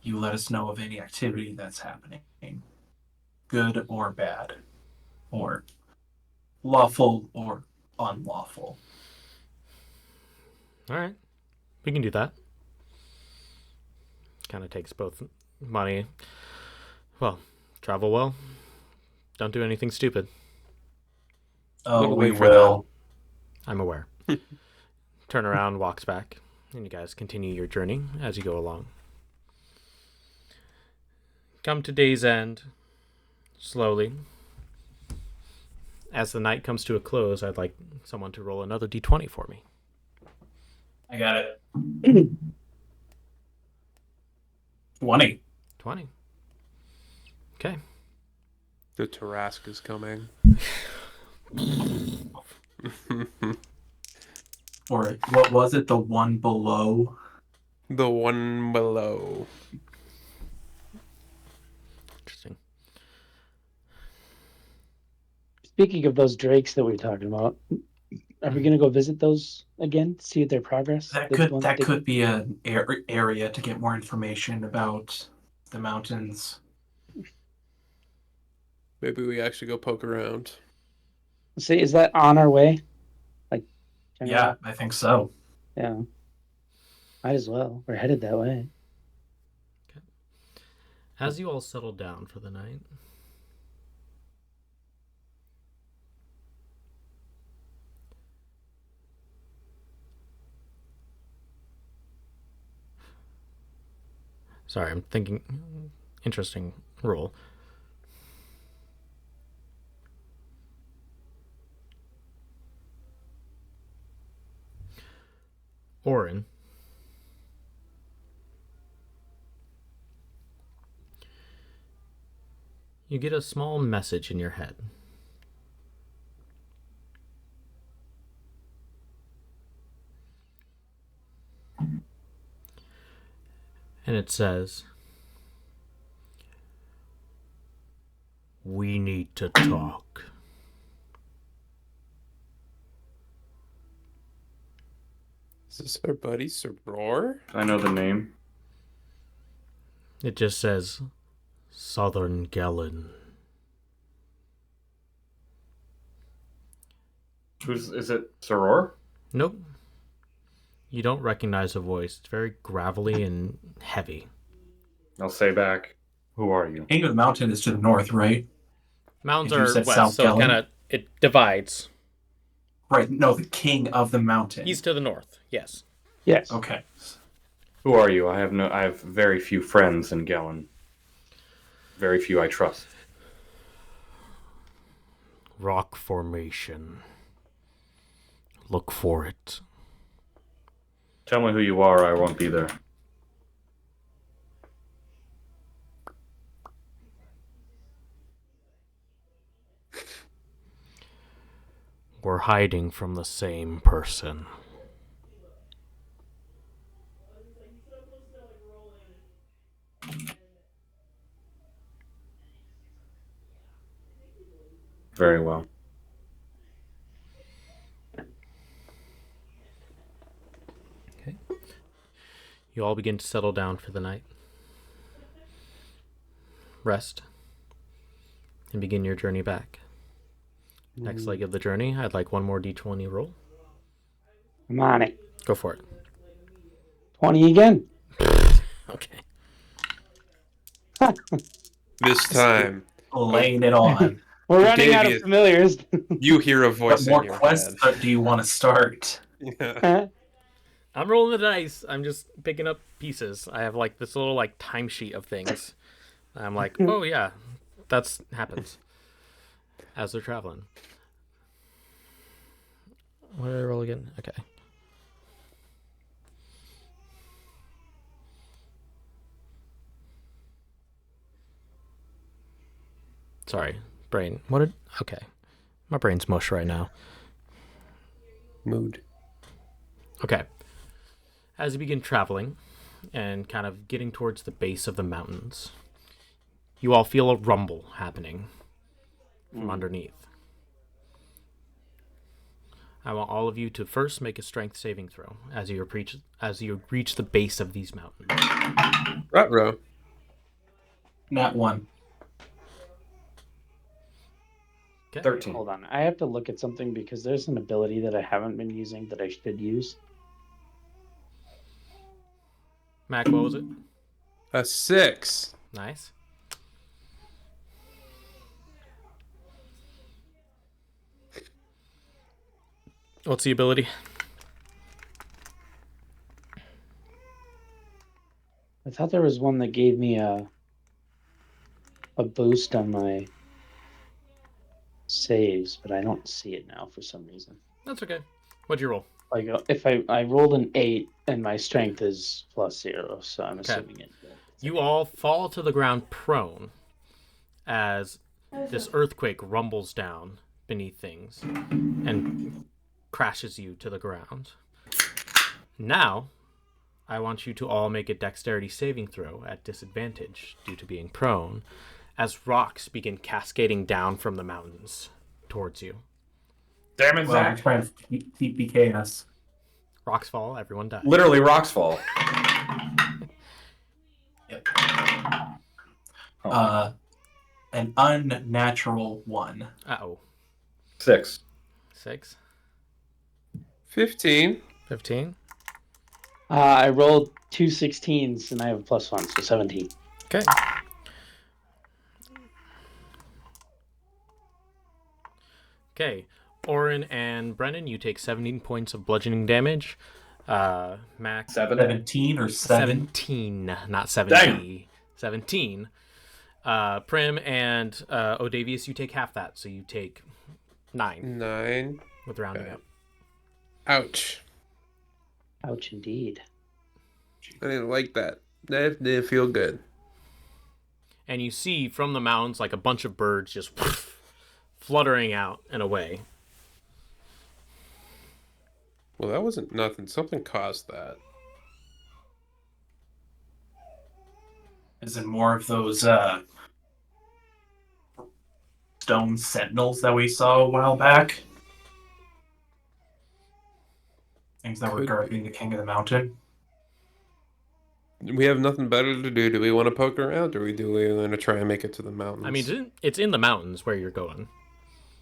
S5: you let us know of any activity that's happening, good or bad, or lawful or unlawful.
S1: All right. We can do that. Kind of takes both money. Well, travel well. Don't do anything stupid.
S5: Oh, we
S4: late for
S5: will.
S1: I'm aware. Turn around, walks back, and you guys continue your journey as you go along. Come to day's end, slowly. As the night comes to a close, I'd like someone to roll another d20 for me.
S5: I got it. 20.
S1: 20. Okay.
S4: The Tarask is coming.
S5: Or what was it? The one below?
S4: The one below.
S1: Interesting.
S2: Speaking of those drakes that we were talking about, are we gonna go visit those again? See their progress?
S5: That could be an area to get more information about the mountains.
S4: Maybe we actually go poke around.
S2: See, is that on our way? Like,
S5: Yeah, I think so.
S2: Yeah. Might as well. We're headed that way.
S1: Okay. As you all settle down for the night, sorry, I'm thinking. Interesting rule. Auran, you get a small message in your head. And it says, "We need to talk."
S4: Is this our buddy Soror?
S6: I know the name.
S1: It just says, "Southern Gallon."
S6: Is it Soror?
S1: Nope. You don't recognize the voice. It's very gravelly and heavy.
S6: I'll say back, who are you?
S5: King of the Mountain is to the north, right?
S1: Mountains
S5: If you
S1: are
S5: said
S1: west,
S5: South
S1: so
S5: Gallon.
S1: it divides.
S5: Right, no, the King of the Mountain.
S1: He's to the north, yes.
S2: Yes.
S5: Okay.
S6: Who are you? I have very few friends in Gallon. Very few I trust.
S1: Rock formation. Look for it.
S6: Tell me who you are, or I won't be there.
S1: We're hiding from the same person.
S6: Very well.
S1: Okay. You all begin to settle down for the night. Rest. And begin your journey back. Next leg of the journey, I'd like one more d20 roll.
S2: I'm on it.
S1: Go for it.
S2: 20 again.
S1: Okay.
S4: This time,
S5: Laying it on.
S2: We're running out of
S4: Odavius.
S2: familiars.
S4: you hear a
S5: What
S4: voice
S5: more
S4: in your
S5: quests do you want to start?
S4: head.
S1: I'm rolling the dice. I'm just picking up pieces. I have like this little like timesheet of things. I'm like, oh yeah, that's happens as they're traveling. What did I roll again? Okay. Sorry, brain. What did? Okay, my brain's mush right now.
S4: Mood.
S1: Okay. As you begin traveling and kind of getting towards the base of the mountains, you all feel a rumble happening from underneath. I want all of you to first make a strength saving throw as you reach the base of these mountains.
S4: Ruh-roh.
S5: Not one.
S1: Okay.
S6: 13.
S2: Hold on. I have to look at something because there's an ability that I haven't been using that I should use.
S1: Mack, what was it?
S4: A 6.
S1: Nice. What's the ability?
S2: I thought there was one that gave me a boost on my saves, but I don't see it now for some reason.
S1: That's okay. What'd you roll?
S2: Like if I rolled an 8 and my strength is +0, so I'm assuming it.
S1: You all fall to the ground prone as this earthquake rumbles down beneath things and crashes you to the ground. Now, I want you to all make a dexterity saving throw at disadvantage due to being prone as rocks begin cascading down from the mountains towards you.
S6: Damn it,
S5: Well, I'm
S6: Zach.
S5: trying to keep BKS.
S1: Rocks fall, everyone dies.
S6: Literally rocks fall.
S5: Yep.
S6: Oh.
S5: An unnatural 1.
S1: Uh-oh.
S6: 6.
S1: 6.
S4: 15.
S1: 15.
S2: I rolled 2 16s and I have a +1, so 17.
S1: Okay. Okay. Auran and Brenin, you take 17 points of bludgeoning damage. Mack,
S6: 7.
S5: 17 or 7?
S1: 17, not 70. 17. Prim and Odavius, you take half that, so you take 9
S4: 9.
S1: with rounding
S4: Okay.
S1: up.
S4: Ouch.
S2: Ouch, indeed.
S4: I didn't like that. That didn't feel good.
S1: And you see from the mountains like a bunch of birds just fluttering out and away.
S4: Well, that wasn't nothing. Something caused that.
S5: Is it more of those stone sentinels that we saw a while back? Things that were
S4: Could
S5: guarding the king of the mountain?
S4: We have nothing better to do. Do we want to poke around, or do we want to try and make it to the mountains?
S1: I mean, it's in the mountains where you're going.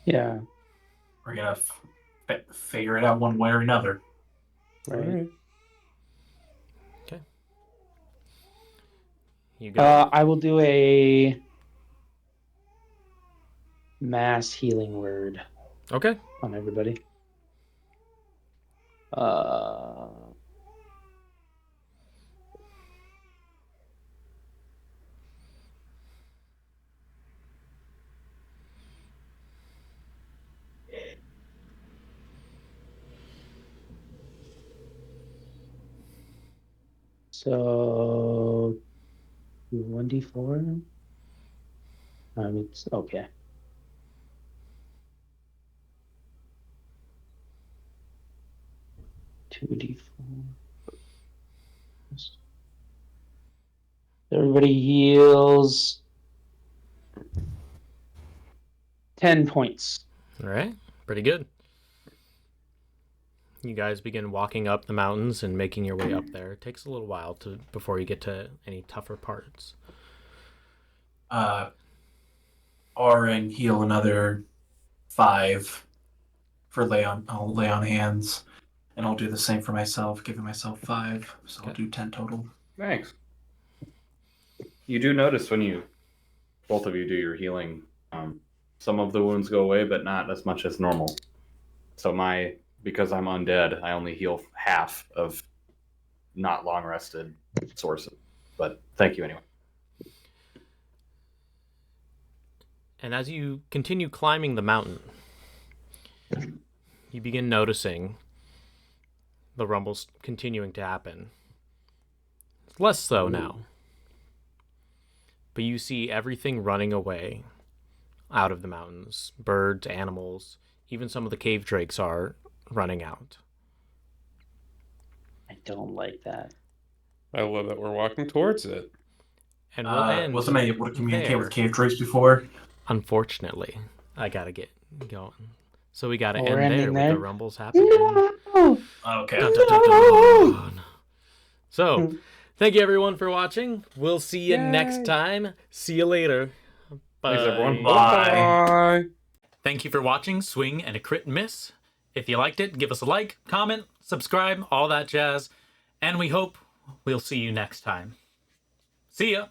S2: Yeah.
S5: We're gonna figure it out one way or another.
S2: Right.
S4: Alright.
S1: You go.
S2: I will do a mass healing word
S1: Okay.
S2: on everybody. So 1d4. It's okay. Two d4. Everybody heals 10 points.
S1: All right. Pretty good. You guys begin walking up the mountains and making your way up there. It takes a little while before you get to any tougher parts.
S5: Auran heal another 5 for I'll lay on hands. And I'll do the same for myself, giving myself 5. So I'll
S1: Okay.
S5: do 10 total.
S6: Thanks. You do notice when both of you do your healing, some of the wounds go away, but not as much as normal. So because I'm undead, I only heal half of not long rested sources. But thank you anyway.
S1: And as you continue climbing the mountain, you begin noticing the rumbles continuing to happen. It's less so now. But you see everything running away out of the mountains. Birds, animals, even some of the cave drakes are running out.
S2: I don't like that.
S4: I love that we're walking towards it.
S1: And we'll end
S5: Wasn't I able to communicate
S1: there.
S5: with cave drakes before?
S1: Unfortunately, I gotta get going. So we gotta
S2: We're
S1: end there
S2: ending
S1: with
S2: there?
S1: the rumbles happening.
S5: Okay.
S1: Dun, dun, dun, dun. So, thank you everyone for watching. We'll see you next time. See you later. Bye.
S6: Thanks, everyone.
S5: Bye.
S4: Bye.
S1: Thank you for watching Swing and a Crit Miss. If you liked it, give us a like, comment, subscribe, all that jazz. And we hope we'll see you next time. See ya!